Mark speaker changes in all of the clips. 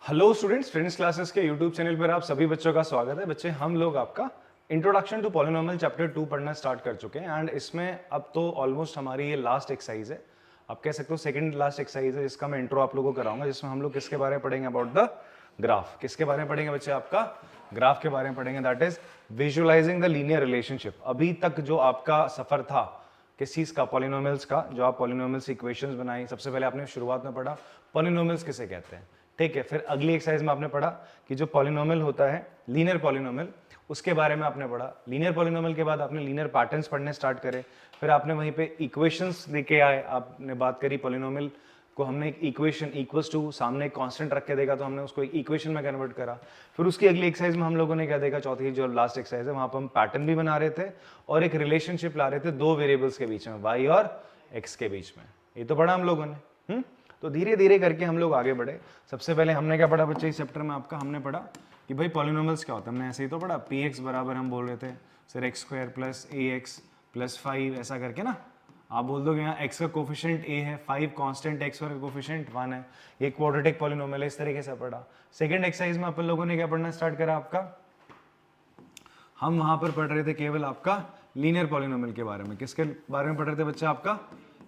Speaker 1: Hello students, friends classes के YouTube channel पर आप सभी बच्चों का स्वागत है। बच्चे, हम लोग आपका इंट्रोडक्शन टू पॉलिनोमियल चैप्टर 2 पढ़ना स्टार्ट कर चुके हैं एंड इसमें अब तो ऑलमोस्ट हमारी ये लास्ट एक्सरसाइज है। आप कह सकते हो सेकंड लास्ट एक्सरसाइज है जिसका मैं इंट्रो आप लोगों को कराऊंगा, जिसमें हम लोग किसके बारे में पढ़ेंगे, अबाउट द ग्राफ। किसके बारे में पढ़ेंगे बच्चे? आपका ग्राफ के बारे में पढ़ेंगे, that is visualising the linear relationship. अभी तक जो आपका सफर था किस चीज का? पॉलिनोमियल्स का। जो आप पॉलिनोमियल्स इक्वेशंस बनाई, सबसे पहले आपने शुरुआत में पढ़ा पॉलिनोमियल्स किसे कहते हैं, ठीक है। फिर अगली एक्सरसाइज में आपने पढ़ा कि जो पॉलिनोमियल होता है, लीनियर पॉलिनोमियल, उसके बारे में आपने पढ़ा। लीनियर पॉलिनोमियल के बाद आपने लीनियर पैटर्न्स पढ़ने स्टार्ट करे। फिर आपने वहीं पे इक्वेशंस लेके आए, आपने बात करी पॉलिनोमियल को हमने एक इक्वेशन इक्वल्स टू सामने एक कांस्टेंट रख के देखा तो हमने उसको एक इक्वेशन में कन्वर्ट करा। फिर उसकी अगली एक्सरसाइज में हम लोगों ने क्या देखा, चौथी जो लास्ट एक्सरसाइज है, वहां पर हम पैटर्न भी बना रहे थे और एक रिलेशनशिप ला रहे थे दो वेरिएबल्स के बीच में, वाई और एक्स के बीच में। ये तो पढ़ा हम लोगों ने। तो धीरे धीरे करके हम लोग आगे बढ़े। सबसे पहले हमने क्या पढ़ा बच्चे इस चैप्टर में? आपका हमने पढ़ा कि भाई पॉलिनोमियल्स क्या होता है। हमने ऐसे ही तो पढ़ा, पी एक्स बराबर हम बोल रहे थे सर एक्स स्क्वायर प्लस ए एक्स प्लस 5, ऐसा करके ना। आप बोल दोगे यहाँ x का कोफिशिएंट a है, 5 कांस्टेंट x और कोफिशिएंट 1 है, ये क्वाड्रेटिक पॉलिनोमियल है। इस तरीके से पढ़ा। सेकंड एक्सरसाइज में अपन लोगों ने क्या पढ़ना स्टार्ट करा? आपका हम वहां पर पढ़ रहे थे केवल आपका लीनियर पॉलिनोमियल के बारे में। किसके बारे में पढ़ रहे थे बच्चा? आपका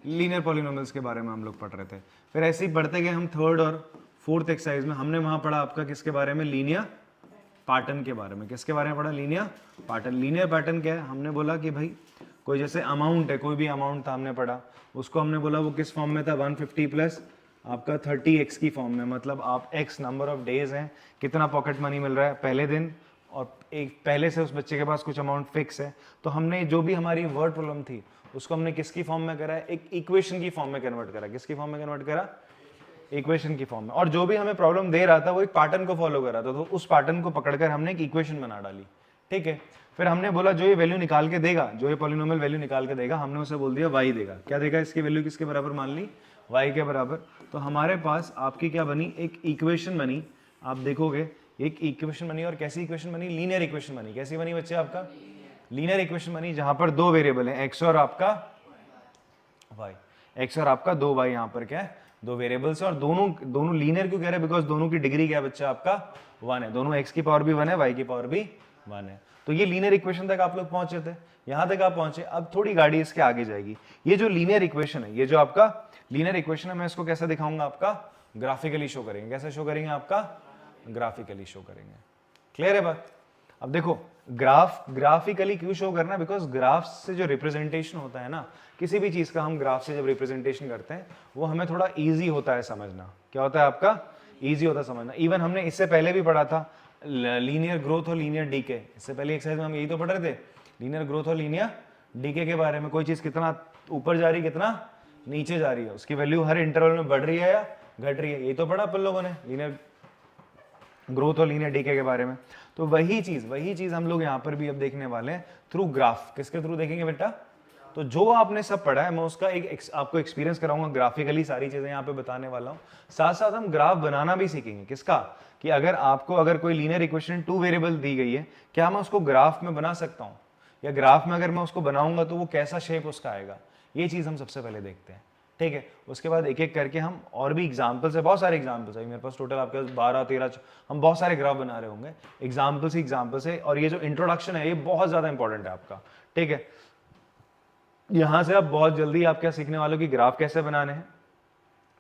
Speaker 1: लीनियर पॉलिनोमियल्स के बारे में हम लोग पढ़ रहे थे। फिर ऐसे ही बढ़ते गए हम थर्ड और फोर्थ एक्सरसाइज में। हमने वहां पढ़ा आपका किसके बारे में? लीनियर पैटर्न के बारे में। किसके बारे में पढ़ा? Linear pattern. लीनियर पैटर्न क्या है? हमने बोला कि भाई कोई जैसे अमाउंट है, कोई भी अमाउंट था, हमने पढ़ा उसको, हमने बोला वो किस फॉर्म में था? 150 प्लस आपका 30x की फॉर्म में। मतलब आप x नंबर ऑफ डेज हैं, कितना पॉकेट मनी मिल रहा है पहले दिन, और एक पहले से उस बच्चे के पास कुछ अमाउंट फिक्स है। तो हमने जो भी हमारी वर्ड प्रॉब्लम थी उसको हमने किसकी फॉर्म में करा है? एक इक्वेशन की फॉर्म में कन्वर्ट करा। किसकी फॉर्म में कन्वर्ट करा? इक्वेशन की फॉर्म में। और जो भी हमें प्रॉब्लम दे रहा था वो एक पैटर्न को फॉलो कर रहा था, तो उस पैटर्न को पकड़कर हमने एक इक्वेशन बना डाली, ठीक है। फिर हमने बोला जो ये वैल्यू निकाल के देगा, जो ये पॉलिनोमियल वैल्यू निकाल के देगा, हमने उसे बोल दिया y देगा। क्या देगा? इसकी वैल्यू किसके बराबर मान ली? y के बराबर। तो हमारे पास आपकी क्या बनी? एक इक्वेशन बनी। आप देखोगे एक इक्वेशन बनी, और कैसी इक्वेशन बनी? लीनियर इक्वेशन बनी। कैसी बनी बच्चे? आपका लीनियर इक्वेशन बनी, जहां पर दो वेरिएबल है, x और आपका y। x और आपका 2y, यहाँ पर क्या है? दो वेरिएबल्स। और दोनों लीनियर क्यों कह रहे हैं? बिकॉज दोनों की डिग्री क्या है बच्चा? आपका 1 है। दोनों x की पावर भी 1 है, y की पावर भी 1 है। तो ये लीनियर इक्वेशन तक आप लोग पहुंचे थे, यहां तक आप पहुंचे। अब थोड़ी गाड़ी इसके आगे जाएगी। ये जो लीनियर इक्वेशन है, ये जो आपका लीनियर इक्वेशन है, मैं इसको कैसे दिखाऊंगा? आपका ग्राफिकली शो करेंगे। कैसे शो करेंगे? आपका ग्राफिकली शो करेंगे। क्लियर है बात? अब देखो, ग्राफिकली क्यों शो करना? बिकॉज ग्राफ से जो रिप्रेजेंटेशन होता है ना, किसी भी चीज का हम ग्राफ से जब रिप्रेजेंटेशन करते हैं वो हमें थोड़ा इजी होता है समझना। क्या होता है आपका? इजी होता है समझना। इवन हमने इससे पहले भी पढ़ा था लीनियर ग्रोथ और लीनियर डीके। इससे पहले एक्सरसाइज में हम यही तो पढ़ रहे थे, लीनियर ग्रोथ और लीनियर डीके के बारे में। कोई चीज कितना ऊपर जा रही है, कितना नीचे जा रही है, उसकी वैल्यू हर इंटरवल में बढ़ रही है या घट रही है। यही तो पढ़ा अपन लोगों ने लीनियर ग्रोथ और लीनियर डीके के बारे में। तो वही चीज हम लोग यहाँ पर भी अब देखने वाले हैं थ्रू ग्राफ। किसके थ्रू देखेंगे बेटा? तो जो आपने सब पढ़ा है मैं उसका एक आपको एक्सपीरियंस कराऊंगा, ग्राफिकली सारी चीजें यहाँ पे बताने वाला हूँ। साथ साथ हम ग्राफ बनाना भी सीखेंगे। किसका? कि अगर कोई लीनियर इक्वेशन 2 वेरिएबल दी गई है, क्या मैं उसको ग्राफ में बना सकता हूँ, या ग्राफ में अगर मैं उसको बनाऊंगा तो वो कैसा शेप उसका आएगा। ये चीज हम सबसे पहले देखते हैं, ठीक है। उसके बाद एक एक करके हम और भी एग्जाम्पल्स है, बहुत सारे एग्जाम्पल्स है मेरे पास, टोटल आपके पास 12-13 हम बहुत सारे ग्राफ बना रहे होंगे। एग्जाम्पल्स है। और ये जो इंट्रोडक्शन है ये बहुत ज्यादा इंपॉर्टेंट है आपका, ठीक है। यहां से आप बहुत जल्दी आप क्या सीखने वालों की ग्राफ कैसे बनाने हैं,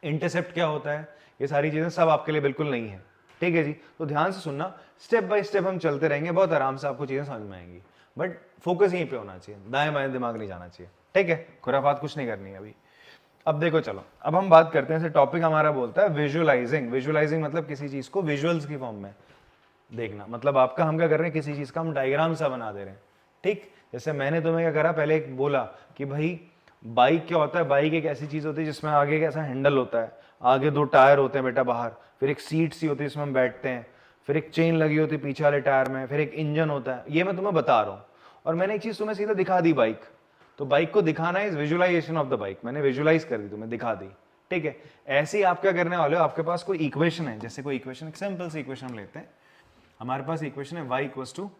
Speaker 1: इंटरसेप्ट क्या होता है, ये सारी चीजें सब आपके लिए बिल्कुल नहीं है, ठीक है जी। तो ध्यान से सुनना, स्टेप बाय स्टेप हम चलते रहेंगे, बहुत आराम से आपको चीजें समझ में आएंगी। बट फोकस यहीं पे होना चाहिए, दाएं बाएं दिमाग नहीं जाना चाहिए, ठीक है। खुराफात कुछ नहीं करनी है अभी। अब देखो, चलो अब हम बात करते हैं। टॉपिक हमारा बोलता है विजुअलाइजिंग। विजुअलाइजिंग मतलब किसी चीज को विजुअल्स की फॉर्म में देखना। मतलब आपका हम क्या कर रहे हैं, किसी चीज का हम डायग्राम सा बना दे रहे हैं, ठीक। जैसे मैंने तुम्हें क्या करा, पहले एक बोला कि भाई बाइक क्या होता है। बाइक एक ऐसी चीज होती है जिसमें आगे कैसा हैंडल होता है, आगे 2 टायर होते हैं बेटा बाहर, फिर एक सीट सी होती है जिसमें हम बैठते हैं, फिर एक चेन लगी होती है पीछे वाले टायर में, फिर एक इंजन होता है। ये मैं तुम्हें बता रहा हूँ। और मैंने एक चीज तुम्हें सीधा दिखा दी, बाइक। तो बाइक को दिखाना is visualisation of the bike. मैंने विजुअलाइज कर दी, तुम्हें दिखा दी, ठीक है। ऐसे ही आप क्या करने वाले हो, आपके पास कोई इक्वेशन है, जैसे कोई इक्वेशन, सिंपल सी इक्वेशन हम लेते हैं। हमारे पास इक्वेशन है y equals to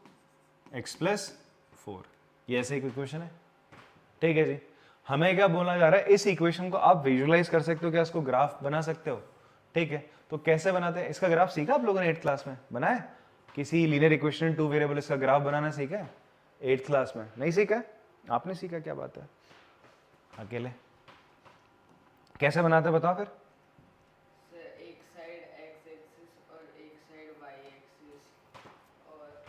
Speaker 1: x plus 4। ये ऐसे एक इक्वेशन है, ठीक है जी। हमें क्या बोलना जा रहा है, इस इक्वेशन को आप विजुअलाइज कर सकते हो क्या? इसको ग्राफ बना सकते हो, ठीक है। तो कैसे बनाते हैं इसका ग्राफ सीखा आप लोगों ने 8th क्लास में बनाया? किसी लीनियर इक्वेशन 2 वेरिएबल इसका ग्राफ बनाना सीखा है 8th क्लास में? नहीं सीखा है? आपने सीखा, क्या बात है, अकेले कैसे बनाते हैं बताओ फिर।
Speaker 2: एक साइड एक्स एक्सिस और एक साइड वाई एक्सिस और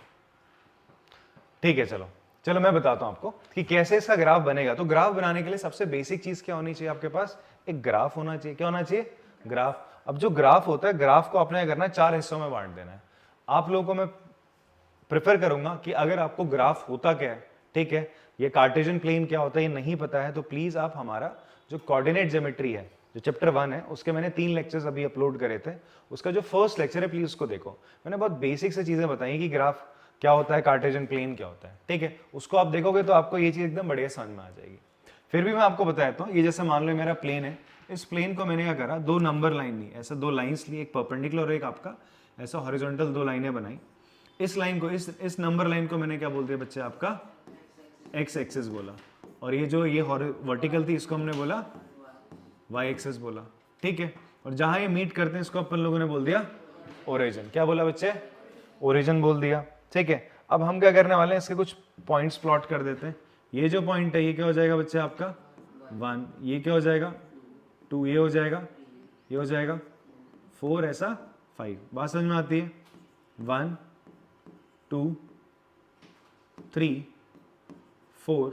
Speaker 1: ठीक है, चलो चलो मैं बताता हूं आपको कि कैसे इसका ग्राफ बनेगा। तो ग्राफ बनाने के लिए सबसे बेसिक चीज क्या होनी चाहिए आपके पास? एक ग्राफ होना चाहिए। क्या होना चाहिए? ग्राफ। अब जो ग्राफ होता है, ग्राफ को आपने करना है 4 हिस्सों में बांट देना है। आप लोगों को मैं प्रेफर करूंगा कि अगर आपको ग्राफ होता क्या है, ठीक है, ये कार्टेशियन प्लेन क्या होता है ये नहीं पता है, तो प्लीज आप हमारा जो कोऑर्डिनेट ज्योमेट्री है, जो चैप्टर 1 है, उसके मैंने 3 लेक्चर्स अभी अपलोड करे थे, उसका जो फर्स्ट लेक्चर है प्लीज उसको देखो। मैंने बहुत बेसिक से चीजें बताई कि ग्राफ क्या होता है, कार्टेशियन प्लेन क्या होता है, ठीक है, उसको आप देखोगे तो आपको ये चीज एकदम बढ़िया समझ में आ जाएगी। फिर भी मैं आपको बता देता हूँ, ये जैसे मान लो मेरा प्लेन है, इस प्लेन को मैंने क्या करा, 2 नंबर लाइन ली, ऐसा 2 लाइंस ली, एक परपेंडिकुलर और एक आपका ऐसा हॉरिजॉन्टल 2 लाइनें बनाई। इस लाइन को, इस नंबर लाइन को मैंने क्या बोल दिया बच्चे आपका एक्स एक्सिस बोला, और ये जो ये वर्टिकल थी इसको हमने बोला वाई एक्सिस बोला, ठीक है, और जहां ये मीट करते हैं इसको अपन लोगों ने बोल दिया ओरिजिन। क्या बोला बच्चे? ओरिजिन बोल दिया, ठीक है। अब हम क्या करने वाले हैं, इसके कुछ पॉइंट्स प्लॉट कर देते हैं। ये जो पॉइंट है ये क्या हो जाएगा बच्चे आपका 1, ये क्या हो जाएगा 2, ये हो जाएगा, ये हो जाएगा 4, ऐसा 5। बात समझ में आती है? 1 2 3 4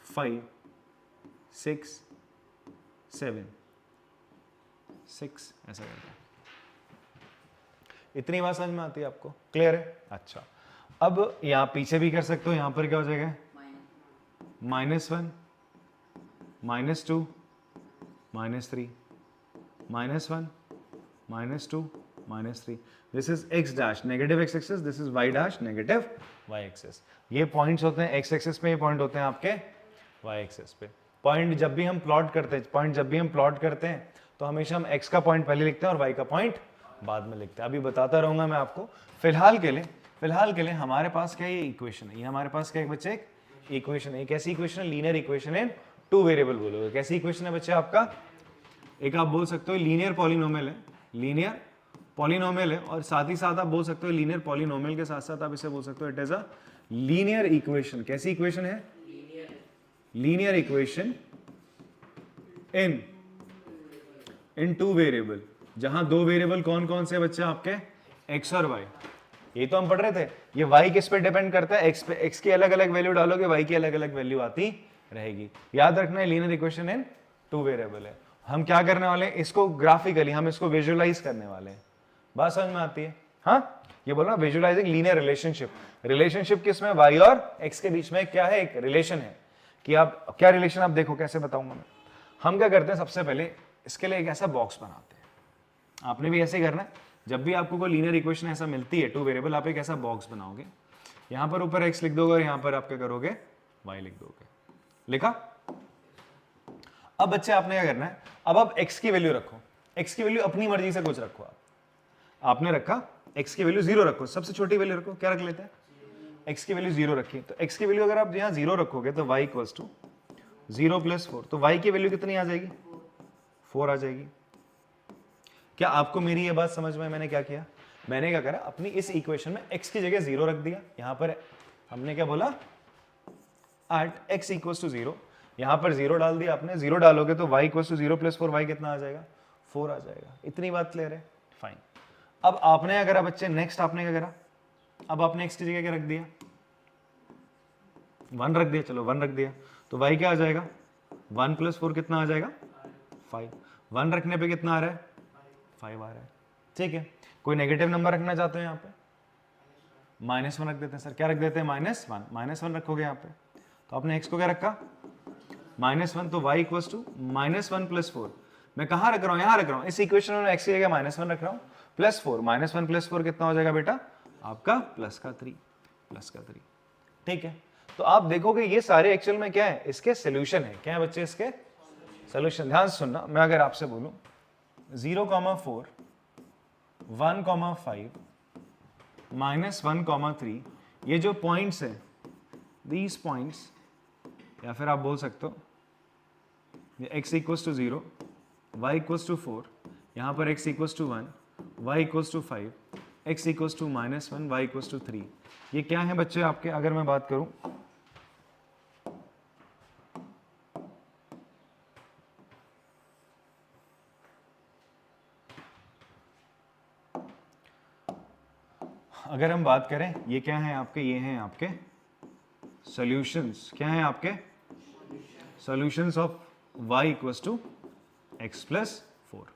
Speaker 1: 5 6 7 6, ऐसा करते हैं। इतनी बात समझ में आती है आपको? क्लियर है? अच्छा, अब यहाँ पीछे भी कर सकते हो। यहाँ पर क्या हो जाएगा -1 -2 -3 -1 -2 -3। This is x dash negative x axis, this is y dash negative y axis. ये पॉइंट्स होते हैं x एक्सिस पे, ये पॉइंट होते हैं आपके y एक्सिस पे। पॉइंट जब भी हम प्लॉट करते हैं, तो हमेशा हम x का पॉइंट पहले लिखते हैं और y का पॉइंट बाद में लिखते हैं। अभी बताता रहूंगा मैं आपको। फिलहाल के लिए हमारे पास क्या ये इक्वेशन है, ये हमारे पास क्या है बच्चे, एक इक्वेशन है। एक ऐसी इक्वेशन है, लीनियर इक्वेशन इन 2 वेरिएबल बोलोगे। कैसी इक्वेशन है बच्चे आपका? एक आप बोल सकते हो लीनियर पॉलिनोमियल है, लीनियर पॉलिनोमियल है, और साथ ही साथ आप बोल सकते हो लीनियर पॉलिनोमियल के साथ साथ आप इसे बोल सकते हो it is a linear equation. कैसी इक्वेशन है? लीनियर इक्वेशन इन 2 वेरिएबल, जहां 2 वेरिएबल कौन कौन से बच्चे आपके x और y। ये तो हम पढ़ रहे थे। ये y किस पे डिपेंड करता है? x पे। x की अलग अलग वैल्यू डालोगे, y की अलग अलग वैल्यू आती रहेगी। याद रखना है लीनियर इक्वेशन इन 2 वेरिएबल है। हम क्या करने वाले हैं, इसको ग्राफिकली हम इसको विजुअलाइज करने वाले हैं। बात समझ में आती है? हाँ, ये बोल रहा विजुअलाइजिंग लीनियर रिलेशनशिप। रिलेशनशिप किसमें? y और x के बीच में क्या है, एक रिलेशन है। कि आप क्या रिलेशन, आप देखो कैसे बताऊंगा मैं। हम क्या करते हैं, सबसे पहले इसके लिए एक ऐसा बॉक्स बनाते हैं। आपने भी ऐसे ही करना है। जब भी आपको कोई लीनियर इक्वेशन ऐसा मिलती है 2 वेरिएबल, आप एक ऐसा बॉक्स बनाओगे, यहां पर ऊपर x लिख दोगे और यहां पर आप क्या करोगे, y लिख दोगे। लिखा? अब बच्चे आपने क्या करना है, अब आप x की वैल्यू रखो। x की वैल्यू अपनी मर्जी से कुछ रखो। आपने रखा x की वैल्यू 0 रखो, सबसे छोटी वैल्यू रखो। क्या रख लेते हैं? x की वैल्यू 0 रखी, तो x की वैल्यू अगर आप यहां 0 रखोगे तो y इक्वल्स टू 0 + 4, तो y की वैल्यू कितनी आ जाएगी? 4 आ जाएगी। क्या आपको मेरी ये बात समझ में? मैंने क्या किया, मैंने क्या करा, अपनी इस इक्वेशन में x की जगह 0 रख दिया। यहां पर हमने क्या बोला, एट x इक्वल्स टू 0, यहां पर 0 डाल दिया आपने। 0 डालोगे तो y इक्वल्स टू 0 + 4, y कितना आ जाएगा? 4 आ जाएगा। इतनी बात क्लियर है? फाइन। अब आपने क्या करा बच्चे, नेक्स्ट आपने क्या करा, अब आपने x की जगह क्या रख दिया, 1 रख दिया। चलो 1 रख दिया, तो y क्या आ जाएगा, 1 + 4 कितना आ जाएगा, 5। 1 रखने पे कितना आ रहा है, 5 आ रहा है। ठीक है, कोई नेगेटिव नंबर रखना चाहते हो यहाँ पे, -1 रख देते हैं। सर क्या रख देते हैं, -1 रखोगे यहाँ पे, तो आपने x को क्या रखा, -1, तो y इक्वल्स टू -1 + 4। मैं कहाँ रख रहा हूँ, यहाँ रख रहा हूँ। इस इक्वेशन में x की जगह -1 रख रहा हूँ, +4, -1 + 4 कितना हो जाएगा बेटा आपका, +3। ठीक है, तो आप देखोगे ये सारे एक्चुअल में क्या है, इसके सोल्यूशन है। क्या है बच्चे इसके सोल्यूशन? ध्यान से सुनना, मैं अगर आपसे बोलूं 0,4, 1,5, -1,3, ये जो पॉइंट्स है, दीज पॉइंट्स, या फिर आप बोल सकते हो ये x equals to 0, y equals to 4, यहाँ पर x equals to 1, y equals to 5, x equals to -1, y equals to 3। ये क्या है बच्चे आपके, अगर मैं बात करूं अगर हम बात करें, ये क्या है आपके, ये हैं आपके सॉल्यूशंस। क्या है आपके solutions of y equals to x plus 4।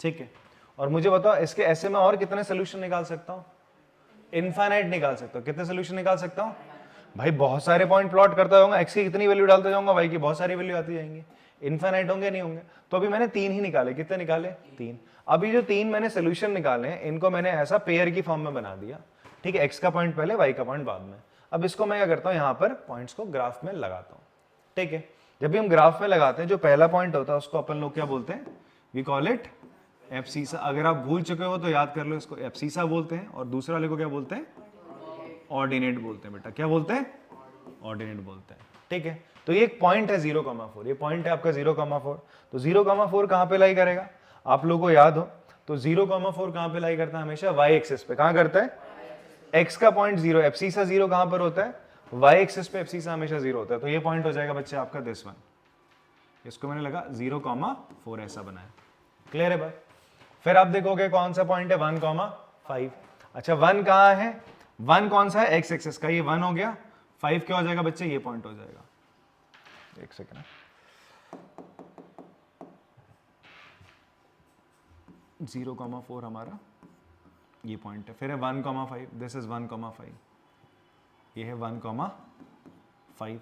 Speaker 1: ठीक है, और मुझे बताओ इसके ऐसे में और कितने सोल्यूशन निकाल सकता हूँ? इनफाइनाइट निकाल सकता हूँ। कितने सोल्यूशन निकाल सकता हूँ भाई? बहुत सारे पॉइंट प्लॉट करता जाऊंगा, x की कितनी वैल्यू डालता जाऊंगा, y की बहुत सारी वैल्यू आती जाएंगी। इनफाइनाइट होंगे नहीं होंगे? तो अभी मैंने 3 ही निकाले। कितने निकाले? 3। अभी जो 3 मैंने सोल्यूशन निकाले हैं इनको मैंने ऐसा पेयर की फॉर्म में बना दिया। ठीक है, x का पॉइंट पहले, y का पॉइंट बाद में। अब इसको मैं क्या करता हूँ, यहाँ पर पॉइंट्स को ग्राफ में लगाता हूँ। ठीक है, जब भी हम ग्राफ में लगाते हैं जो पहला पॉइंट होता है उसको अपन लोग क्या बोलते हैं? We call it abscissa. अगर आप भूल चुके हो तो याद कर लो, इसको एब्सिसा बोलते हैं। और दूसरे वाले को क्या बोलते हैं? ऑर्डिनेट बोलते हैं। बेटा क्या बोलते हैं? ऑर्डिनेट बोलते हैं। ठीक है, तो ये एक पॉइंट है 0,4। ये पॉइंट है आपका 0,4। तो 0,4 कहां पे लाई करेगा? आप लोगों को याद हो तो 0,4 कहां पे लाई करता है? हमेशा y एक्सिस पे। कहां करता है? x का पॉइंट 0, एब्सिसा 0 कहां पर होता है? y एक्सिस पे एब्सिसा हमेशा 0 होता है। तो ये पॉइंट हो जाएगा बच्चे आपका दिस वन। इसको मैंने लगा 0,4 ऐसा बनाया। क्लियर है बात? फिर आप देखोगे कौन सा पॉइंट है? 1,5। अच्छा 1 कहां है? 1 कौन सा है? x एक्सिस का। ये 1 हो गया। 5 क्या हो जाएगा बच्चे? ये पॉइंट हो जाएगा। एक सेकेंड, 0,4 हमारा ये पॉइंट है। फिर है 1,5, दिस इज 1,5, ये है 1,5।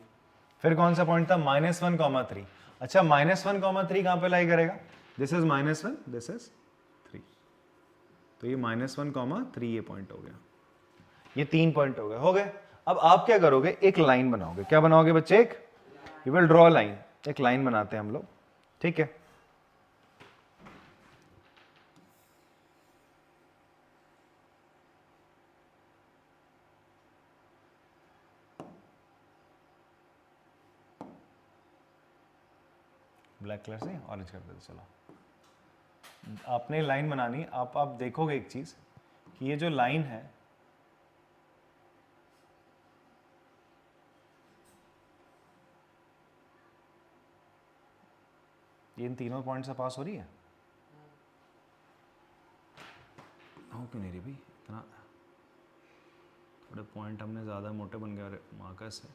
Speaker 1: फिर कौन सा पॉइंट था? -1,3। अच्छा -1,3 कहां पे लाई करेगा? This is -1, this is 3। तो ये -1,3 ये पॉइंट हो गया। ये 3 पॉइंट हो गए। हो गए। अब आप क्या करोगे? एक लाइन बनाओगे। क्या बनाओगे बच्चे? एक यू विल ड्रॉ लाइन। एक लाइन बनाते हैं हम लोग। ठीक है, ब्लैक कलर से ऑरेंज कर देते। चलो आपने लाइन बनानी। आप देखोगे एक चीज कि ये जो लाइन है ये इन तीनों पॉइंट से पास हो रही है। हो क्यों नहीं रही भाई? इतना थोड़े पॉइंट हमने ज़्यादा मोटे बन गए मार्कस से।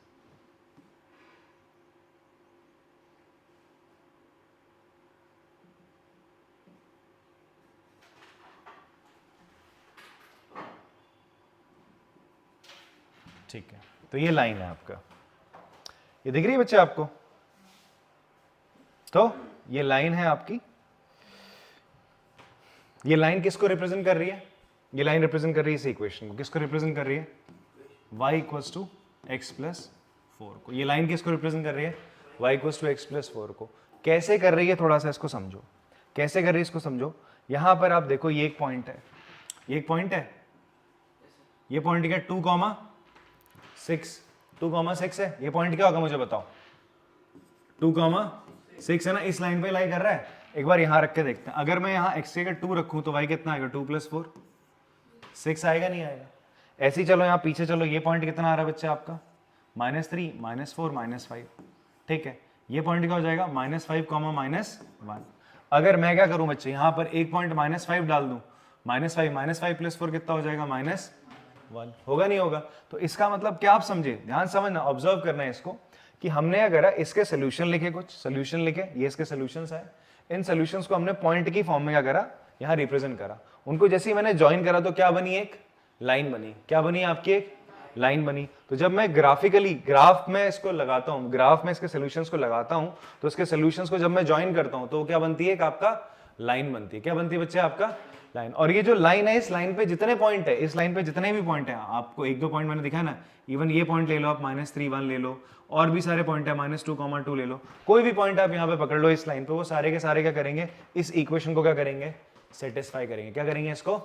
Speaker 1: ठीक है, तो ये लाइन है आपका। ये दिख रही है बच्चे आपको? तो ये लाइन है आपकी। ये लाइन किसको रिप्रेजेंट कर रही है? ये लाइन रिप्रेजेंट कर रही है इस इक्वेशन को। किसको रिप्रेजेंट कर रही है? y equals to x plus 4 को। ये लाइन किसको रिप्रेजेंट कर रही है? y equals to x plus 4 को। कैसे कर रही है थोड़ा सा इसको समझो। कैसे कर रही है इसको समझो। यहां पर आप देखो ये एक पॉइंट है, ये एक पॉइंट है। ये पॉइंट क्या? 2,6। 2,6 है। ये पॉइंट क्या होगा मुझे बताओ? 2,6 है ना। इस लाइन पे लाई कर रहा है। एक बार यहां रख के देखते हैं। अगर मैं यहां x की जगह 2 रखूं तो y कितना आएगा? 2 + 4 6 आएगा नहीं आएगा? ऐसे ही चलो यहां पीछे चलो। ये पॉइंट कितना आ रहा है बच्चे आपका? -3, -4, -5। ठीक है, ये पॉइंट क्या हो जाएगा? -5, -1। अगर मैं क्या करूं बच्चे, यहां पर एक पॉइंट -5 डाल दूं, -5 + 4 कितना हो जाएगा? -1। होगा नहीं होगा? तो इसका मतलब क्या आप समझे? ध्यान समझना, ऑब्जर्व करना है इसको कि हमने अगर इसके सोल्यूशन लिखे, कुछ सोल्यूशन लिखे, ये इसके सोल्यूशंस आए। इन सोल्यूशंस को हमने पॉइंट की फॉर्म में क्या करा? यहां रिप्रेजेंट करा। उनको जैसे ही मैंने ज्वाइन करा तो क्या बनी? एक लाइन बनी। क्या बनी आपकी? एक लाइन बनी। तो जब मैं ग्राफिकली ग्राफ में इसको लगाता हूं, ग्राफ में इसके सोल्यूशंस को लगाता हूं, तो इसके सोल्यूशंस को जब मैं ज्वाइन करता हूं तो क्या बनती है? एक आपका लाइन बनती है। क्या बनती है बच्चे? आपका लाइन। और ये जो लाइन है, इस लाइन पे जितने पॉइंट है, इस लाइन पे जितने भी पॉइंट है, आपको 1-2 पॉइंट मैंने दिखाया ना, इवन ये पॉइंट ले लो आप, -3, 1 ले लो, और भी सारे पॉइंट है, -2, 2 ले लो, कोई भी पॉइंट आप यहाँ पे पकड़ लो इस लाइन पे, वो सारे के सारे क्या करेंगे? इस इक्वेशन को क्या करेंगे? सेटिस्फाई करेंगे। क्या करेंगे? इसको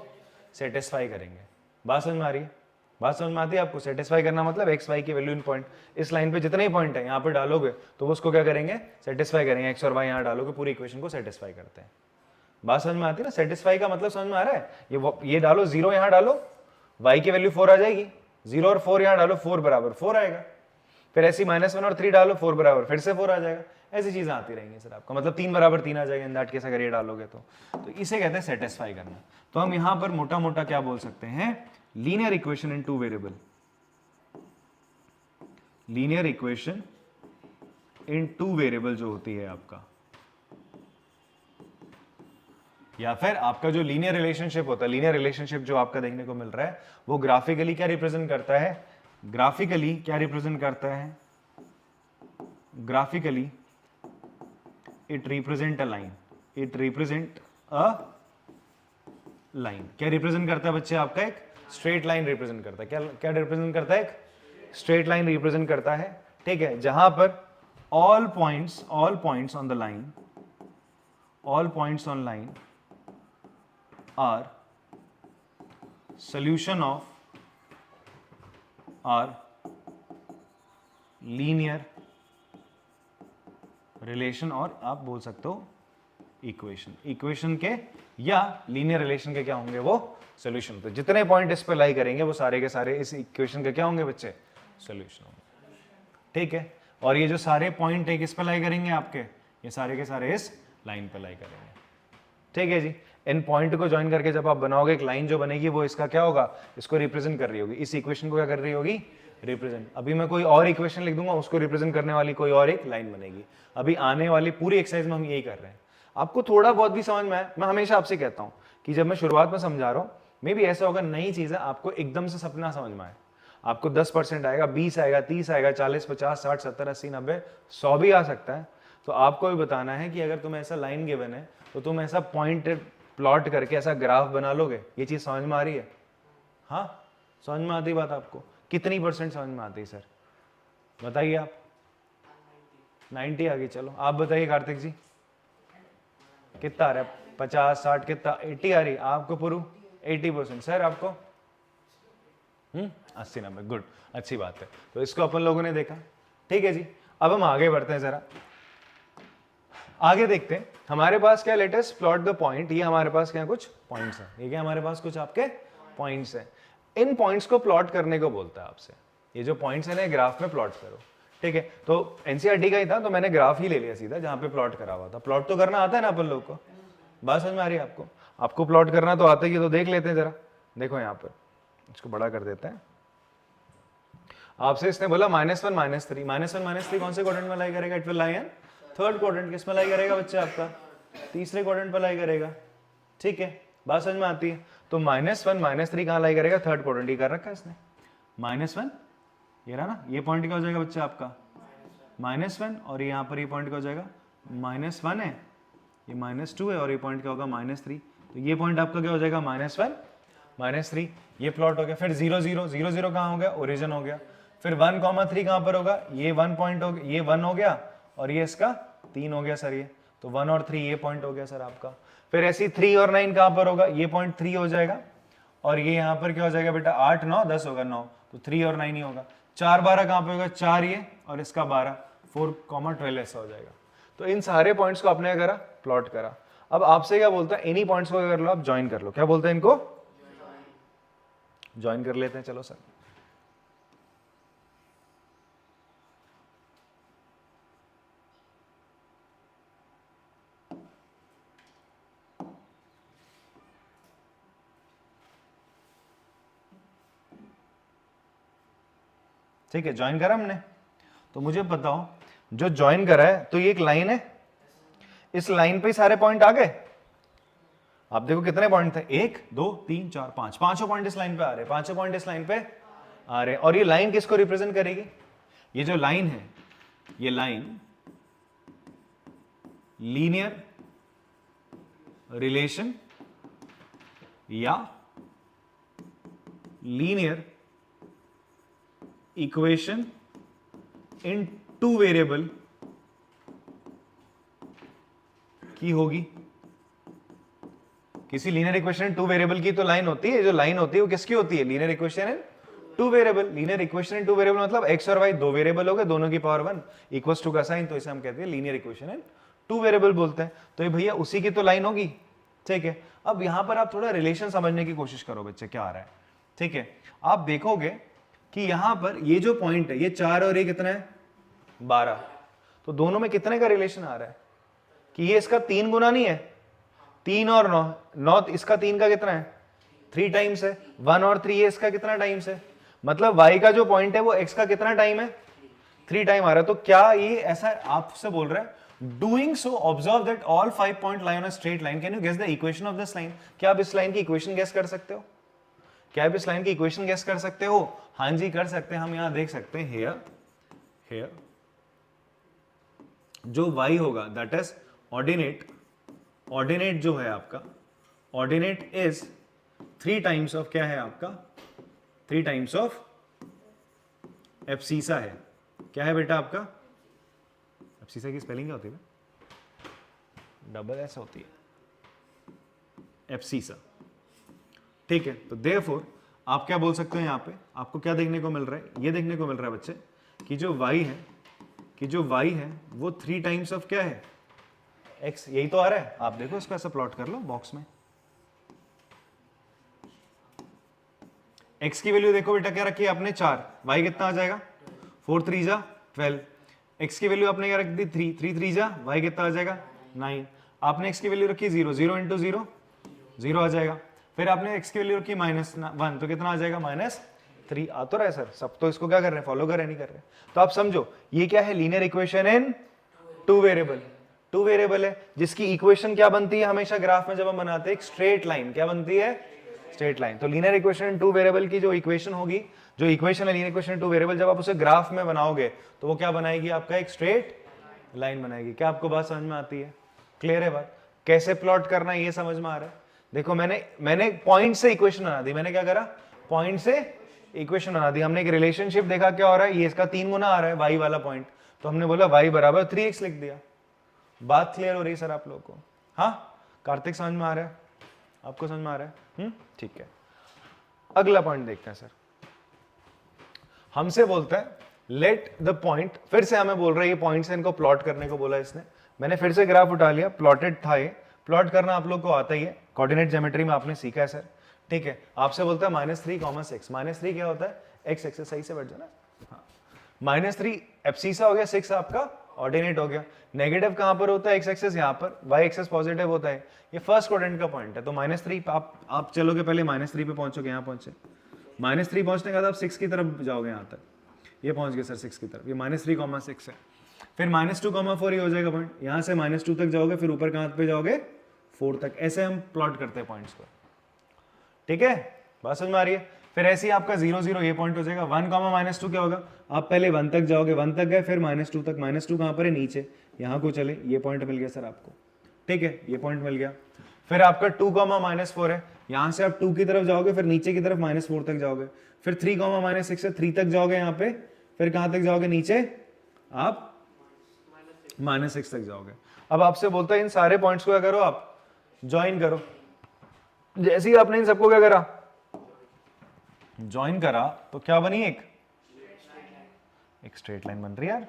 Speaker 1: सेटिस्फाई करेंगे। बात समझ में आ रही है? बात समझ में आती है आपको? सेटिस्फाई करना मतलब एक्स वाई की वैल्यू इन पॉइंट, इस लाइन पे जितने ही पॉइंट है यहाँ पे डालोगे तो वो उसको क्या करेंगे? सेटिस्फाई करेंगे। एक्स और वाई यहाँ डालोगे, पूरी इक्वेशन को सेटिस्फाई करते हैं। बात समझ में आती है ना, सेटिस्फाई का मतलब समझ में आ रहा है। ये डालो 0 यहां डालो, y की वैल्यू 4 आ जाएगी, 0 और 4 यहां डालो, 4 बराबर 4 आएगा, फिर ऐसी -1 और 3 डालो, 4 बराबर फिर से 4 आ जाएगा। ऐसी चीजें आती रहेंगी सर आपका, मतलब 3 बराबर 3 आ जाएगा इन दैट केस अगर ये डालोगे तो इसे कहते हैं सेटिस्फाई करना। तो हम यहां पर मोटा मोटा क्या बोल सकते हैं, linear equation in two variable, linear equation in two variable जो होती है आपका, या फिर आपका जो लीनियर रिलेशनशिप होता है, लीनियर रिलेशनशिप जो आपका देखने को मिल रहा है वो ग्राफिकली क्या रिप्रेजेंट करता है, ग्राफिकली क्या रिप्रेजेंट करता है, graphically it represent a line, it represent a line. क्या रिप्रेजेंट करता है बच्चे आपका, एक स्ट्रेट लाइन रिप्रेजेंट करता है। क्या क्या रिप्रेजेंट करता है, एक स्ट्रेट लाइन रिप्रेजेंट करता है, ठीक है, जहां पर all points on the line, all points on line are solution of our linear relation, और आप बोल सकते हो इक्वेशन के या लीनियर रिलेशन के क्या होंगे वो सोल्यूशन। तो जितने पॉइंट इस पे लाई करेंगे वो सारे के सारे इस इक्वेशन के क्या होंगे बच्चे, सोल्यूशन होंगे, ठीक है। और ये जो सारे पॉइंट है किस पे लाई करेंगे आपके, ये सारे के सारे इस लाइन पे लाई करेंगे, ठीक है जी। इन पॉइंट को ज्वाइन करके जब आप बनाओगे एक लाइन जो बनेगी वो इसका क्या होगा, इसको रिप्रेजेंट कर रही होगी, इस इक्वेशन को क्या कर रही होगी, रिप्रेजेंट। अभी मैं कोई और इक्वेशन लिख दूंगा, उसको रिप्रेजेंट करने वाली कोई और एक लाइन बनेगी। अभी आने वाली पूरी एक्सरसाइज में हम यही कर रहे हैं। आपको थोड़ा बहुत भी समझ में आए, मैं हमेशा आपसे कहता हूं कि जब मैं शुरुआत में समझा रहा हूं, मे भी ऐसा होगा नई चीज है, आपको एकदम से सपना समझ में आए, आपको 10% आएगा, 20 आएगा, 30 आएगा, 40, 50, 60, 70, 80, 90, 100 भी आ सकता है। तो आपको भी बताना है कि अगर तुम्हें ऐसा लाइन गिवन है तो तुम ऐसा पॉइंट प्लॉट करके ऐसा ग्राफ बना लोगे। ये चीज समझ में आ रही है, हाँ समझ में आती बात आपको, कितनी % समझ में आती है सर बताइए आप, 90 आ गई। चलो आप बताइए कार्तिक जी कितना आ रहा है, 50, 60, कितना 80 आ रही है आपको, पूरू 80%। सर आपको 80, 90, गुड, अच्छी बात है। तो इसको अपन लोगों ने देखा, ठीक है जी। अब हम आगे बढ़ते हैं, जरा आगे देखते हैं हमारे पास क्या लेटेस्ट प्लॉट द पॉइंट। ये हमारे पास क्या कुछ पॉइंट्स हैं, ठीक है, हमारे पास कुछ आपके पॉइंट्स हैं। इन पॉइंट्स को प्लॉट करने को बोलता है आपसे, ये जो पॉइंट्स है ना ग्राफ में प्लॉट करो, ठीक है। तो एनसीईआरटी का ही था तो मैंने ग्राफ ही ले लिया सीधा जहां पे प्लॉट करा हुआ था। प्लॉट तो करना आता है ना अपन लोग को, बात समझ में आ रही है आपको, आपको प्लॉट करना तो आता ही है। तो देख लेते हैं जरा, देखो यहाँ पर इसको बड़ा कर देते हैं। आपसे इसने बोला -1, -3, -1, -3 कौन से क्वाड्रेंट में लाई करेगा, it will lie in third quadrant. किस में लाई करेगा बच्चे आपका, तीसरे क्वाड्रेंट पर लाई करेगा, ठीक है, बात समझ में आती है। तो -1, -3 कहां लाई करेगा, थर्ड क्वाड्रेंट। ही कर रखा है इसने -1, ये रहा ना, ये पॉइंट क्या हो जाएगा बच्चे आपका -1, और यहाँ पर ये पॉइंट क्या हो जाएगा -1 है, ये -2 है, और ये पॉइंट क्या होगा -3। तो ये पॉइंट आपका क्या हो जाएगा -1, -3, ये प्लॉट हो गया। फिर 0, 0, 0, 0 कहाँ हो गया, ओरिजिन हो गया। फिर 1, 3 कहाँ पर होगा, ये 1 पॉइंट हो गया, ये 1 हो गया, और ये इसका 3 हो गया सर। ये तो 1 और 3 ये पॉइंट हो गया सर आपका। फिर ऐसी 3 और 9 कहां पर होगा, ये पॉइंट 3 हो जाएगा, और ये यहां पर क्या हो जाएगा बेटा 8, 9, 10 होगा, 9, तो 3 और 9 ही होगा। 4, 12 कहां पर होगा, 4 ये और इसका 12, 4, 12 ऐसा हो जाएगा। तो इन सारे पॉइंट्स को आपने करा, प्लॉट करा। अब आपसे क्या बोलता है, इन्हीं पॉइंट्स को कर लो आप, ज्वाइन कर लो। क्या बोलते हैं इनको, ज्वाइन कर लेते हैं। चलो सर ठीक है, ज्वाइन करा हमने। तो मुझे बताओ जो ज्वाइन करा है, तो ये एक लाइन है, इस लाइन पे ही सारे पॉइंट आ गए। आप देखो कितने पॉइंट थे, 1, 2, 3, 4, 5, पांचों पॉइंट इस लाइन पे आ रहे, पांचों पॉइंट इस लाइन पे आ रहे। और ये लाइन किसको रिप्रेजेंट करेगी, ये जो लाइन है, ये लाइन लीनियर रिलेशन या linear equation in two variable की होगी। किसी linear equation in two variable की तो लाइन होती है, जो लाइन होती है वो किसकी होती है, linear equation in two variable. Linear equation in two variable मतलब x और y दो वेरिएबल हो गए, दोनों की पावर 1 इक्वल्स टू का साइन, तो इसे हम कहते हैं linear equation in two variable बोलते हैं। तो ये भैया उसी की तो लाइन होगी, ठीक है, अब यहां पर आप थोड़ा रिलेशन समझने की कोशिश करो बच्चे, क्या आ रहा है। ठीक है, आप देखोगे कि यहां पर ये जो पॉइंट है, ये 4 और ये कितना है 12, तो दोनों में कितने का रिलेशन आ रहा है कि ये इसका 3 गुना नहीं है, 3 और 9, 9 इसका 3 का कितना है 3 टाइम्स है, 1 और 3 ये इसका कितना टाइम्स है, मतलब y का जो पॉइंट है वो x का कितना टाइम है 3 टाइम आ रहा है। तो क्या ये ऐसा आपसे बोल रहा है doing so observe that all 5 point lie on a straight line, can you guess the equation of this line. क्या आप इस लाइन की इक्वेशन गेस कर सकते हो, क्या आप इस लाइन की इक्वेशन गेस कर सकते हो। हाँ जी कर सकते हैं, हम यहां देख सकते हैं हेयर जो y होगा दैट इज ऑर्डिनेट जो है आपका, ऑर्डिनेट इज 3 टाइम्स ऑफ क्या है आपका 3 टाइम्स ऑफ एब्सिसा है। क्या है बेटा आपका एब्सिसा की स्पेलिंग क्या होती है, डबल एस होती है एब्सिसा। ठीक है, तो देयरफॉर आप क्या बोल सकते हो, यहां पे आपको क्या देखने को मिल रहा है, ये देखने को मिल रहा है बच्चे कि जो y है वो 3 टाइम्स ऑफ क्या है x, यही तो आ रहा है। आप देखो इसको ऐसा प्लॉट कर लो बॉक्स में, x की वैल्यू देखो बेटा क्या रखी है आपने 4, y कितना आ जाएगा 4 3 जा 12, x की वैल्यू आपने क्या रख दी 3 3 3 जा y कितना आ जाएगा 9, आपने x की वैल्यू रखी 0 0 इंटू 0 0 आ जाएगा, फिर आपने x की वैल्यू रखी -1 तो कितना आ जाएगा -3 आ तो रहा है सर, सब तो इसको क्या कर रहे हैं फॉलो कर रहे नहीं कर रहे। तो आप समझो ये क्या है लीनियर इक्वेशन इन 2 वेरिएबल है, जिसकी इक्वेशन क्या बनती है हमेशा ग्राफ में जब हम बनाते हैं एक स्ट्रेट लाइन, क्या बनती है स्ट्रेट लाइन। तो लीनियर इक्वेशन इन 2 वेरिएबल की जो इक्वेशन होगी, जो इक्वेशन है लीनियर इक्वेशन इन 2 वेरिएबल, जब आप उसे ग्राफ में बनाओगे तो वो क्या बनाएगी आपका एक स्ट्रेट लाइन बनाएगी। क्या आपको बात समझ में आती है, क्लियर है बात, कैसे प्लॉट करना है ये समझ में आ रहा है। देखो मैंने पॉइंट से इक्वेशन बना दी, मैंने क्या करा पॉइंट से इक्वेशन बना दी, हमने एक रिलेशनशिप देखा क्या हो रहा है, ये इसका 3 गुना आ रहा है y वाला पॉइंट, तो हमने बोला y बराबर 3x लिख दिया। बात क्लियर हो रही है सर आप लोगों को, हाँ कार्तिक समझ में आ रहा है, आपको समझ में आ रहा है, ठीक है। अगला पॉइंट देखते हैं सर, हमसे बोलता है लेट द पॉइंट, फिर से हमें बोल रहा है ये पॉइंट से इनको प्लॉट करने को बोला इसने, मैंने फिर से ग्राफ उठा लिया, प्लॉटेड था ये, प्लॉट करना आप लोग को आता ही है, कोऑर्डिनेट ज्योमेट्री में आपने सीखा है सर, ठीक है। आपसे बोलता है -3, 6, -3 क्या होता है x एक्सिस, सही से बैठ जाना, हाँ -3 एब्सिसा हो गया, 6 आपका ऑर्डिनेट हो गया, नेगेटिव कहां पर होता है x एक्सिस यहाँ पर, y एक्सिस पॉजिटिव होता है, ये फर्स्ट क्वाड्रेंट का पॉइंट है। तो -3 आप चलोगे पहले -3 पे पहुंचोगे, यहाँ पहुंचे -3 पहुंचने के बाद आप 6 की तरफ जाओगे, यहाँ तक ये पहुंच गए सर 6 की तरफ, ये -3, 6 है, फिर -2, 4 ये हो जाएगा पॉइंट, यहाँ से -2 तक जाओगे, फिर ऊपर कहां पे जाओगे 4 तक, ऐसे हम प्लॉट करते हैं पॉइंट्स को, ठीक है बात समझ में आ रही है। फिर ऐसे ही आपका 0 0 ये पॉइंट हो जाएगा, 1, -2 क्या होगा, आप पहले 1 तक जाओगे, 1 तक गए, फिर -2 तक, -2 कहां पर है नीचे, यहाँ को चले, ये पॉइंट मिल गया सर आपको, ठीक है ये पॉइंट मिल गया। फिर आपका 2, -4 है, यहाँ से आप 2 की तरफ जाओगे, फिर नीचे की तरफ -4 तक जाओगे, फिर 3, -6 है, 3 तक जाओगे यहाँ पे, फिर कहां तक जाओगे नीचे, आप -6 तक जाओगे। अब आपसे बोलता है इन सारे पॉइंट्स को क्या करो, आप ज्वाइन करो, जैसे ही आपने इन सबको क्या करा ज्वाइन करा तो क्या बनी, एक स्ट्रेट लाइन बन रही है यार।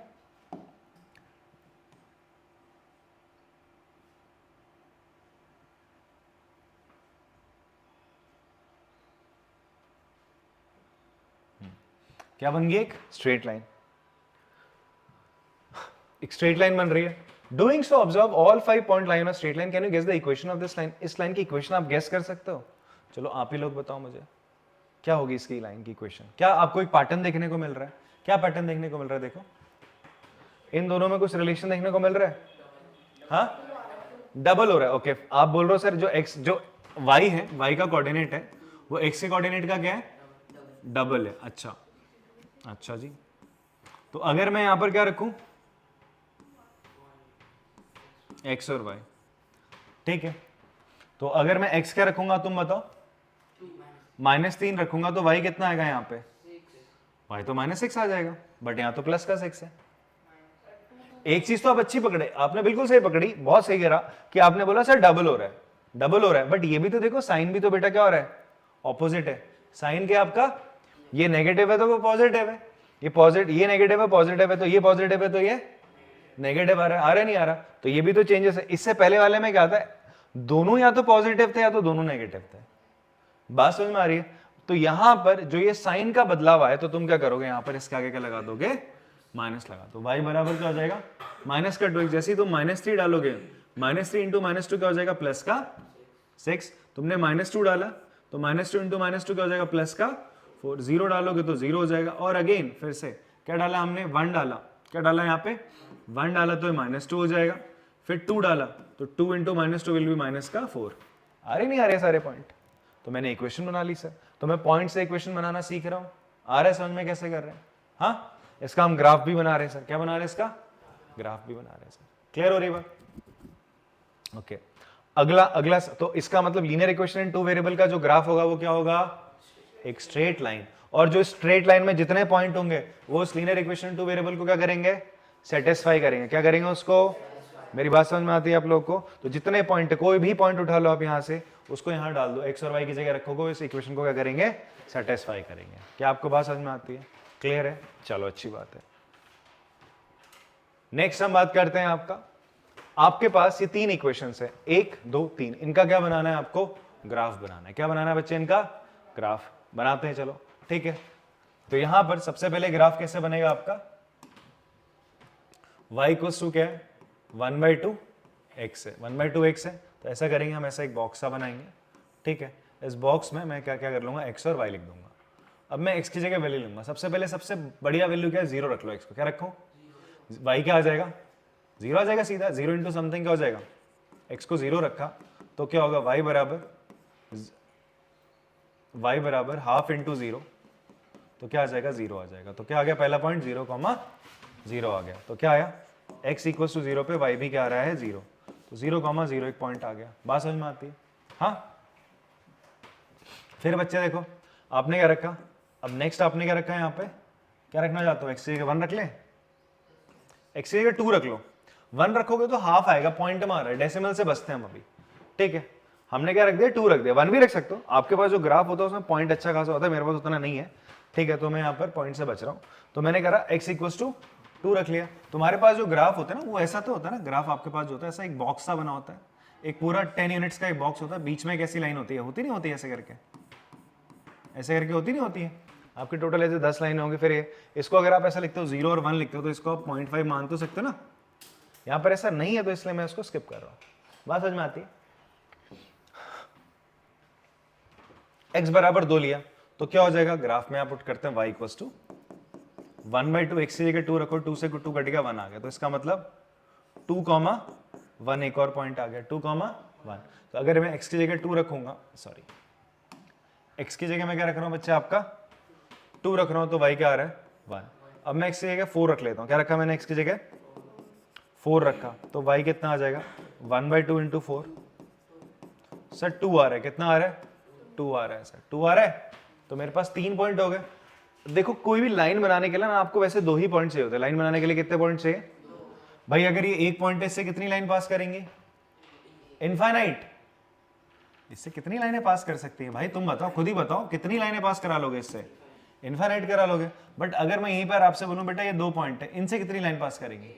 Speaker 1: क्या बन गई, एक स्ट्रेट लाइन, एक स्ट्रेट लाइन बन रही है। Doing so observe all 5 point line of straight line, can you guess the equation of this line. इस लाइन की इक्वेशन आप गेस कर सकते हो, चलो आप ही लोग बताओ मुझे क्या होगी इसकी लाइन की इक्वेशन। क्या आपको एक पैटर्न देखने को मिल रहा है, क्या पैटर्न देखने को मिल रहा है, देखो इन दोनों में कुछ रिलेशन देखने को मिल रहा है, हाँ डबल हो रहा है, ओके आप बोल रहे हो सर जो y है, y का कोऑर्डिनेट है वो x के कोऑर्डिनेट का क्या है डबल है, अच्छा जी। तो अगर मैं यहां पर क्या रखूं x और y, ठीक है, तो अगर मैं x क्या रखूंगा तुम बताओ, -3 रखूंगा तो y कितना आएगा यहाँ पे, y तो -6 आ जाएगा, बट यहाँ तो प्लस का 6 है। एक चीज तो आप अच्छी पकड़े, आपने बिल्कुल सही पकड़ी, बहुत सही करा कि आपने बोला सर डबल हो रहा है, बट ये भी तो देखो साइन भी तो बेटा क्या हो रहा है, ऑपोजिट है। साइन क्या आपका, ये नेगेटिव है तो वो पॉजिटिव है, ये नेगेटिव है पॉजिटिव है, तो ये पॉजिटिव है तो ये नेगेटिव आ रहा है नहीं आ रहा, तो ये भी तो चेंजेस है। इससे पहले वाले में क्या था, दोनों या तो पॉजिटिव थे या तो दोनों नेगेटिव थे। बात समझ में आ रही है? तो यहां पर जो ये साइन का बदलाव आया तो तुम क्या करोगे, यहां पर इसके आगे क्या लगा दोगे, माइनस लगा दो। y बराबर क्या हो जाएगा, माइनस का 2x। जैसे ही तुम -3 डालोगे, -3 इंटू -2 क्या हो जाएगा, प्लस का 6। तुमने -2 डाला तो -2 इंटू -2 क्या हो जाएगा, प्लस का 4। 0 डालोगे तो 0 हो जाएगा। और अगेन फिर से क्या डाला हमने, 1 डाला। क्या डाला यहाँ पे, 1 डाला तो -2 हो जाएगा। फिर 2 डाला तो 2 इंटू -2 विल बी -4। आ रहे नहीं आ रहे सारे पॉइंट? तो मैंने इक्वेशन बना ली सर। तो मैं पॉइंट से इक्वेशन बनाना सीख रहा हूं। आ रहा है समझ में कैसे कर रहे हैं? हाँ, इसका हम ग्राफ भी बना रहे हैं सर। क्या बना रहे हैं इसका, ग्राफ भी बना रहे हैं सर। क्लियर हो रही बात? ओके, अगला तो इसका मतलब लीनियर इक्वेशन इन 2 वेरिएबल का जो ग्राफ होगा वो क्या होगा, एक स्ट्रेट लाइन। और जो स्ट्रेट लाइन में जितने पॉइंट होंगे वो उस लीनियर इक्वेशन इन 2 वेरिएबल को क्या करेंगे, सेटिस्फाई करेंगे। क्या करेंगे उसको, मेरी बात समझ में आती है आप लोग को? तो जितने पॉइंट, कोई भी पॉइंट उठा लो आप यहां से, उसको यहां डाल दो, एक्स और वाई की जगह रखोगे, इस इक्वेशन को क्या करेंगे, सेटिस्फाई करेंगे। क्या आपको बात समझ में आती है? क्लियर है? चलो अच्छी बात है। नेक्स्ट हम बात करते हैं आपके पास ये 3 इक्वेशंस है, 1 2 3। इनका क्या बनाना है आपको, ग्राफ बनाना है। क्या बनाना है बच्चे, इनका ग्राफ बनाते हैं। चलो ठीक है। तो यहां पर सबसे पहले ग्राफ कैसे बनेगा आपका, y इक्वल्स टू क्या है, 1/2 x है, 1/2 x है। तो ऐसा करेंगे हम, ऐसा एक बॉक्स सा बनाएंगे। ठीक है, इस बॉक्स में मैं क्या क्या कर लूंगा, x और y लिख दूंगा। अब मैं x की जगह वैल्यू लूंगा। सबसे पहले सबसे बढ़िया वैल्यू क्या है, 0 रख लो। x को क्या रखूं, y क्या आ जाएगा, 0 आ जाएगा सीधा। 0 इंटू समथिंग क्या हो जाएगा, x को 0 रखा तो क्या होगा, y बराबर हाफ इंटू 0, तो क्या आ जाएगा, 0 आ जाएगा। तो क्या आ गया, पहला पॉइंट 0,0 आ गया। तो क्या आया, x इक्वल्स टू 0 पे y भी क्या आ रहा है, 0। तो 0,0 एक पॉइंट आ गया। बात समझ में आती है? हाँ। फिर बच्चे देखो, आपने क्या रखा, अब नेक्स्ट आपने क्या रखा है, यहाँ पे क्या रखना चाहते हो, x की जगह 1 रख ले, x की जगह 2 रख लो। 1 रखोगे तो हाफ आएगा, पॉइंट में आ रहा है, डेसिमल से बचते हैं हम अभी। ठीक है, हमने क्या रख दिया, 2 रख दिया। 1 भी रख सकते हो, आपके पास जो ग्राफ होता है उसमें पॉइंट अच्छा खासा होता है, मेरे पास उतना नहीं है। ठीक है, तो मैं यहाँ पर पॉइंट से बच रहा हूँ। तो मैंने करा x इक्वल्स टू 2 रख लिया। तुम्हारे पास जो ग्राफ होता है ना, वो ऐसा तो होता है ना, ग्राफ आपके पास जो होता है ऐसा एक बॉक्स सा बना होता है, एक पूरा 10 यूनिट्स का एक बॉक्स होता है, बीच में एक ऐसी लाइन होती है, होती नहीं होती, ऐसे करके होती नहीं होती है। आपके टोटल ऐसे 10 लाइन होंगे। फिर ये, इसको अगर आप ऐसा लिखते हो 0 और 1 लिखते हो तो इसको आप 0.5 मान तो सकते हो ना। यहाँ पर ऐसा नहीं है तो इसलिए मैं इसको स्किप कर रहा हूँ। बात समझ में आती है? x बराबर 2 लिया तो क्या हो जाएगा, ग्राफ में आप पुट करते हैं y इक्वल्स टू 1/2, x की जगह 2 रखो, 2 से 2 कट गया, 1 आ गया। तो इसका मतलब 2,1 एक और पॉइंट आ गया, 2,1। तो अगर मैं x की जगह 2 रखूंगा, सॉरी x की जगह मैं क्या रख रहा हूं बच्चे, आपका 2 रख रहा हूं, तो y क्या आ रहा है, 1। अब मैं x की जगह 4 रख लेता हूं। क्या रखा मैंने, x की जगह 4 रखा, तो y कितना आ जाएगा, 1/2 इंटू 4। सर 2 आ रहा है, कितना आ रहा है, 2 आ रहा है सर, 2 आ रहा है। तो मेरे पास 3 पॉइंट हो गए। देखो कोई भी लाइन बनाने के लिए ना आपको वैसे 2 ही पॉइंट चाहिए होते हैं। लाइन बनाने के लिए कितने पॉइंट चाहिए भाई, अगर ये एक पॉइंट है, इससे कितनी लाइन पास करेंगे, इनफाइनाइट। इससे कितनी लाइनें पास कर सकती है भाई, तुम बताओ, खुद ही बताओ, कितनी लाइनें पास करा लोगे इससे, इनफाइनाइट करा लोगे। बट अगर मैं यहीं पर आपसे बोलूं बेटा ये 2 पॉइंट है, इनसे कितनी लाइन पास करेंगे,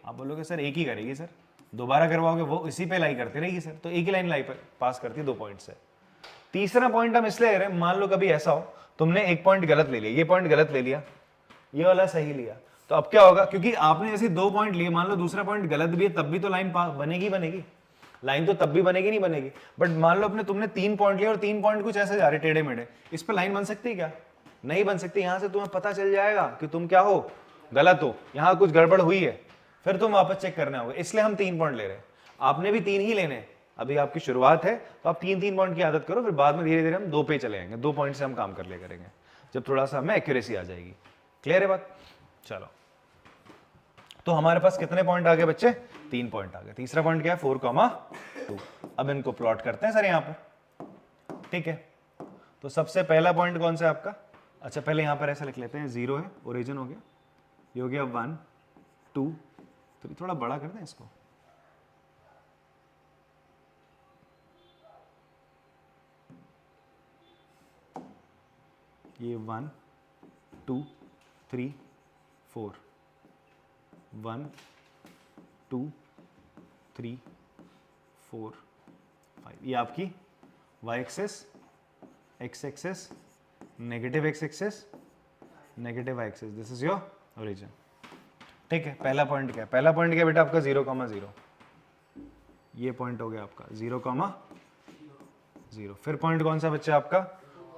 Speaker 1: आप बोलोगे सर एक ही करेगी सर, दोबारा करवाओगे वो इसी पे लाई करती रहेगी सर। तो एक ही लाइन लाई पास करती है 2 पॉइंट से। तीसरा पॉइंट हम इसलिए ले रहे हैं, मान लो कभी ऐसा हो तुमने एक पॉइंट गलत ले लिया, ये पॉइंट गलत ले लिया, ये वाला सही लिया, तो अब क्या होगा, क्योंकि आपने जैसे 2 पॉइंट लिए, मान लो दूसरा पॉइंट गलत भी है तब भी तो लाइन बनेगी, लाइन तो तब भी बनेगी नहीं बनेगी। बट मान लो तुमने 3 पॉइंट लिए और 3 पॉइंट कुछ ऐसे जा रहे टेढ़े मेढ़े, इस पर लाइन बन सकती है क्या, नहीं बन सकती। यहां से तुम्हें पता चल जाएगा कि तुम क्या हो, गलत हो, यहां कुछ गड़बड़ हुई है, फिर तुम वापस चेक करने होगा। इसलिए हम 3 पॉइंट ले रहे हैं, आपने भी 3 ही लेने हैं। अभी आपकी शुरुआत है तो आप 3-3 पॉइंट की आदत करो, फिर बाद में धीरे धीरे हम 2 पे चले जाएंगे, 2 पॉइंट से हम काम कर लिया करेंगे, जब थोड़ा सा हमें एक्यूरेसी आ जाएगी। क्लियर है बात? चलो, तो हमारे पास कितने पॉइंट आ गए बच्चे, 3 पॉइंट आ गए। तीसरा पॉइंट क्या है, 4,2। अब इनको प्लॉट करते हैं सर यहाँ पर। ठीक है, तो सबसे पहला पॉइंट कौन सा है आपका, अच्छा पहले यहाँ पर ऐसा लिख लेते हैं, 0 है, ओरिजिन हो गया, ये हो गया 1 2 3, थोड़ा बड़ा कर दें इसको, ये 1 2 3 4, 1 2 3 4 5। ये आपकी y axis, x axis, negative x axis, negative y axis, this is your origin. ठीक है, पहला पॉइंट क्या है? पहला पॉइंट क्या है बेटा आपका 0,0। ये पॉइंट हो गया आपका 0,0। फिर पॉइंट कौन सा बच्चा आपका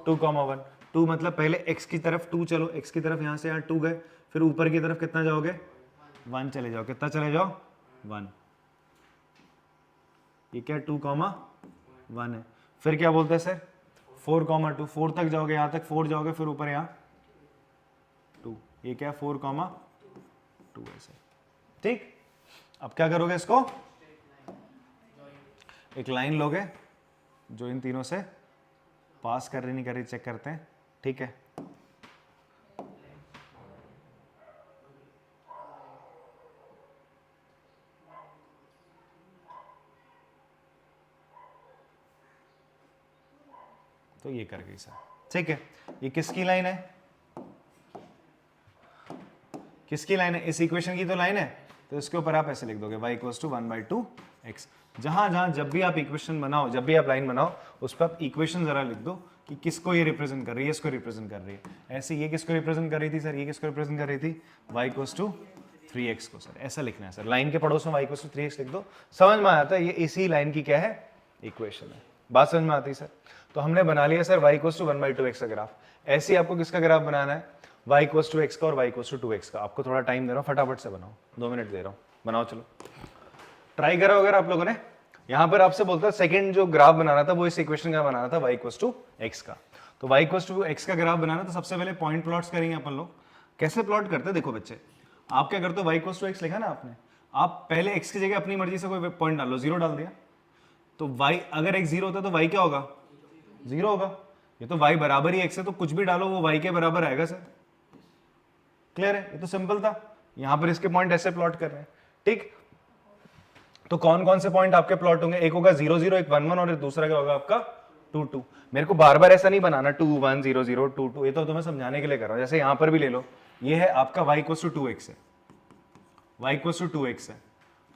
Speaker 1: 2,1। 2 मतलब पहले x की तरफ 2 चलो, x की तरफ यहाँ से यहाँ 2 गए, फिर ऊपर की तरफ कितना जाओगे 1 चले जाओ। कितना चले जाओ 1। ये क्या 2,1 है। फिर क्या बोलते हैं सर 4,2। 4 तक जाओगे, यहाँ तक 4 जाओगे, फिर ऊपर यहाँ 2। ये क्या 4,2 है सर। ठीक, अब क्या करोगे इसको, एक लाइन लोगे जो इन तीनों से पास कर रही नहीं कर रही चेक करते हैं। ठीक है, तो ये कर गई सर। ठीक है, ये किसकी लाइन है, किसकी लाइन है, इस इक्वेशन की तो लाइन है। तो इसके ऊपर आप ऐसे लिख दोगे y = 1/2x। जहां जहां जब भी आप इक्वेशन बनाओ, जब भी आप लाइन बनाओ, उस पर आप इक्वेशन जरा लिख दो कि किसको ये रिप्रेजेंट कर रही है, इसको रिप्रेजेंट कर रही है। ऐसे ये किसको रिप्रेजेंट कर रही थी सर, ये किसको रिप्रेजेंट कर रही थी, y = 3x को सर। ऐसा लिखना है सर, लाइन के पड़ोस में y = 3x लिख दो, समझ में आता है ये इसी लाइन की क्या है, इक्वेशन है। बात समझ में आती है सर। तो हमने बना लिया सर y = 1/2x का ग्राफ। ऐसे ही आपको किसका ग्राफ बनाना है, y = x का और y = 2x का। आपको थोड़ा टाइम दे रहा हूँ, फटाफट से बनाओ, 2 मिनट दे रहा हूँ, बनाओ। चलो ट्राई करो अगर आप लोगों ने। यहाँ पर आपसे बोलता है सेकंड जो ग्राफ बनाना था वो इस इक्वेशन का बनाना था, y = x का। तो y = x का ग्राफ बनाना तो सबसे पहले पॉइंट प्लॉट्स करेंगे अपन लोग। कैसे प्लॉट करते हैं देखो बच्चे, आप क्या करते हो, y = x लिखा ना आपने, आप पहले x की जगह अपनी मर्जी से कोई पॉइंट डाल लो, 0 डाल दिया। तो y अगर x 0 होता तो y क्या होगा, 0 होगा। ये तो y बराबर ही x है, तो कुछ भी डालो वो y के बराबर आएगा सर। क्लियर है, ये तो सिंपल था। यहां पर इसके पॉइंट ऐसे प्लॉट कर रहे हैं। ठीक, तो कौन कौन से पॉइंट आपके प्लॉट होंगे, एक होगा 0 0, एक 1 1 और दूसरा क्या होगा आपका 2 2। मेरे को बार बार ऐसा नहीं बनाना 2 1 0 0 2 2, ये तो तुम्हें समझाने के लिए कर रहा हूं। जैसे यहां पर भी ले लो, ये है आपका y = 2x है, y = 2x है।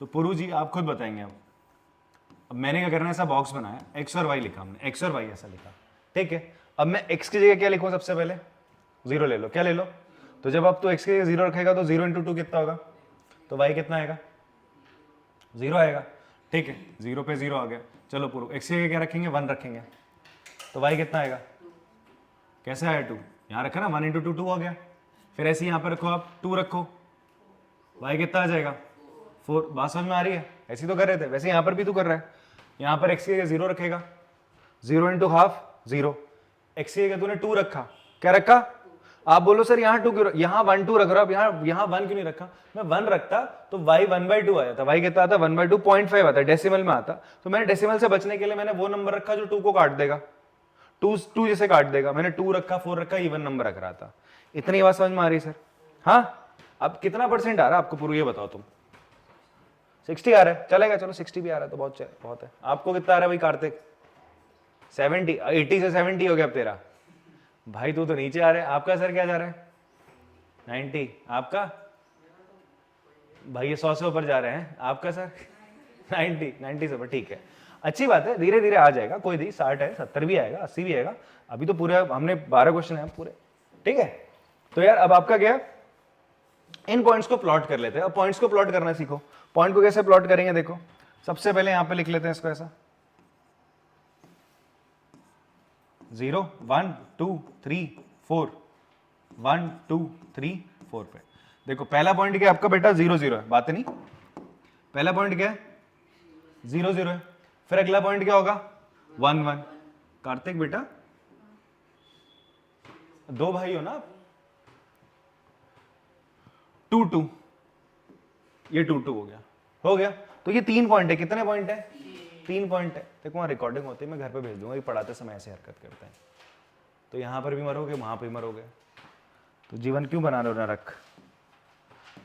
Speaker 1: तो पुरु जी आप खुद बताएंगे। अब मैंने क्या करना है, ऐसा बॉक्स बनाया, x और y लिखा हमने, x और y ऐसा लिखा। ठीक है, अब मैं x की जगह क्या लिखूं, सबसे पहले 0 ले लो। क्या ले लो, तो जब आप तो x की जगह 0 रखेगा तो 0 × 2 कितना होगा, तो y कितना आएगा, 0 आएगा। ठीक है, 0 पे 0 आ गया। चलो पूरा x की जगह क्या रखेंगे, 1 रखेंगे, तो y कितना आएगा, कैसे आया 2, यहाँ रखा ना, 1 × 2 2 आ गया। फिर ऐसे यहाँ पर रखो आप, 2 रखो, y कितना आ जाएगा 4। बात समझ में आ रही है, ऐसे तो कर रहे थे, वैसे यहाँ पर भी तू कर रहा है। यहाँ पर x की जगह 0 रखेगा, 0 × ½ 0। x की जगह तूने 2 रखा, क्या रखा, आप बोलो सर यहाँ 2 क्यों, यहाँ 1 2 रख रहा हूं, यहाँ 1 क्यों नहीं रखा। मैं 1 रखता तो y 1/2 आ जाता। y कितना आता, 1/2 0.5 आता, डेसिमल में आता। तो मैंने डेसिमल से बचने के लिए मैंने वो नंबर रखा जो 2 को काट देगा, 2 जैसे काट देगा। मैंने 2 रखा, 4 रखा, इवन नंबर रख रहा था। इतनी बात समझ में आ रही सर। हाँ, अब कितना % आ रहा है आपको पूरा, ये बताओ तुम। 60 आ रहा है, चलेगा, चलो 60 भी आ रहा है तो बहुत है। आपको कितना आ रहा है भाई कार्तिक, 70, 80 से 70 हो गया अब तेरा भाई। तू तो नीचे आ रहा है, आपका सर क्या जा रहा है 90, आपका भाई ये 100 से ऊपर जा रहे हैं, आपका सर 90 से ऊपर। ठीक है, अच्छी बात है, धीरे धीरे आ जाएगा, कोई नहीं, 60 है, 70 भी आएगा, 80 भी आएगा। अभी तो पूरे हमने 12 क्वेश्चन है पूरे। ठीक है, तो यार अब आपका क्या, इन पॉइंट्स को प्लॉट कर लेते हैं। अब पॉइंट्स को प्लॉट करना सीखो। पॉइंट को कैसे प्लॉट करेंगे देखो, सबसे पहले यहां पे लिख लेते हैं इसको ऐसा, 0 1 2 3 4, 1 2 3 4 पे देखो। पहला पॉइंट क्या है आपका बेटा, 0 0 है, बात नहीं। पहला पॉइंट क्या है, 0 0 है। फिर अगला पॉइंट क्या होगा, 1 1। कार्तिक बेटा 2 भाई हो ना आप, 2 2, ये 2 2 हो गया। तो ये 3 पॉइंट है, कितने पॉइंट है, 3 पॉइंट है। देखो वहाँ रिकॉर्डिंग होती है, मैं घर पे भेज दूंगा, ये पढ़ाते समय ऐसे हरकत करते हैं। तो यहाँ पर भी मरोगे, वहाँ पे भी मरोगे, तो जीवन क्यों बना रहे हो नरक।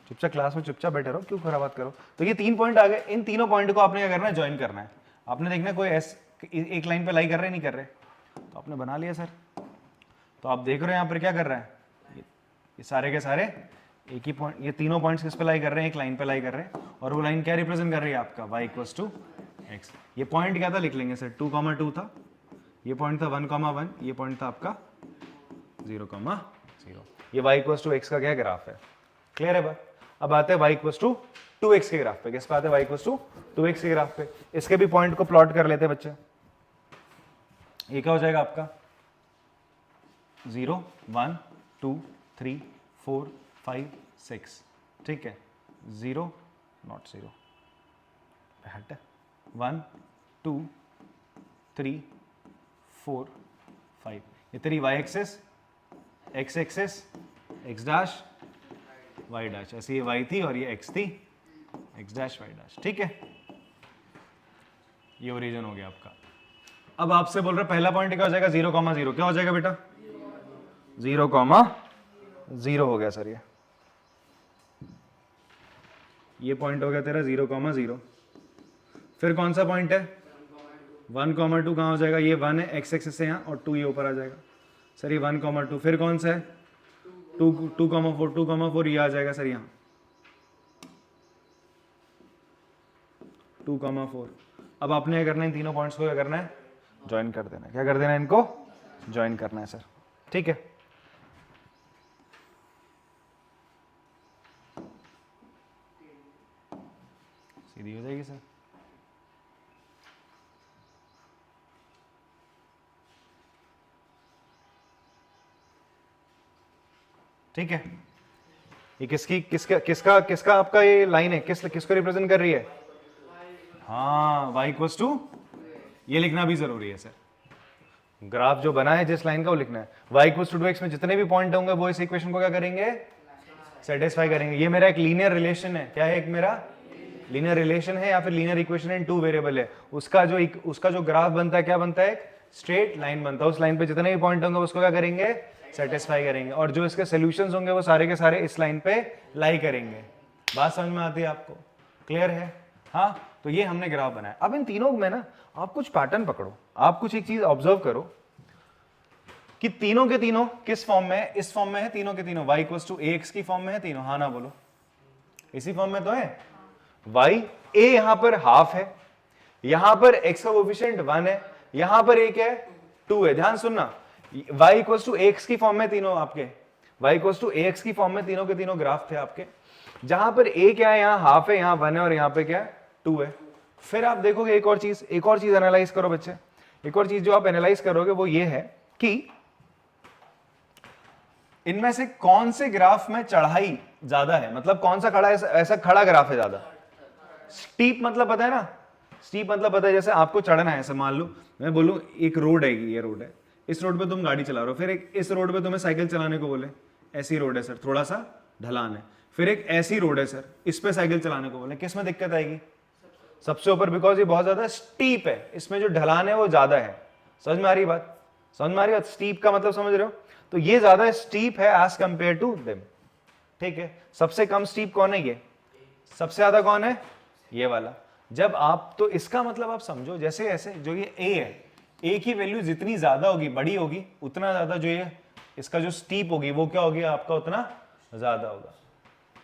Speaker 1: चुपचाप क्लास में चुपचाप बैठे रहो, क्यों खराब बात करो। तो ये 3 पॉइंट आ गए। इन तीनों पॉइंट को आपने क्या करना है, ज्वाइन करना है। आपने देखना कोई एक लाइन पे लाई कर रहे नहीं कर रहे, तो आपने बना लिया सर। तो आप देख रहे हो यहाँ पर क्या कर रहा है, ये सारे के सारे एक ही पॉइंट, ये तीनों पॉइंट्स किस पे लाई कर रहे हैं, एक लाइन पे लाई कर रहे हैं। और वो लाइन क्या रिप्रेजेंट कर रही है आपका, y = x। ये पॉइंट क्या था लिख लेंगे सर, 2,2 था, ये पॉइंट था 1,1, ये पॉइंट था आपका 0,0। ये y इक्वल्स टू x का क्या ग्राफ है, क्लियर है बात। अब आते हैं y इक्वल्स टू 2x के ग्राफ पे। किस पे आते हैं, y इक्वल्स टू 2x के ग्राफ पे। इसके भी पॉइंट को प्लॉट कर लेते हैं बच्चे। ये क्या हो जाएगा आपका 0 1 2 3 4 5 6, ठीक है, 0 नॉट 0 हट 1 2 3 4 5। ये तेरी y axis, x axis, x dash y dash, ऐसे ये y थी और ये x थी, x डैश y डैश, ठीक है। ये ओरिजिन हो गया आपका। अब आपसे बोल रहा है पहला पॉइंट क्या हो जाएगा 0,0, क्या हो जाएगा बेटा 0,0 हो गया सर। ये पॉइंट हो गया तेरा 0,0। फिर कौन सा पॉइंट है 1,2, कहाँ हो जाएगा, ये 1 है, x एक्सिस से यहाँ, और 2 ये ऊपर आ जाएगा सर, ये 1,2। फिर कौन सा है 2,4 ये आ जाएगा सर यहाँ 2,4। अब आपने क्या करना है, इन तीनों पॉइंट्स को क्या करना है, ज्वाइन कर देना है। क्या कर देना है, इनको ज्वाइन करना है सर, ठीक है। सीधी हो जाएगी सर। ठीक है, ये किसका आपका ये लाइन है, किसको रिप्रेजेंट कर रही है, हाँ y इक्वल्स टू, ये लिखना भी जरूरी है सर। ग्राफ जो बना है जिस लाइन का वो लिखना है। y इक्वल्स टू 2x में जितने भी पॉइंट होंगे वो इस इक्वेशन को क्या करेंगे, सेटिस्फाई करेंगे। ये मेरा एक लीनियर रिलेशन है, क्या है, एक मेरा लीनियर रिलेशन है या फिर लीनियर इक्वेशन इन 2 वेरिएबल है। उसका जो ग्राफ बनता है क्या बनता है, एक स्ट्रेट लाइन बनता है। उस लाइन पे जितने भी पॉइंट होंगे उसको क्या करेंगे, सेटिस्फाई करेंगे, और जो इसके सॉल्यूशंस होंगे वो सारे के सारे इस लाइन पे लाई करेंगे। बात समझ में आती है आपको, क्लियर है। हाँ, तो ये हमने ग्राफ बनाया। अब इन तीनों में ना आप कुछ पैटर्न पकड़ो, आप कुछ एक चीज ऑब्जर्व करो कि तीनों के तीनों किस फॉर्म में है, इस फॉर्म में है तीनों के तीनों, y इक्वल्स टू ax की फॉर्म में है तीनों, हाँ ना बोलो, इसी फॉर्म में तो है। y a यहां पर हाफ है, यहां पर x का कोएफिशिएंट 1 है, यहां पर एक है 2 है। ध्यान सुनना, y इक्वल्स टू ax की फॉर्म में तीनों आपके, y इक्वल्स टू ax की फॉर्म में तीनों के तीनों ग्राफ थे आपके, जहां पर a क्या है, यहां हाफ है, यहां 1 है और यहां पे क्या है 2 है। फिर आप देखोगे एक और चीज एनालाइज करो बच्चे। एक और चीज जो आप एनालाइज करोगे वो ये है कि इनमें से कौन से ग्राफ में चढ़ाई ज्यादा है, मतलब कौन सा खड़ा ऐसा खड़ा ग्राफ है ज्यादा। स्टीप मतलब पता है ना, स्टीप मतलब पता है, जैसे आपको चढ़ना है, ऐसे मान लो मैं बोलूं एक रोड है, ये रोड है, इस रोड पे तुम गाड़ी चला रहे हो, फिर एक इस रोड पे तुम्हें साइकिल चलाने को बोले, ऐसी रोड है सर, थोड़ा सा ढलान है, फिर एक ऐसी रोड है सर, इस पे साइकिल चलाने को बोले, किस में दिक्कत आएगी, सबसे ऊपर, बिकॉज ये बहुत ज्यादा स्टीप है, इसमें जो ढलान है वो ज्यादा है। समझ में आ रही बात, समझ में आ रही बात, स्टीप का मतलब समझ रहे हो, तो ये ज्यादा स्टीप है एज कंपेयर टू देम, ठीक है। सबसे कम स्टीप कौन है, ये, सबसे ज्यादा कौन है, ये वाला। जब आप, तो इसका मतलब आप समझो, जैसे ऐसे जो ये a है, a की वैल्यू जितनी ज्यादा होगी, बड़ी होगी, उतना ज्यादा जो ये इसका जो स्टीप होगी वो क्या होगी आपका, उतना ज्यादा होगा।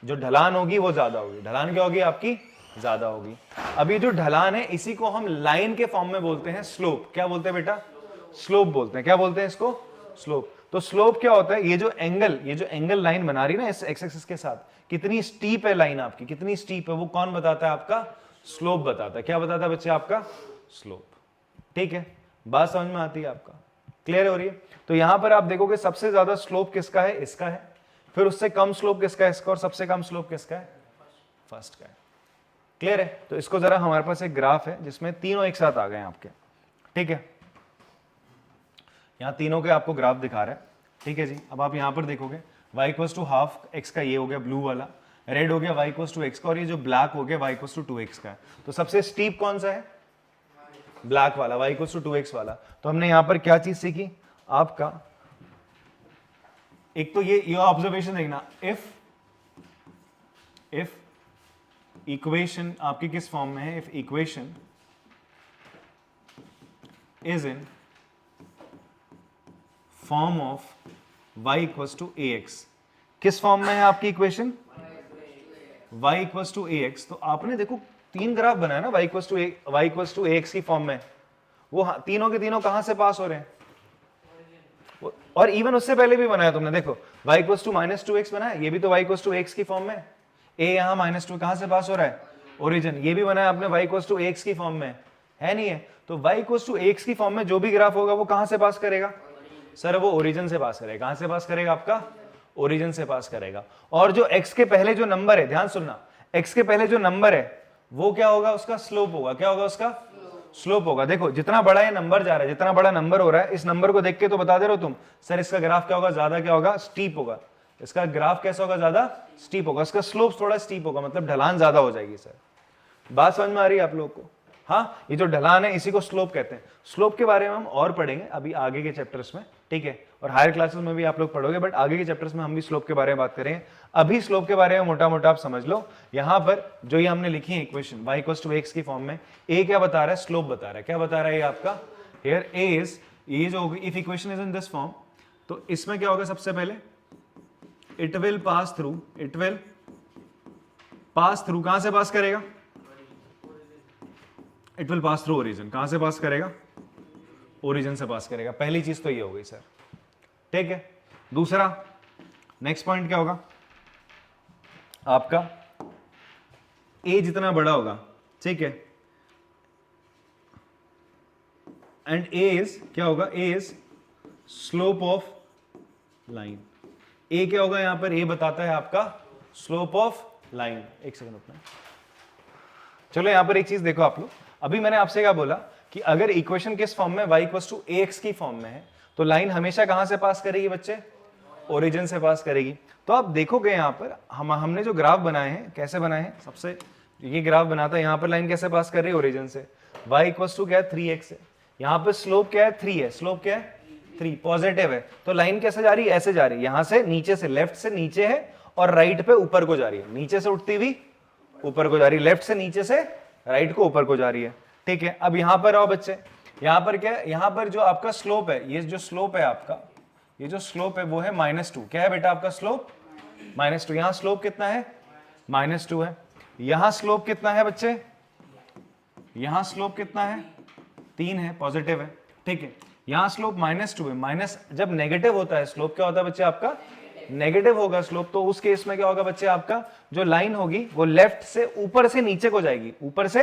Speaker 1: जो ढलान होगी वो ज्यादा होगी, ढलान क्या होगी आपकी, ज्यादा होगी। अभी जो ढलान है इसी को हम लाइन के फॉर्म में बोलते हैं स्लोप। क्या बोलते हैं बेटा, स्लोप बोलते हैं। क्या बोलते हैं इसको, स्लोप। तो स्लोप क्या होता है, ये जो एंगल लाइन बना रही है ना इस एक्स एक्सिस के साथ, कितनी स्टीप है लाइन आपकी, कितनी स्टीप है, वो कौन बताता है, आपका स्लोप बताता है। क्या बताता है बच्चे, आपका स्लोप, ठीक है। बात समझ में आती है आपका, क्लियर हो रही है। तो यहां पर आप देखोगे सबसे ज्यादा स्लोप किसका है, इसका है, फिर उससे कम स्लोप किसका है, इसका, और सबसे कम स्लोप किसका है, फर्स्ट का है। क्लियर है। तो इसको जरा, हमारे पास एक ग्राफ है जिसमें तीनों एक साथ आ गए आपके, ठीक है। यहां तीनों के आपको ग्राफ दिखा रहा है, ठीक है जी। अब आप यहां पर देखोगे y equals to half x का, ये हो गया ब्लू वाला, रेड हो गया y इक्वल्स टू x का, और ये जो ब्लैक हो गया y इक्वल्स टू 2x का है। तो सबसे स्टीप कौन सा है, ब्लैक वाला, y इक्वल्स टू 2x वाला। तो हमने यहां पर क्या चीज सीखी आपका, एक तो ये ऑब्जर्वेशन देखना, इफ इक्वेशन आपकी किस फॉर्म में है, if equation is in form of y equals to ax, किस फॉर्म में है आपकी equation, y equals to ax। तो आपने देखो तीन ग्राफ बनाया ना y इक्वल्स टू ax की फॉर्म में, वो तीनों के तीनों कहां से पास हो रहे हैं? और इवन उससे पहले भी बनाया तुमने, देखो y इक्वल्स टू -2x बनाया, ये भी तो y इक्वल्स टू x की फॉर्म में, a यहाँ -2 कहां से पास हो रहा है? ओरिजिन। ये भी बनाया आपने y इक्वल्स टू x की फॉर्म में, है नहीं है? तो y इक्वल्स टू x की फॉर्म में जो भी ग्राफ होगा वो कहां से पास करेगा सर? वो ओरिजिन से पास करेगा। कहां से पास करेगा? आपका ओरिजिन से पास करेगा। और जो x के पहले जो नंबर है, ध्यान सुनना, x के पहले जो नंबर है वो क्या होगा? उसका स्लोप होगा। क्या होगा? उसका स्लोप होगा। देखो जितना बड़ा ये नंबर जा रहा है, जितना बड़ा नंबर हो रहा है, इस नंबर को देख के तो बता दे रहे हो तुम, सर इसका ग्राफ क्या होगा? ज्यादा क्या होगा? स्टीप होगा। इसका ग्राफ कैसा होगा? ज्यादा स्टीप होगा। इसका स्लोप थोड़ा स्टीप होगा, मतलब ढलान ज्यादा हो जाएगी। सर बात समझ में आ रही है आप लोग को? हाँ, ये जो ढलान है इसी को स्लोप कहते हैं। स्लोप के बारे में हम और पढ़ेंगे अभी आगे के चैप्टर्स में, ठीक है? और हायर क्लासेस में भी आप लोग पढ़ोगे, बट आगे के चैप्टर्स में हम भी स्लोप के बारे में बात करेंगे। अभी स्लोप के बारे में मोटा मोटा आप समझ लो। यहां पर जो ये हमने लिखी है equation y equals to x की फॉर्म में, a क्या बता रहा है? स्लोप बता रहा है। क्या बता रहा है ये आपका? हियर a इज, ये जो होगी, if equation is in this form, तो इसमें क्या होगा? सबसे पहले इट विल पास थ्रू, कहां से पास करेगा? It will pass through origin. कहां से पास करेगा? ओरिजिन से पास करेगा। पहली चीज तो ये हो गई सर, ठीक है? दूसरा, नेक्स्ट पॉइंट क्या होगा आपका? a जितना बड़ा होगा, ठीक है, एंड a इज क्या होगा? a is slope of line. a क्या होगा यहां पर? a बताता है आपका स्लोप ऑफ लाइन। एक सेकंड रुकना। चलो यहां पर एक चीज देखो आप लोग, अभी मैंने आपसे क्या बोला कि अगर इक्वेशन किस फॉर्म में, y इक्वल्स टू ax की फॉर्म में है, तो लाइन हमेशा कहां से पास करेगी बच्चे? ओरिजिन से पास करेगी। तो आप देखोगे यहां पर हमने जो ग्राफ बनाए हैं, कैसे बनाए हैं? सबसे ये ग्राफ बनाता है, यहां पर लाइन कैसे पास कर रही है? ओरिजिन से। y इक्वल्स टू क्या है? 3x है। यहां पर स्लोप क्या है? 3 है। स्लोप क्या है? 3, पॉजिटिव है। तो लाइन कैसे जा रही है? ऐसे जा रही है, यहां से नीचे से, लेफ्ट से नीचे है, और राइट पे ऊपर को जा रही है। नीचे से उठती हुई ऊपर को जा रही है, लेफ्ट से नीचे से राइट को ऊपर को जा रही है, ठीक है? अब यहां पर आओ बच्चे, यहां पर क्या है? यहां पर जो आपका स्लोप है, ये जो स्लोप है आपका, ये जो स्लोप है वो है -2। क्या है बेटा आपका स्लोप? -2। यहां स्लोप कितना है? -2 है। यहां स्लोप कितना है बच्चे? यहां स्लोप कितना है? 3 है, पॉजिटिव है, ठीक है? यहां स्लोप -2 है। माइनस जब नेगेटिव होता है स्लोप, क्या होता है बच्चे आपका? नेगेटिव होगा स्लोप। तो उस केस में क्या होगा बच्चे? आपका जो लाइन होगी वो लेफ्ट से ऊपर से नीचे को जाएगी। ऊपर से,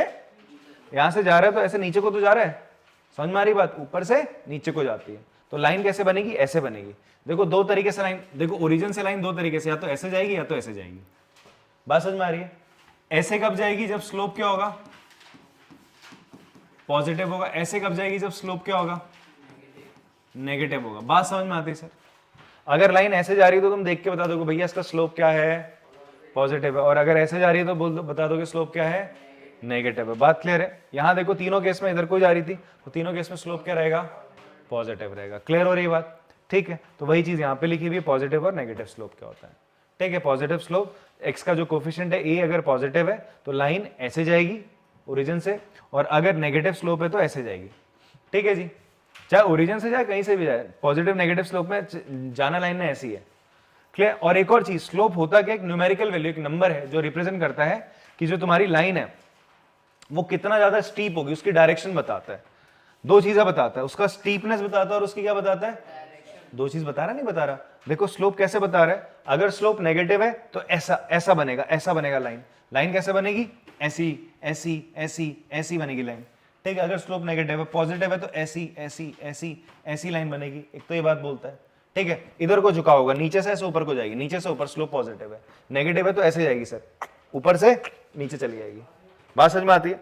Speaker 1: यहां से जा रहा है तो ऐसे नीचे को तो जा रहा है, समझ में आ रही बात? ऊपर से नीचे को जाती है। तो लाइन कैसे बनेगी? ऐसे बनेगी। देखो दो तरीके से लाइन, देखो ओरिजिन से लाइन दो तरीके से, या तो ऐसे जाएगी या तो ऐसे जाएगी। बात समझ में आ रही है? ऐसे कब जाएगी? जब स्लोप क्या होगा? पॉजिटिव होगा। ऐसे कब जाएगी? जब स्लोप क्या होगा? नेगेटिव होगा। बात समझ में आती है सर? अगर लाइन ऐसे जा रही है तो तुम देख के बता दोगे भैया इसका स्लोप क्या है? पॉजिटिव है। और अगर ऐसे जा रही है तो बोल दो, बता दोगे स्लोप क्या है? नेगेटिव है। बात क्लियर है? यहां देखो तीनों केस में इधर को जा रही थी, तो तीनों केस में स्लोप क्या रहेगा? पॉजिटिव रहेगा। क्लियर हो रही है बात? ठीक है, तो वही चीज यहां पे लिखी हुई है, पॉजिटिव और नेगेटिव स्लोप क्या होता है, ठीक है? पॉजिटिव स्लोप, एक्स का जो कोफिशिएंट है a अगर पॉजिटिव है तो लाइन ऐसे जाएगी ओरिजिन से, और अगर नेगेटिव स्लोप है तो ऐसे जाएगी, ठीक है जी? चाहे ओरिजिन से जाए, कहीं से भी जाए, पॉजिटिव नेगेटिव स्लोप में जाना लाइन में ऐसी है। क्लियर? और एक और चीज, स्लोप होता क्या? एक न्यूमेरिकल वैल्यू, एक नंबर है जो रिप्रेजेंट करता है कि जो तुम्हारी लाइन है वो कितना ज्यादा स्टीप होगी, उसकी डायरेक्शन बताता है। दो चीजें बताता है, उसका स्टीपनेस बताता है और उसकी क्या बताता है? दो चीज बता रहा नहीं बता रहा? देखो स्लोप कैसे बता रहा है, अगर स्लोप नेगेटिव है तो ऐसा बनेगा लाइन। लाइन कैसे बनेगी? ऐसी ऐसी ऐसी ऐसी बनेगी लाइन, ठीक है? अगर स्लोप नेगेटिव है, पॉजिटिव है तो ऐसी ऐसी ऐसी ऐसी लाइन बनेगी। एक तो ये बात बोलता है, ठीक है? इधर को झुका होगा, नीचे से ऐसे ऊपर को जाएगी, नीचे से ऊपर। स्लोप पॉजिटिव है, नेगेटिव है तो ऐसे जाएगी सर, ऊपर से नीचे चली जाएगी। बात समझ में आती है?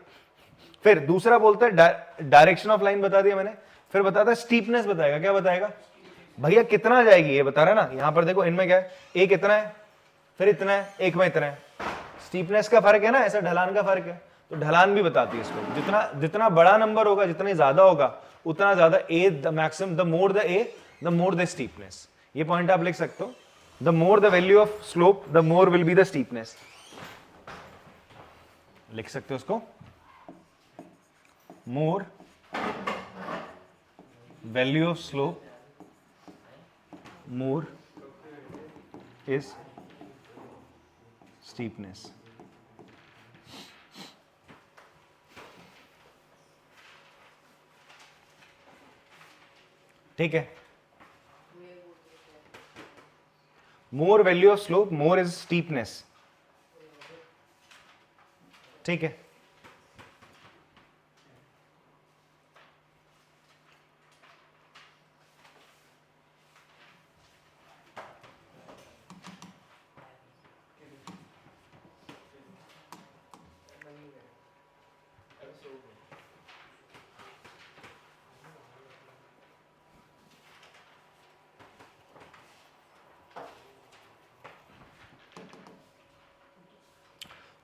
Speaker 1: फिर दूसरा बोलता है डायरेक्शन ऑफ लाइन बता दिया मैंने, फिर बताता है स्टीपनेस बताएगा। क्या बताएगा भैया? कितना जाएगी ये बता रहा है ना। यहां पर देखो इनमें क्या है, एक इतना है, फिर इतना है, एक में इतना है। स्टीपनेस का फर्क है ना, ऐसा ढलान का फर्क है, तो ढलान भी बताती है इसको। जितना बड़ा नंबर होगा, जितना ज्यादा होगा, उतना ज्यादा a, the maximum, the more the a, the more the steepness. ये पॉइंट आप लिख सकते हो, the more the value of slope, the more will be the steepness. लिख सकते हो उसको, more value of slope, more is steepness। ठीक है, more value of slope more is steepness, ठीक है।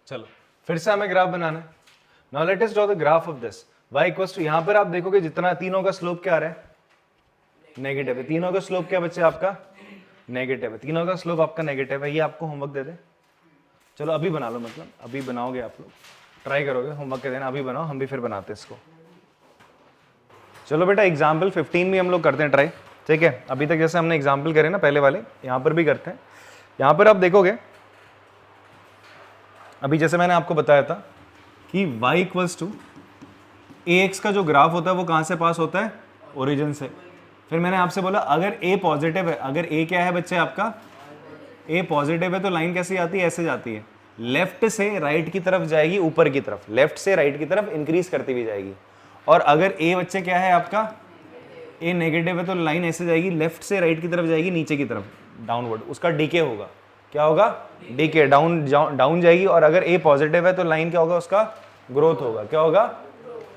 Speaker 1: चलो फिर से हमें ग्राफ बनाना है। Now let us draw the graph of this y equals to, यहां पर आप देखोगे जितना तीनों का स्लोप क्या आ रहा है, नेगेटिव है। तीनों का स्लोप क्या बच्चे आपका नेगेटिव है, तीनों का स्लोप आपका नेगेटिव है। ये आपको होमवर्क दे दे, चलो अभी बना लो, मतलब अभी बनाओगे आप लोग, ट्राई करोगे, होमवर्क के देना, अभी बनाओ, हम भी फिर बनाते हैं इसको। चलो बेटा एग्जाम्पल 15 भी हम लोग करते हैं ट्राई, ठीक है। अभी तक जैसे हमने एग्जाम्पल करे ना पहले वाले, यहाँ पर भी करते हैं। यहाँ पर आप देखोगे अभी जैसे मैंने आपको बताया था कि y इक्वल्स टू ax का जो ग्राफ होता है वो कहाँ से पास होता है, ओरिजिन से। फिर मैंने आपसे बोला अगर a पॉजिटिव है, अगर a क्या है बच्चे आपका, a पॉजिटिव है, तो लाइन कैसी आती है, ऐसे जाती है, लेफ्ट से राइट की तरफ जाएगी, ऊपर की तरफ, लेफ्ट से राइट की तरफ इंक्रीज करती हुई जाएगी। और अगर a बच्चे क्या है आपका, a नेगेटिव है, तो लाइन ऐसे जाएगी, लेफ्ट से राइट की तरफ जाएगी, नीचे की तरफ डाउनवर्ड, उसका डीके होगा, क्या होगा, डीके, डाउन जाएगी। और अगर a पॉजिटिव है तो लाइन क्या होगा, उसका ग्रोथ होगा, क्या होगा।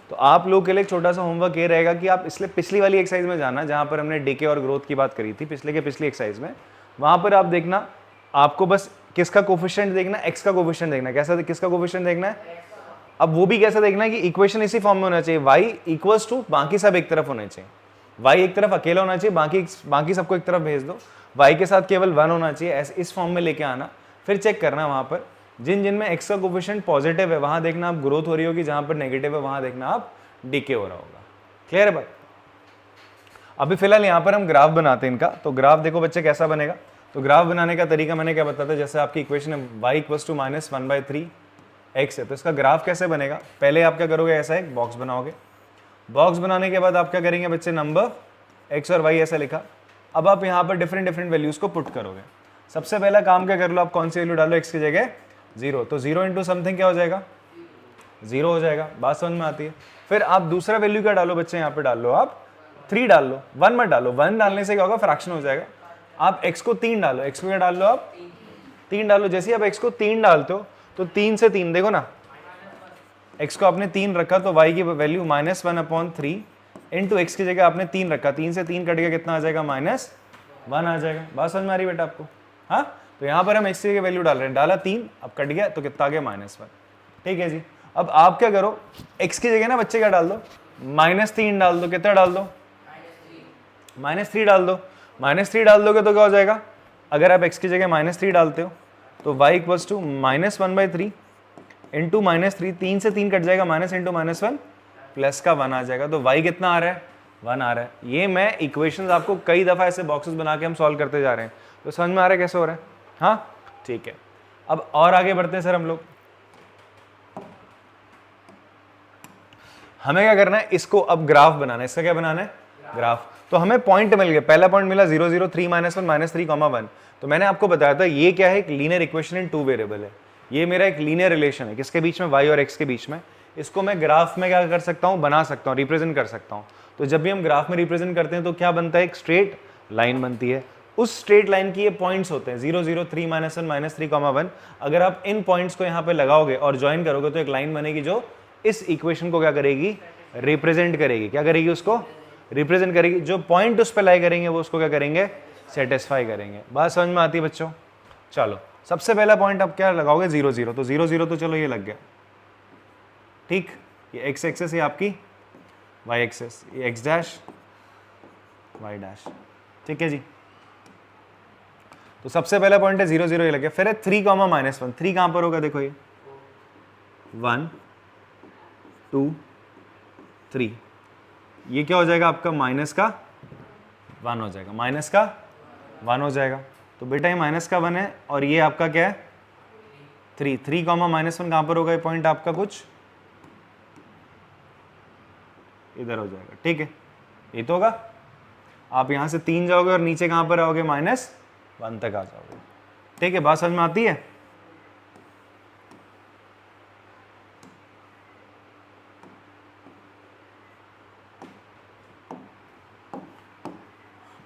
Speaker 1: तो आप लोग के लिए एक छोटा सा होमवर्क ये रहेगा कि आप इसलिए पिछली वाली एक्सरसाइज में जाना जहां पर हमने डीके और ग्रोथ की बात करी थी, पिछले एक्सरसाइज में, वहां पर आप देखना, आपको बस किसका कोफिशिएंट देखना, x का कोफिशिएंट देखना। कैसा, किसका कोफिशिएंट देखना है, अब वो भी कैसा देखना है कि इक्वेशन इसी फॉर्म में होना चाहिए, y इक्वल्स टू बाकी सब एक तरफ होने चाहिए, y एक तरफ अकेला होना चाहिए, बाकी सबको एक तरफ भेज दो, y के साथ केवल 1 होना चाहिए, ऐसे इस फॉर्म में लेके आना। फिर चेक करना वहां पर जिन जिन में x का कोफिशिएंट पॉजिटिव है वहां देखना आप ग्रोथ हो रही होगी, जहां पर नेगेटिव है वहां देखना आप डीके हो रहा होगा। क्लियर है बात। अभी फिलहाल यहाँ पर हम ग्राफ बनाते हैं इनका। तो ग्राफ देखो बच्चे कैसा बनेगा, तो ग्राफ बनाने का तरीका मैंने क्या बताया था, जैसे आपकी इक्वेशन है y equals to minus 1/3 x है, तो इसका ग्राफ कैसे बनेगा, पहले आप क्या करोगे, ऐसा एक बॉक्स बनाओगे, बॉक्स बनाने के बाद आप क्या करेंगे बच्चे, नंबर x और y ऐसा लिखा। अब आप यहाँ पर डिफरेंट वैल्यूज को पुट करोगे। सबसे पहला काम क्या कर लो आप, कौन सी वैल्यू डालो x की जगह 0, तो 0 इंटू समथिंग क्या हो जाएगा, 0 हो जाएगा, बात समझ में आती है। फिर आप दूसरा वैल्यू क्या डालो बच्चे, यहाँ पे डाल लो आप 3 डाल लो, 1 मत डालो, 1 डालने से क्या होगा, फ्रैक्शन हो जाएगा। आप x को 3 डालो, x को क्या डाल लो आप 3 डालो। जैसे आप x को 3 डालते हो तो 3 से 3 देखो ना, x को आपने 3 रखा तो y की वैल्यू -1/3 इंटू x की जगह आपने 3 रखा, 3 से 3 कट गया, कितना आ जाएगा, -1 आ जाएगा। बात समझ में आ रही बेटा आपको, हाँ। तो यहाँ पर हम x की वैल्यू डाल रहे हैं, डाला 3, अब कट गया तो कितना आ गया, -1, ठीक है जी। अब आप क्या करो, x की जगह ना बच्चे क्या डाल दो, -3 डाल दो, कितना डाल दो, -3 डाल दो। -3 डाल दोगे तो क्या हो जाएगा, अगर आप x की जगह -3 डालते हो तो y इक्वल्स टू -1/3 इंटू -3, 3 से 3 कट जाएगा, माइनस इंटू -1 प्लस का 1 आ जाएगा। तो y कितना आ रहा है, 1 आ रहा है। ये मैं इक्वेशंस आपको कई दफ़ा ऐसे बॉक्सेस बना के हम सॉल्व करते जा रहे हैं, तो समझ में आ रहा है कैसे हो रहा है, हाँ ठीक है। अब और आगे बढ़ते हैं सर हम लोग, हमें क्या करना है, इसको अब ग्राफ बनाना है। इसका क्या बनाना है, ग्राफ। तो हमें पॉइंट मिल गया, पहला पॉइंट मिला 0 0 3 -1 -3, 1। तो मैंने आपको बताया था ये क्या है, एक लीनियर इक्वेशन इन 2 वेरिएबल है। ये मेरा एक लीनियर रिलेशन है, किसके बीच में, y और x के बीच में। इसको मैं ग्राफ में क्या कर सकता हूँ, बना सकता हूँ, रिप्रेजेंट कर सकता हूँ। तो जब भी हम ग्राफ में रिप्रेजेंट करते हैं तो क्या बनता है, एक स्ट्रेट लाइन बनती है। उस स्ट्रेट लाइन की ये पॉइंट्स होते हैं 0 0 3 -1 -3, 1। अगर आप इन पॉइंट्स को यहाँ पे लगाओगे और ज्वाइन करोगे तो एक लाइन बनेगी जो इस इक्वेशन को क्या करेगी, रिप्रेजेंट करेगी। क्या करेगी, उसको रिप्रेजेंट करेगी। जो पॉइंट उस पर लाई करेंगे वो उसको क्या करेंगे, सेटिस्फाई करेंगे। बात समझ में आती है बच्चों। चलो सबसे पहला पॉइंट आप क्या लगाओगे, 0 0, तो 0 0 तो चलो ये लग गया, ठीक। ये x एक्सेस है आपकी, y एक्सेस, ये x डैश y डैश, ठीक है जी। तो सबसे पहला पॉइंट है 0 0, ये लग गया। फिर है 3, -1, 3 कहां पर होगा, देखो ये 1 2 3, ये क्या हो जाएगा आपका, माइनस का 1 हो जाएगा, माइनस का 1 हो जाएगा। तो बेटा ये माइनस का 1 है और ये आपका क्या है 3, 3, -1 कहां पर होगा, ये पॉइंट आपका कुछ इधर हो जाएगा, ठीक है। ये तो होगा। आप यहाँ से 3 जाओगे और नीचे कहाँ पर आओगे, -1 तक आ जाओगे। ठीक है, बात समझ में आती है?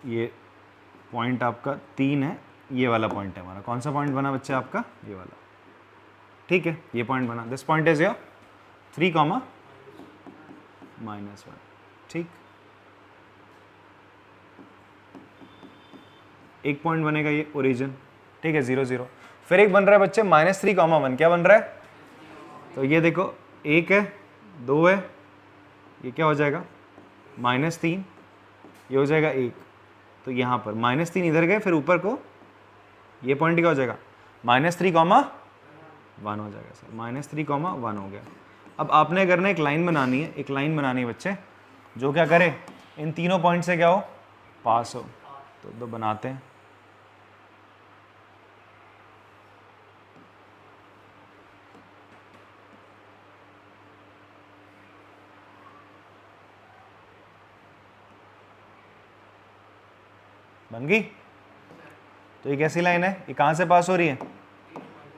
Speaker 1: ये पॉइंट आपका 3 है, ये वाला पॉइंट है हमारा। कौन सा पॉइंट बना बच्चे आपका, ये वाला। ठीक है, ये पॉइंट बना, दिस पॉइंट इज योर 3, -1। ठीक, एक पॉइंट बनेगा ये ओरिजिन। ठीक है, 0 0। फिर एक बन रहा है बच्चे -3, 1। क्या बन रहा है, तो ये देखो 1 है, 2 है, ये क्या हो जाएगा -3, ये हो जाएगा 1। तो यहाँ पर -3 इधर गए, फिर ऊपर को ये पॉइंट क्या हो जाएगा, -3, 1 हो जाएगा सर। -3, 1 हो गया। अब आपने करना एक लाइन बनानी है, एक लाइन बनानी है बच्चे, जो क्या करे, इन तीनों पॉइंट से क्या हो, पास हो। तो बनाते हैं। बन गई? तो ये कैसी लाइन है, ये कहाँ से पास हो रही है,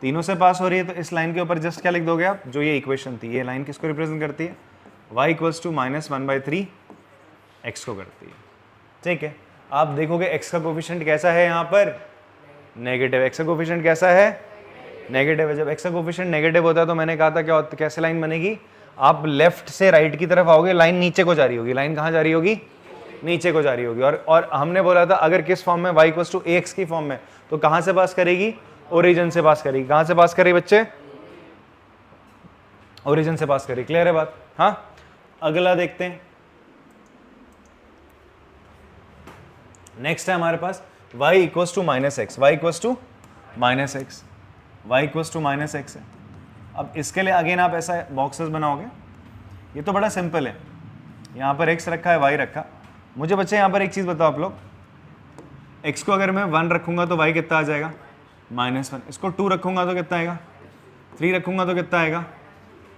Speaker 1: तीनों से पास हो रही है। तो इस लाइन के ऊपर जस्ट क्या लिख दोगे आप, जो ये इक्वेशन थी, ये लाइन किसको रिप्रेजेंट करती है, y = -1/3 x को करती है। ठीक है, आप देखोगे x का कोफिशिएंट कैसा है, यहाँ पर नेगेटिव। x का कोफिशिएंट कैसा है, नेगेटिव है। जब x का कोफिशिएंट नेगेटिव होता है तो मैंने कहा था क्या, कैसे लाइन बनेगी, आप लेफ्ट से राइट की तरफ आओगे, लाइन नीचे को जा रही होगी। लाइन कहाँ जा रही होगी, नीचे को जा रही होगी। और हमने बोला था अगर किस फॉर्म में, y = ax की फॉर्म में, तो कहाँ से पास करेगी, ओरिजिन से पास करेगी। कहाँ से पास करेगी बच्चे, ओरिजिन से पास करेगी। क्लियर है बात? हाँ, अगला देखते हैं। नेक्स्ट है हमारे पास y = -x, y = -x, y = -x है। अब इसके लिए अगेन आप ऐसा बॉक्सेस बनाओगे। ये तो बड़ा सिंपल है, यहाँ पर x रखा है, y रखा। मुझे बच्चे यहाँ पर एक चीज़ बताओ आप लोग, x को अगर मैं 1 रखूँगा तो y कितना आ जाएगा, -1। इसको 2 रखूँगा तो कितना आएगा, 3 रखूँगा तो कितना आएगा,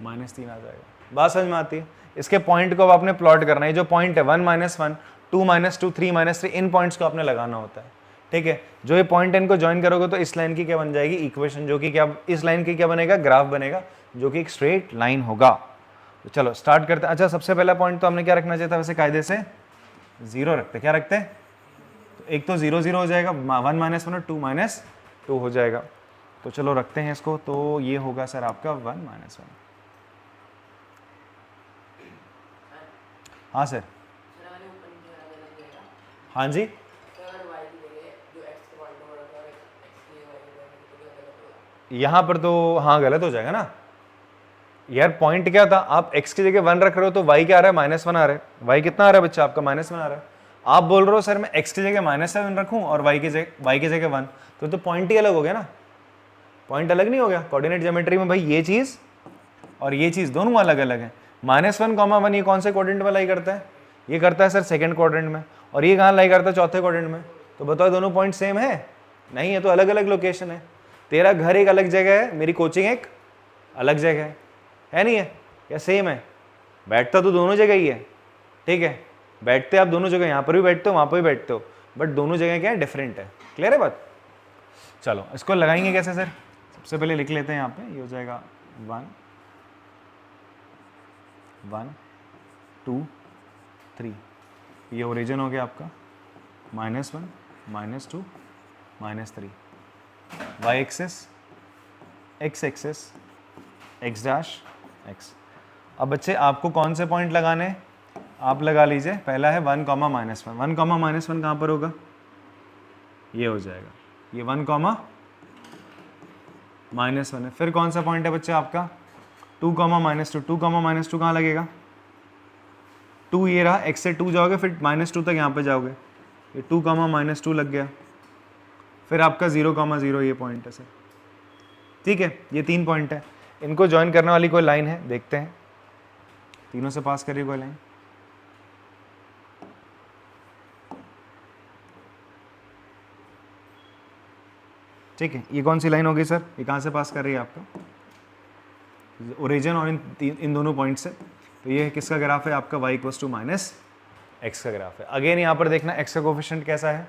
Speaker 1: -3 आ जाएगा। बात समझ में आती है? इसके पॉइंट को अब आपने प्लॉट करना है। जो पॉइंट है 1 -1, 2 -2, 3 -3, इन पॉइंट्स को आपने लगाना होता है। ठीक है, जो ये पॉइंट इनको ज्वाइन करोगे तो इस लाइन की क्या बन जाएगी, इक्वेशन, जो कि क्या, इस लाइन की क्या बनेगा, ग्राफ बनेगा, जो कि एक स्ट्रेट लाइन होगा। तो चलो स्टार्ट करते हैं। अच्छा, सबसे पहला पॉइंट तो हमने क्या रखना चाहिए था वैसे कायदे से, 0 रखते। क्या रखते हैं, तो एक तो 0 0 हो जाएगा, 1 -1 और 2 -2 हो जाएगा। तो चलो रखते हैं इसको। तो ये होगा सर आपका 1 -1। हाँ सर, हाँ जी, यहाँ पर तो हाँ गलत हो जाएगा ना यार। पॉइंट क्या था, आप x की जगह 1 रख रहे हो तो y क्या आ रहा है, -1 आ रहा है। y कितना आ रहा है बच्चा आपका, -1 आ रहा है। आप बोल रहे हो सर मैं x की जगह -7 रखूं और y की जगह 1, तो पॉइंट ही अलग हो गया ना। पॉइंट अलग नहीं हो गया कोऑर्डिनेट ज्योमेट्री में भाई। ये चीज़ और ये चीज़ दोनों अलग अलग है। -1, 1 ये कौन से क्वाड्रेंट में लाई करता है, ये करता है सर सेकंड क्वाड्रेंट में, और ये कहाँ लाई करता है, चौथे क्वाड्रेंट में। तो बताओ दोनों पॉइंट सेम है, नहीं है, तो अलग अलग लोकेशन है। तेरा घर एक अलग जगह है, मेरी कोचिंग एक अलग जगह है नहीं है, या सेम है? बैठता तो दोनों जगह ही है। ठीक है, बैठते आप दोनों जगह, यहाँ पर भी बैठते हो, वहाँ पर भी बैठते हो, बट दोनों जगह क्या है, डिफरेंट है। क्लियर है बात? चलो इसको लगाएंगे कैसे सर, सबसे पहले लिख लेते हैं यहाँ पे। ये हो जाएगा 1 1 2 3, ये ओरिजिन हो गया आपका, -1 -2 -3, y axis, x axis, x dash x। अब बच्चे आपको कौन से पॉइंट लगाने हैं, आप लगा लीजिए। पहला है 1, -1। 1, -1 कहाँ पर होगा, ये हो जाएगा, ये 1, -1 है। फिर कौन सा पॉइंट है बच्चे आपका, 2, -2। 2, -2 कहाँ लगेगा, 2 ये रहा, x से 2 जाओगे, फिर -2 तक यहाँ पे जाओगे, ये 2, -2 लग गया। फिर आपका 0, 0 ये पॉइंट है सर। ठीक है, ये 3 पॉइंट है। इनको ज्वाइन करने वाली कोई लाइन है, देखते हैं, तीनों से पास करिए कोई लाइन। ठीक है, ये कौन सी लाइन होगी सर, ये कहाँ से पास कर रही है आपका, ओरिजिन और इन दोनों पॉइंट से। तो ये किसका ग्राफ है आपका, y = एक्स का ग्राफ है। अगेन यहाँ पर देखना एक्स का कोफिशिएंट कैसा है,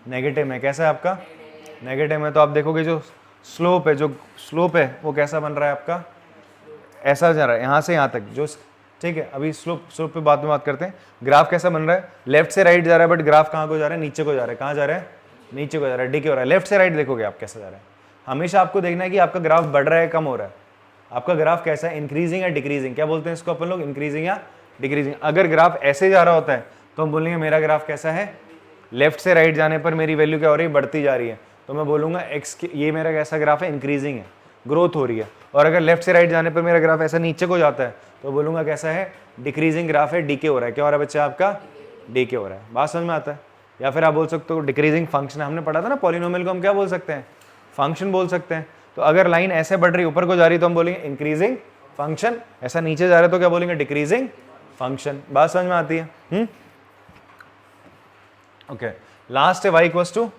Speaker 1: नेगेटिव में। कैसा है आपका, नेगेटिव में। तो आप देखोगे जो स्लोप है वो कैसा बन रहा है आपका, ऐसा जा रहा है यहाँ से यहाँ तक जो, ठीक है। अभी स्लोप पे बाद में बात करते हैं। ग्राफ कैसा बन रहा है, लेफ्ट से राइट जा रहा है, बट ग्राफ कहाँ को जा रहा है, नीचे को जा रहा है। कहाँ जा रहा है, नीचे को जा रहा है, डीके हो रहा है। लेफ्ट से राइट देखोगे आप कैसा जा रहा है, हमेशा आपको देखना है कि आपका ग्राफ बढ़ रहा है कम हो रहा है, आपका ग्राफ कैसा है, इंक्रीजिंग या डिक्रीजिंग। क्या बोलते हैं इसको अपन लोग, इंक्रीजिंग या डिक्रीजिंग। अगर ग्राफ ऐसे जा रहा होता है तो हम बोलेंगे मेरा ग्राफ कैसा है, लेफ्ट से राइट जाने पर मेरी वैल्यू क्या हो रही है, बढ़ती जा रही है। तो मैं बोलूंगा एक्स ये मेरा कैसा ग्राफ है, इंक्रीजिंग है, ग्रोथ हो रही है। और अगर लेफ्ट से राइट जाने पर मेरा ग्राफ ऐसा नीचे को जाता है तो बोलूंगा कैसा है, डिक्रीजिंग ग्राफ है, डीके हो रहा है। क्या हो रहा है बच्चा आपका, डीके हो रहा है। बात समझ में आता है। या फिर आप बोल सकते हो डिक्रीजिंग फंक्शन, हमने पढ़ा था ना पॉलिनोमियल को हम क्या बोल सकते हैं, फंक्शन बोल सकते हैं। तो अगर लाइन ऐसे बढ़ रही ऊपर को जा रही तो हम बोलेंगे इंक्रीजिंग फंक्शन, ऐसा नीचे जा रहा है तो क्या बोलेंगे, डिक्रीजिंग फंक्शन। बात समझ में आती है। ओके, लास्ट है y इक्वल्स टू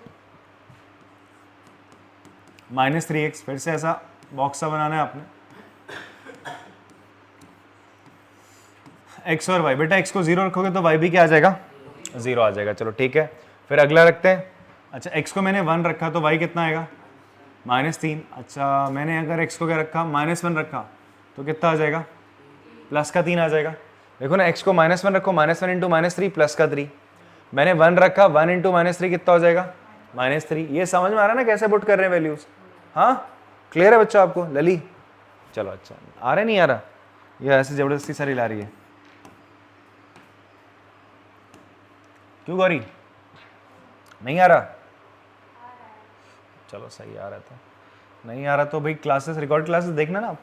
Speaker 1: -3x। फिर से ऐसा बॉक्स सा बनाना है आपने, x और y। बेटा x को 0 रखोगे तो y भी क्या आ जाएगा, 0 आ जाएगा। चलो ठीक है, फिर अगला रखते हैं। अच्छा x को मैंने 1 रखा तो y कितना आएगा, -3। अच्छा मैंने अगर x को क्या रखा, -1 रखा तो कितना आ जाएगा, प्लस का 3 आ जाएगा। देखो ना, x को -1 रखो, -1 इंटू -3 प्लस का 3। मैंने 1 रखा, 1 इंटू -3 कितना हो जाएगा, -3। ये समझ में आ रहा है ना कैसे पुट कर रहे हैं वैल्यूज। हाँ क्लियर है बच्चा आपको, लली। चलो अच्छा, आ रहा नहीं आ रहा, ये ऐसे जबरदस्ती सारी ला रही है क्यों गौरी, नहीं आ रहा। चलो सही आ रहा था, नहीं आ रहा तो भाई क्लासेस, रिकॉर्ड क्लासेस देखना ना आप,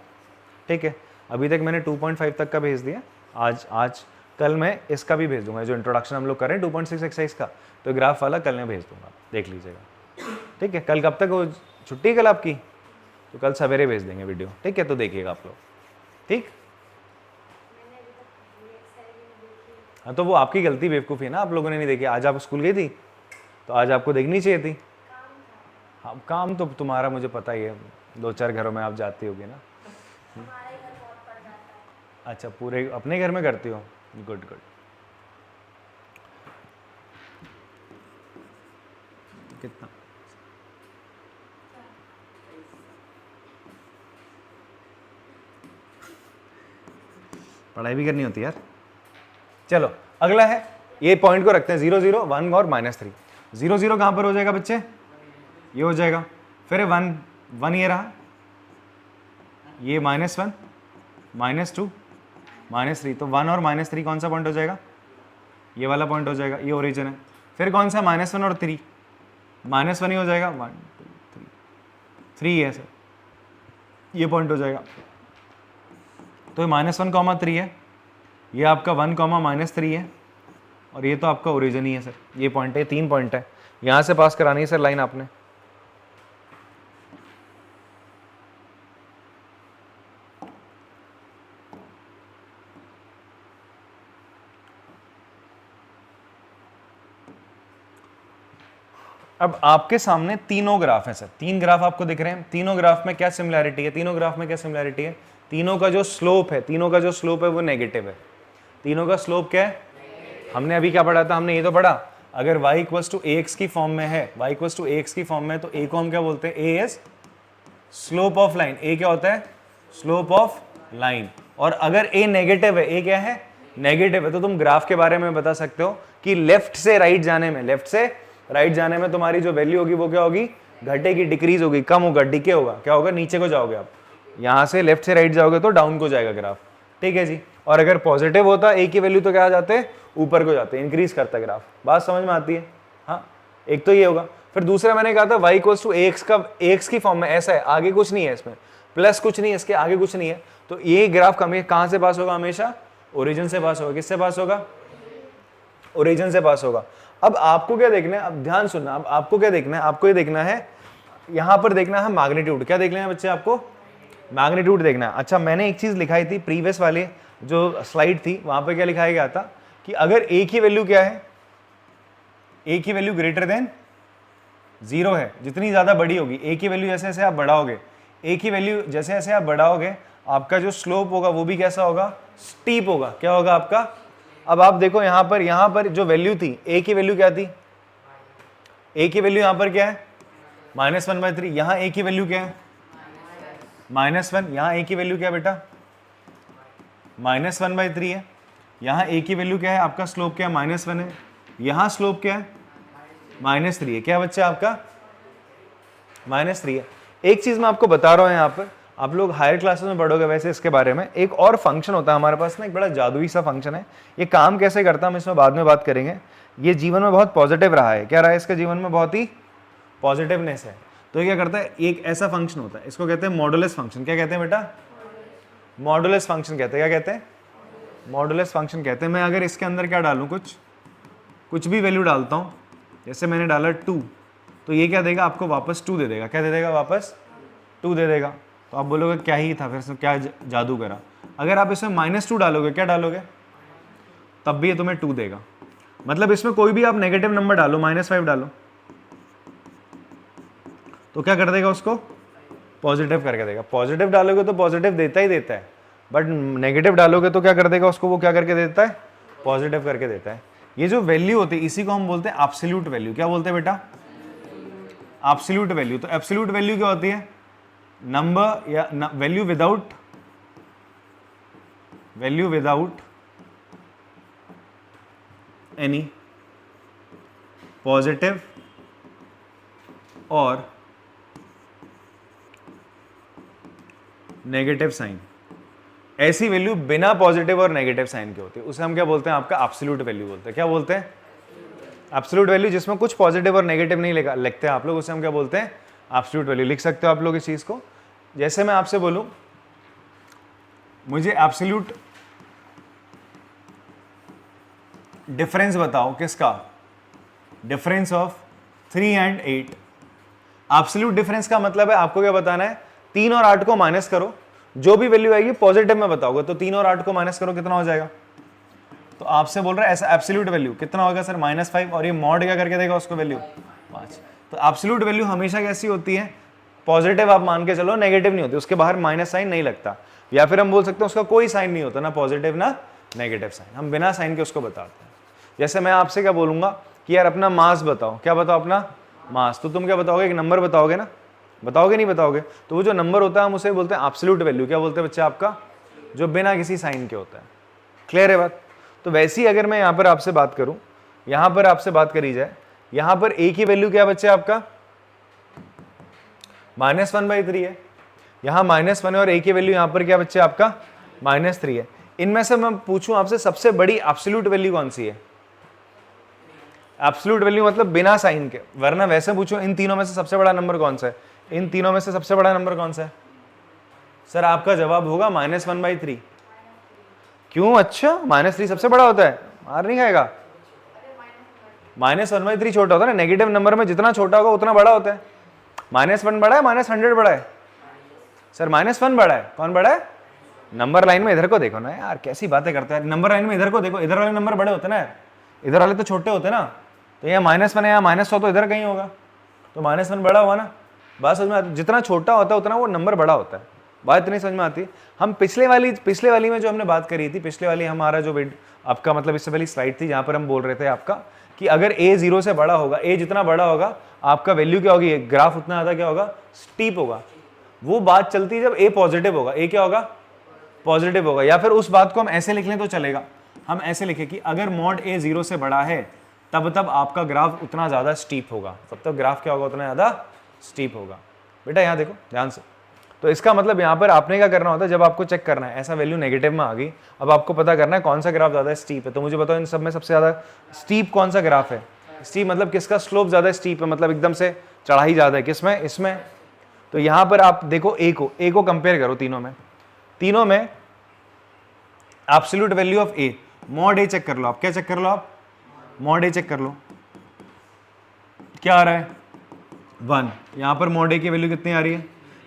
Speaker 1: ठीक है। अभी तक मैंने 2.5 तक का भेज दिया, आज कल मैं इसका भी भेज दूंगा, जो इंट्रोडक्शन हम लोग कर रहे हैं 2.6 एक्सरसाइज का, तो ग्राफ वाला कल मैं भेज दूंगा, देख लीजिएगा, ठीक है। कल कब तक वो छुट्टी है कल आपकी, तो कल सवेरे भेज देंगे वीडियो, ठीक है। तो देखिएगा आप लोग, ठीक। हाँ तो वो आपकी गलती, बेवकूफ़ी है ना, आप लोगों ने नहीं देखी। आज आप स्कूल गई थी तो आज आपको देखनी चाहिए थी। हाँ काम तो तुम्हारा मुझे पता ही है, 2-4 घरों में आप जाती होगी ना। अच्छा पूरे अपने घर में करती हो, गुड गुड। कितना पढ़ाई भी करनी होती है यार। चलो अगला है, ये पॉइंट को रखते हैं 0 0 1 और -3। 0 0 कहाँ पर हो जाएगा बच्चे, ये हो जाएगा। फिर 1 1 ये रहा, ये -1 -2 -3, तो 1 और -3 कौन सा पॉइंट हो जाएगा, ये वाला पॉइंट हो जाएगा, ये ओरिजिन है। फिर कौन सा, -1 और 3, -1 ही हो जाएगा, 1 2 3 3 है सर, ये पॉइंट हो जाएगा। तो -1, 3 है, ये आपका 1, -3 है, और ये तो आपका ओरिजिन ही है सर, ये पॉइंट है, 3 पॉइंट है। यहाँ से पास करानी है सर लाइन आपने। अब आपके सामने तीनों ग्राफ है सर, 3 ग्राफ आपको दिख रहे हैं। तीनों ग्राफ में क्या सिमिलैरिटी है, तीनों ग्राफ में क्या सिमिलैरिटी है, तीनों का जो स्लोप है वो नेगेटिव है। तीनों का स्लोप क्या है, हमने अभी क्या पढ़ा था, हमने ये तो पढ़ा, अगर y इक्वल्स टू ax की फॉर्म में है, y इक्वल्स टू ax की फॉर्म में, तो a को हम क्या बोलते हैं, a is slope of line. a क्या होता है, स्लोप ऑफ लाइन। और अगर a नेगेटिव है, a क्या है, नेगेटिव है, तो तुम ग्राफ के बारे में बता सकते हो कि लेफ्ट से राइट जाने में तुम्हारी जो वैल्यू होगी वो क्या होगी, घटेगी, डिक्रीज होगी, कम होगा, डिके होगा, क्या होगा, नीचे को जाओगे आप। यहां से लेफ्ट से राइट जाओगे तो डाउन को जाएगा ग्राफ, ठीक है जी। और अगर पॉजिटिव होता ए की वैल्यू तो क्या आ जाते हैं, ऊपर को जाते हैं, इंक्रीज करता है ग्राफ। बात समझ में आती है। हाँ एक तो ये होगा। फिर दूसरा मैंने कहा था y इक्वल्स टू ax का, ax की फॉर्म में ऐसा है, आगे कुछ नहीं है, इसमें प्लस कुछ नहीं है, इसके आगे कुछ नहीं है, तो ये ग्राफ कहाँ से पास होगा, हमेशा ओरिजिन से पास होगा। किससे पास होगा, ओरिजिन से पास होगा। अब आपको क्या देखना है, अब ध्यान सुनना, अब आपको क्या देखना है, आपको ये देखना है, यहां पर देखना है मैग्नीट्यूड। क्या देखना है बच्चे, आपको मैग्नीट्यूड देखना है। अच्छा मैंने एक चीज लिखाई थी प्रीवियस वाले जो स्लाइड थी, वहां पे क्या लिखाया गया था कि अगर a की वैल्यू क्या है, a की वैल्यू ग्रेटर देन 0 है, जितनी ज्यादा बड़ी होगी a की वैल्यू, जैसे जैसे आप बढ़ाओगे a की वैल्यू, जैसे जैसे आप बढ़ाओगे, आपका जो स्लोप होगा वो भी कैसा होगा, स्टीप होगा। क्या होगा आपका, अब आप देखो यहाँ पर जो वैल्यू थी, ए की वैल्यू क्या थी, ए की वैल्यू यहाँ पर क्या है -1/3, यहाँ ए की वैल्यू क्या है -1, यहाँ ए की वैल्यू क्या है बेटा -1/3 है, यहाँ ए की वैल्यू क्या है आपका स्लोप क्या है -1 है, यहाँ स्लोप क्या है -3 है, क्या बच्चा आपका -3 है। एक चीज मैं आपको बता रहा हूँ यहाँ पर, आप लोग हायर क्लासेस में पढ़ोगे वैसे इसके बारे में, एक और फंक्शन होता है हमारे पास ना, एक बड़ा जादुई सा फंक्शन है, ये काम कैसे करता है हम इसमें बाद में बात करेंगे। ये जीवन में बहुत पॉजिटिव रहा है, क्या रहा है इसका जीवन में, बहुत ही पॉजिटिवनेस है। तो ये क्या करता है, एक ऐसा फंक्शन होता है, इसको कहते हैं मॉडुलस फंक्शन। क्या कहते हैं बेटा, मॉडुलस फंक्शन कहते हैं, क्या कहते हैं, मॉडुलस फंक्शन कहते हैं। मैं अगर इसके अंदर क्या डालूं, कुछ भी वैल्यू डालता हूं, जैसे मैंने डाला 2, तो ये क्या देगा आपको वापस 2 दे देगा, क्या दे देगा वापस 2 दे देगा। तो आप बोलोगे क्या ही था, फिर से क्या जादू करा। अगर आप इसमें -2 डालोगे, क्या डालोगे, तब भी ये तुम्हें 2 देगा। मतलब इसमें कोई भी आप नेगेटिव नंबर डालो, -5 डालो, तो क्या कर देगा, उसको पॉजिटिव करके देगा। पॉजिटिव डालोगे तो पॉजिटिव देता ही देता है, बट नेगेटिव डालोगे तो क्या कर देगा उसको, वो क्या करके देता है, पॉजिटिव करके देता है। ये जो वैल्यू होती है इसी को हम बोलते हैं एब्सोल्यूट वैल्यू। क्या बोलते हैं बेटा, एब्सोल्यूट वैल्यू। तो एब्सोल्यूट वैल्यू क्या होती है, नंबर या वैल्यू विदाउट एनी पॉजिटिव और नेगेटिव साइन। ऐसी वैल्यू बिना पॉजिटिव और नेगेटिव साइन के होती है, उसे हम क्या बोलते हैं, आपका एब्सोल्यूट वैल्यू बोलते हैं। क्या बोलते हैं, एब्सोल्यूट वैल्यू, जिसमें कुछ पॉजिटिव और नेगेटिव नहीं लिखते हैं आप लोग, उसे हम क्या बोलते हैं, एब्सोल्यूट वैल्यू। लिख सकते हो आप लोग इस चीज को। जैसे मैं आपसे बोलूं, मुझे एब्सोल्यूट डिफरेंस बताओ, किसका, difference of 3 and 8। Absolute difference का मतलब है आपको क्या बताना है, 3 और 8 को माइनस करो, जो भी वैल्यू आएगी पॉजिटिव में बताओगे, तो 3 और 8 को माइनस करो, कितना हो जाएगा। तो आपसे बोल रहा है ऐसा एब्सोल्यूट वैल्यू कितना होगा सर, -5, और ये मॉड क्या करके देगा उसको वैल्यू 5। तो एब्सोल्यूट वैल्यू हमेशा कैसी होती है, पॉजिटिव आप मान के चलो, नेगेटिव नहीं होती, उसके बाहर माइनस साइन नहीं लगता, या फिर हम बोल सकते हैं उसका कोई साइन नहीं होता, ना पॉजिटिव ना नेगेटिव साइन, हम बिना साइन के उसको बताते हैं। जैसे मैं आपसे क्या बोलूंगा कि यार अपना मास बताओ, क्या बताओ अपना मास, तो तुम क्या बताओगे, एक नंबर बताओगे ना, बताओगे नहीं बताओगे, तो वो जो नंबर होता है हम उसे बोलते हैं एब्सोल्यूट वैल्यू। क्या बोलते हैं बच्चे आपका, जो बिना किसी साइन के होता है। क्लियर है बात। तो वैसे ही अगर मैं यहाँ पर आपसे बात करूं, यहाँ पर आपसे बात करी जाए, यहाँ पर ए की वैल्यू क्या बच्चे आपका -1/3 है, यहाँ -1 है, और ए की वैल्यू यहाँ पर क्या बच्चे आपका -3 है। इनमें से मैं पूछूं आपसे सबसे बड़ी एब्सोल्यूट वैल्यू कौन सी है, एब्सोल्यूट वैल्यू मतलब बिना साइन के, वरना वैसे पूछो इन तीनों में से सबसे बड़ा नंबर कौन सा है, इन तीनों में से सबसे बड़ा नंबर कौन सा है, सर आपका जवाब होगा -1/3। क्यों, अच्छा -3 सबसे बड़ा होता है, मार नहीं खाएगा, -1/3 छोटा होता है ना, नेगेटिव नंबर में जितना छोटा होगा उतना बड़ा होता है। -1 बड़ा है, -100 बड़ा है, सर -1 बड़ा है, कौन बड़ा है, नंबर लाइन में इधर को देखो ना यार, कैसी बातें करता है, नंबर लाइन में इधर को देखो, इधर वाले नंबर बड़े होते ना, इधर वाले तो छोटे होते ना, तो यहाँ -1 है, यहाँ -100 तो इधर कहीं होगा, तो -1 बड़ा हुआ ना। बात समझ में आती, जितना छोटा होता है उतना वो नंबर बड़ा होता है, बात इतनी समझ में आती है। हम पिछले वाली में जो हमने बात करी थी, पिछले वाली हमारा जो आपका मतलब इससे पहली स्लाइड थी, जहाँ पर हम बोल रहे थे आपका कि अगर a 0 से बड़ा होगा, a जितना बड़ा होगा आपका वैल्यू क्या होगी, ग्राफ उतना ज़्यादा क्या होगा, स्टीप होगा। वो बात चलती है जब a पॉजिटिव होगा, a क्या होगा, पॉजिटिव होगा। या फिर उस बात को हम ऐसे लिख लें तो चलेगा, हम ऐसे लिखें कि अगर मॉड a 0 से बड़ा है तब आपका ग्राफ उतना ज़्यादा स्टीप होगा, तब ग्राफ क्या होगा, उतना ज़्यादा स्टीप होगा। बेटा यहाँ देखो ध्यान से, तो इसका मतलब यहाँ पर आपने क्या करना होता है, जब आपको चेक करना है ऐसा वैल्यू नेगेटिव में आ गई, अब आपको पता करना है कौन सा ग्राफ ज़्यादा स्टीप है। तो मुझे बताओ इन सब में सबसे ज़्यादा स्टीप कौन सा ग्राफ है, स्टीप मतलब किसका स्लोप ज़्यादा स्टीप है, मतलब एकदम से चढ़ाई ज़्यादा है, किसमें, इसमें। तो यहाँ पर आप देखो ए को कंपेयर करो तीनों में absolute value of a, mod a check कर लो आप, क्या चेक कर लो आप, मॉड ए चेक कर लो, क्या आ रहा है 1। यहाँ पर मॉड ए की वैल्यू कितनी आ रही है,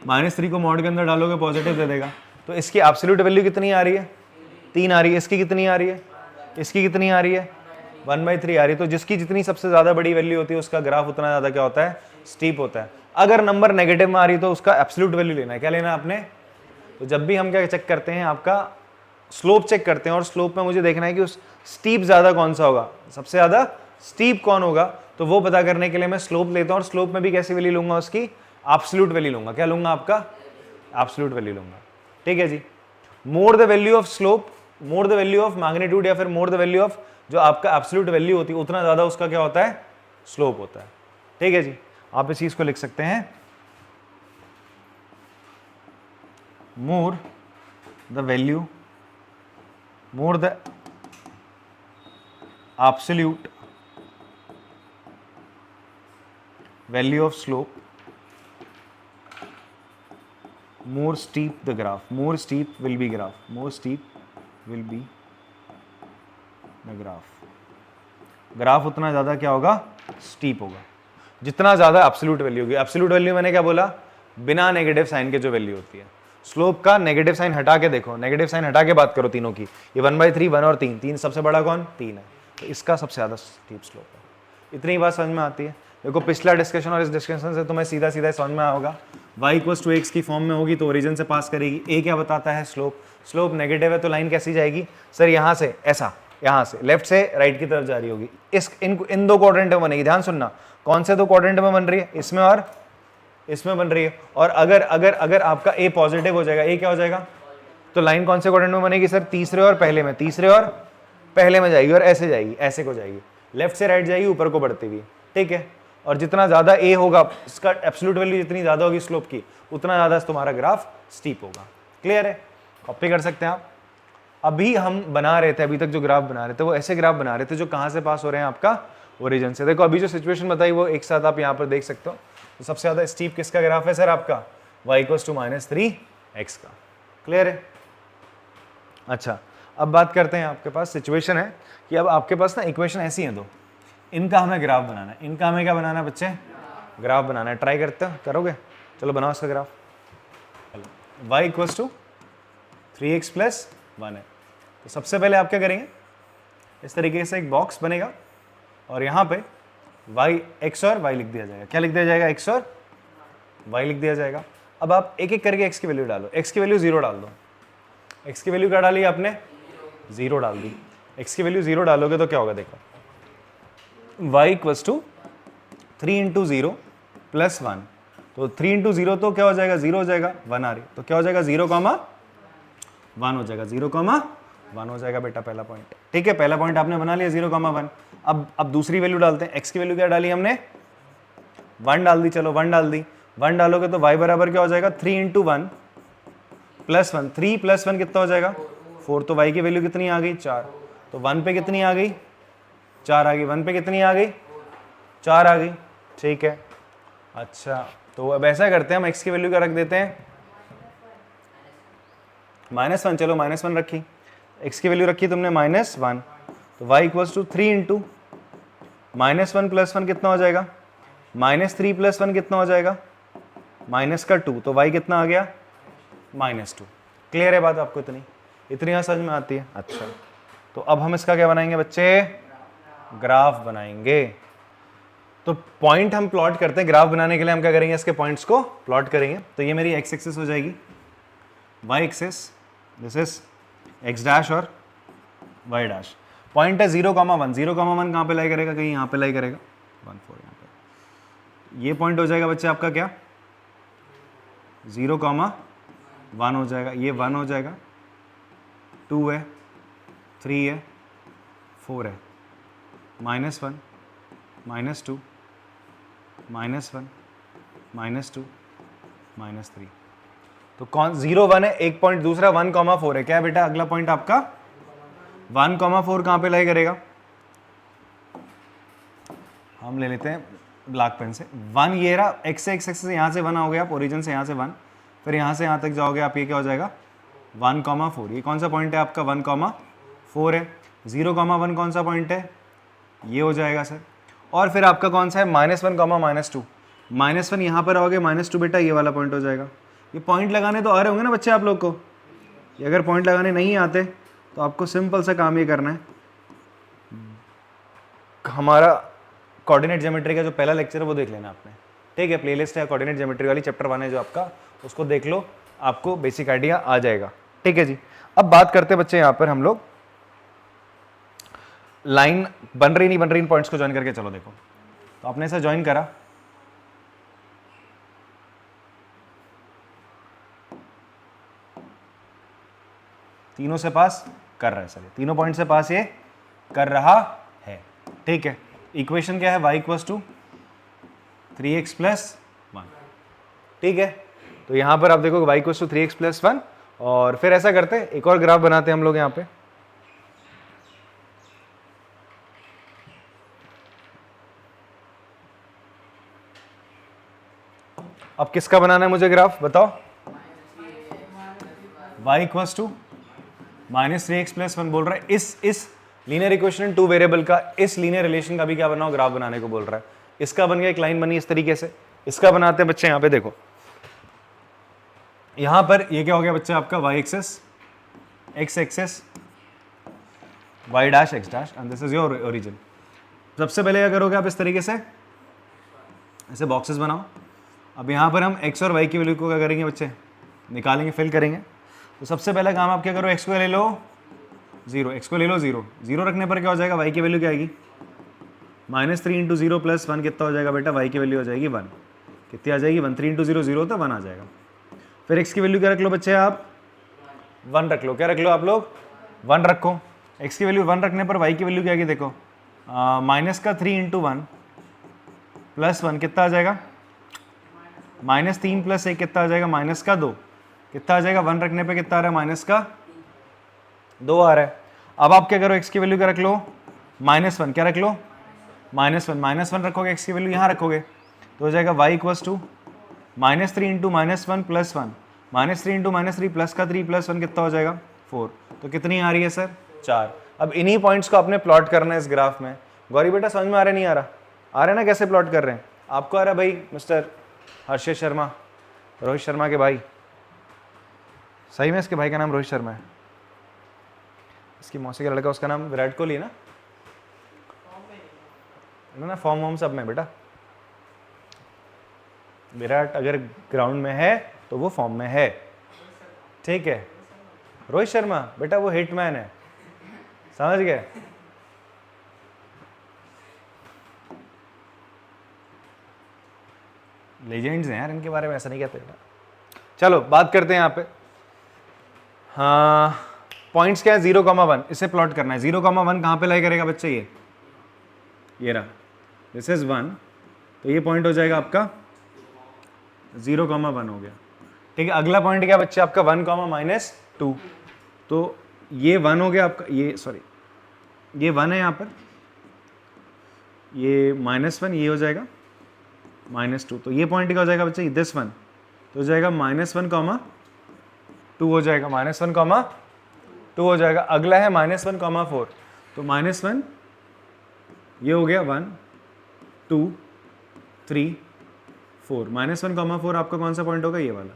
Speaker 1: -3 को मॉड के अंदर डालोगे पॉजिटिव दे देगा, तो इसकी एब्सोल्यूट वैल्यू कितनी आ रही है, 3 आ रही है। इसकी कितनी आ रही है, इसकी कितनी आ रही है, 1/3 आ रही है। तो जिसकी जितनी सबसे ज़्यादा बड़ी वैल्यू होती है उसका ग्राफ उतना ज़्यादा क्या होता है, स्टीप होता है। अगर नंबर नेगेटिव में आ रही है तो उसका एब्सोल्यूट वैल्यू लेना है, क्या लेना है आपने। तो जब भी हम क्या चेक करते हैं आपका स्लोप चेक करते हैं और स्लोप में मुझे देखना है कि उस स्टीप ज़्यादा कौन सा होगा, सबसे ज़्यादा स्टीप कौन होगा, तो वो पता करने के लिए मैं स्लोप लेता हूँ और स्लोप में भी कैसी वैल्यू लूंगा, उसकी एब्सोल्यूट वैल्यू लूंगा। क्या लूंगा, आपका एब्सोल्यूट वैल्यू लूंगा। ठीक है जी। More the value of slope, more the value of magnitude या फिर मोर द वैल्यू ऑफ जो आपका एब्सोल्यूट वैल्यू होती है, उतना ज़्यादा उसका क्या होता है, स्लोप होता है। ठीक है जी। आप इस चीज़ को लिख सकते हैं, मोर the value, more the absolute value of slope, more steep the graph, more steep will be graph, more steep will be the graph, graph उतना ज़्यादा क्या होगा, स्टीप होगा, जितना ज़्यादा एब्सोल्यूट वैल्यू होगी। एब्सोल्यूट वैल्यू मैंने क्या बोला, बिना नेगेटिव साइन के जो वैल्यू होती है। स्लोप का नेगेटिव साइन हटा के देखो, नेगेटिव साइन हटा के बात करो तीनों की, ये 1/3, 1 और 3, 3 सबसे बड़ा कौन, 3 है, तो इसका सबसे ज़्यादा स्टीप स्लोप है। इतनी बात समझ में आती है। देखो पिछला डिस्कशन और इस डिस्कशन से तुम्हें सीधा सीधा समझ में आया होगा, y = x की फॉर्म में होगी तो ओरिजिन से पास करेगी। ए क्या बताता है, स्लोप, स्लोप नेगेटिव है तो लाइन कैसी जाएगी सर, यहाँ से ऐसा, यहाँ से लेफ्ट से राइट की तरफ जा रही होगी। इन दो क्वाड्रेंट में बनेगी, ध्यान सुनना, कौन से दो क्वाड्रेंट में बन रही है, इसमें और इसमें बन रही है। और अगर अगर अगर आपका ए पॉजिटिव हो जाएगा, ए क्या हो जाएगा, तो लाइन कौन से क्वाड्रेंट में बनेगी सर, तीसरे और पहले में, तीसरे और पहले में जाएगी और ऐसे जाएगी, ऐसे को जाएगी, लेफ्ट से राइट जाएगी, ऊपर को बढ़ती हुई। ठीक है। और जितना ज्यादा ए होगा, इसका एब्सोल्यूट वैल्यू जितनी ज्यादा होगी स्लोप की, उतना ज्यादा तुम्हारा ग्राफ स्टीप होगा। क्लियर है, कॉपी कर सकते हैं आप। अभी हम बना रहे थे, अभी तक जो ग्राफ बना रहे थे वो ऐसे ग्राफ बना रहे थे जो कहाँ से पास हो रहे हैं, आपका ओरिजिन से। देखो अभी जो सिचुएशन बताई वो एक साथ आप यहाँ पर देख सकते हो। तो सबसे ज्यादा स्टीप किसका ग्राफ है सर, आपका y = -3x का। क्लियर है। अच्छा, अब बात करते हैं, आपके पास सिचुएशन है कि अब आपके पास ना इक्वेशन ऐसी है दो, इनका हमें ग्राफ बनाना है। इनका हमें क्या बनाना है बच्चे, ग्राफ बनाना है। ट्राई करते हो, करोगे, चलो बनाओ इसका ग्राफ। y = 3x + 1 है। तो सबसे पहले आप क्या करेंगे, इस तरीके से एक बॉक्स बनेगा और यहाँ पे x और y लिख दिया जाएगा। क्या लिख दिया जाएगा, x और y लिख दिया जाएगा। अब आप एक एक करके x की वैल्यू डालो। x की वैल्यू 0 डाल दो। x की वैल्यू क्या डाली आपने, 0 डाल दी। x की वैल्यू 0 डालोगे तो क्या होगा, देखो y = 3 × 0 + 1। तो 3 × 0 तो क्या हो जाएगा, 0 हो जाएगा, 1 आ रही, तो क्या हो जाएगा, 0, 1 हो जाएगा, 0, 1 हो जाएगा बेटा, पहला पॉइंट। ठीक है, पहला पॉइंट आपने बना लिया, 0, 1। अब दूसरी वैल्यू डालते हैं। x की वैल्यू क्या डाली हमने, 1 डाल दी। चलो 1 डाल दी, 1 डालोगे तो y बराबर क्या हो जाएगा, 3 × 1 + 1। 3 + 1 कितना हो जाएगा, 4। तो y की वैल्यू कितनी आ गई, 4। तो 1 पे कितनी आ गई, 4 आ गई। 1 पे कितनी आ गई, 4 आ गई। ठीक है। अच्छा, तो अब ऐसा करते हैं, हम x की वैल्यू क्या रख देते हैं, -1। चलो -1 रखी, x की वैल्यू रखी तुमने -1। तो y = 3 × -1 + 1 कितना हो जाएगा, -3 + 1 कितना हो जाएगा, -2। तो y कितना आ गया, -2। क्लियर है बात आपको, इतनी यहाँ समझ में आती है। अच्छा, तो अब हम इसका क्या बनाएंगे बच्चे, ग्राफ बनाएंगे। तो पॉइंट हम प्लॉट करते हैं। ग्राफ बनाने के लिए हम क्या करेंगे, इसके पॉइंट्स को प्लॉट करेंगे। तो ये मेरी x एक्सिस हो जाएगी, y axis, this is x' और y'। पॉइंट है 0, 1। 0, 1 कहाँ पे लाई करेगा, कहीं यहाँ पे लाई करेगा, 1, 4 यहाँ पे। ये पॉइंट हो जाएगा बच्चे आपका क्या, 0, 1 हो जाएगा, ये 1 हो जाएगा, 2 है, 3 है, 4 है, -1, -2, -1, -2, -3। तो कौन 0, 1 है एक पॉइंट, दूसरा 1, 4 है। क्या है बेटा अगला पॉइंट आपका, 1, 4 कहाँ पे लाई करेगा, हम ले लेते हैं ब्लैक पेन से। 1 ये रहा, x से x एक्सिस यहाँ से 1 आओगे आप, ओरिजिन से यहाँ से 1, फिर यहाँ से यहाँ तक जाओगे आप, ये क्या हो जाएगा, 1, 4। ये कौन सा पॉइंट है आपका, 1, 4 है। 0, 1 कौन सा पॉइंट है, ये हो जाएगा सर। और फिर आपका कौन सा है, -1, -2। -1 यहाँ पर आओगे, -2 बेटा ये वाला पॉइंट हो जाएगा। ये पॉइंट लगाने तो आ रहे होंगे ना बच्चे आप लोग को, ये अगर पॉइंट लगाने नहीं आते तो आपको सिंपल सा काम ये करना है, हमारा कोऑर्डिनेट ज्योमेट्री का जो पहला लेक्चर है वो देख लेना आपने। ठीक है, प्लेलिस्ट है कोऑर्डिनेट ज्योमेट्री वाली, चैप्टर 1 है जो आपका, उसको देख लो, आपको बेसिक आइडिया आ जाएगा। ठीक है जी। अब बात करते हैं बच्चे, यहां पर हम लोग लाइन बन रही नहीं बन रही, इन पॉइंट्स को ज्वाइन करके चलो देखो। तो आपने ऐसा ज्वाइन करा, तीनों से पास कर रहा है सर, तीनों पॉइंट से पास ये कर रहा है, ठीक है। इक्वेशन क्या है, y equals to 3x plus 1, ठीक है। तो यहां पर आप देखो y equals to 3x plus 1, और फिर ऐसा करते हैं, एक और ग्राफ बनाते हैं हम लोग यहां पे। अब किसका बनाना है मुझे ग्राफ बताओ, y equals to -3x plus 1 बोल रहा है। इस लीनियर इक्वेशन 2 वेरिएबल का, इस लीनियर रिलेशन का भी क्या बनाओ, ग्राफ बनाने को बोल रहा है। इसका बन गया, एक लाइन बनी इस तरीके से। इसका बनाते हैं बच्चे, यहां पे देखो, यहां पर ये क्या हो गया बच्चे आपका, y axis, x axis, y dash x dash, and this is your origin. सबसे पहले क्या करोगे आप, इस तरीके से ऐसे बॉक्सेस बनाओ। अब यहां पर हम x और y की वैल्यू को क्या करेंगे बच्चे, निकालेंगे, फिल करेंगे। तो सबसे पहला काम आप क्या करो, x को ले लो 0, x को ले लो 0, 0 रखने पर क्या हो जाएगा, y की वैल्यू क्या आएगी, -3 इंटू 0 प्लस 1 कितना हो जाएगा बेटा, y की वैल्यू हो जाएगी 1, कितनी आ जाएगी 1, 3 इंटू 0 0 तो 1 आ जाएगा। फिर x की वैल्यू क्या रख लो बच्चे आप, 1 रख लो, क्या रख लो आप लोग, 1 रखो। x की वैल्यू 1 रखने पर y की वैल्यू क्या आएगी देखो, -3 इंटू 1 प्लस 1 कितना आ जाएगा, -3 प्लस 1 कितना आ जाएगा, -2 कितना आ जाएगा, 1 रखने पे कितना आ रहा है, -2 आ रहा है। अब आप क्या करो, x की वैल्यू क्या रख लो, -1, क्या रख लो, -1 रखोगे, x की वैल्यू यहाँ रखोगे, तो हो जाएगा y equals to -3 into -1 plus 1, -3 into -3 plus का 3 प्लस 1 कितना हो जाएगा 4, तो कितनी आ रही है सर 4। अब इन्हीं पॉइंट्स को आपने प्लॉट करना है इस ग्राफ में। गौरी बेटा समझ में आ रहा नहीं आ रहा, आ रहा है ना कैसे प्लॉट कर रहे हैं, आपको आ रहा है भाई मिस्टर हर्षित शर्मा, रोहित शर्मा के भाई, सही में इसके भाई का नाम रोहित शर्मा है, इसकी मौसी का लड़का, उसका नाम विराट कोहली है ना, फॉर्म वॉर्म सब में बेटा, विराट अगर ग्राउंड में है तो वो फॉर्म में है, ठीक है। रोहित शर्मा बेटा वो हिटमैन है, समझ गए। लेजेंड्स हैं यार, इनके बारे में ऐसा नहीं कहते बेटा। चलो बात करते हैं यहाँ पे, हाँ पॉइंट्स क्या है, 0,1, इसे प्लॉट करना है। 0,1 कहाँ पे लाई करेगा बच्चे, ये रहा, दिस इज 1, तो ये पॉइंट हो जाएगा आपका 0,1 हो गया, ठीक है। अगला पॉइंट क्या बच्चे आपका 1,-2, तो ये 1 हो गया आपका, ये सॉरी ये 1 है यहाँ पर, ये -1, ये हो जाएगा -2, तो ये पॉइंट क्या हो जाएगा बच्चे, दिस 1, तो हो जाएगा -1,2 हो जाएगा, -1,2 हो जाएगा। अगला है -1,4, तो -1 ये हो गया 1 2 3 4, -1,4 आपका कौन सा पॉइंट होगा, ये वाला,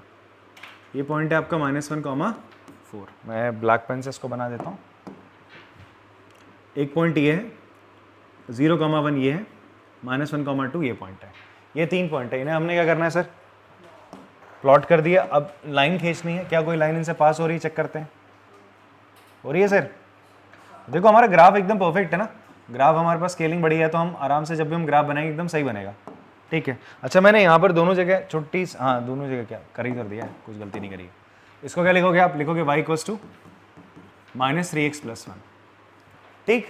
Speaker 1: ये पॉइंट है आपका -1,4। मैं ब्लैक पेन से इसको बना देता हूँ। एक पॉइंट ये है, 0,1 ये है, -1,2 ये पॉइंट है, ये 3 पॉइंट है। इन्हें हमने क्या करना है सर, प्लॉट कर दिया। अब लाइन खींचनी है, क्या कोई लाइन इनसे पास हो रही है, चेक करते हैं, हो रही है सर। देखो हमारा ग्राफ एकदम परफेक्ट है ना, ग्राफ हमारे पास स्केलिंग बढ़ी है, तो हम आराम से जब भी हम ग्राफ बनाएंगे एकदम सही बनेगा, ठीक है। अच्छा मैंने यहाँ पर दोनों जगह छोटी, हाँ दोनों जगह क्या कर दिया है, कुछ गलती नहीं करी। इसको क्या लिखोगे आप, लिखोगे y equals to -3x plus 1, ठीक।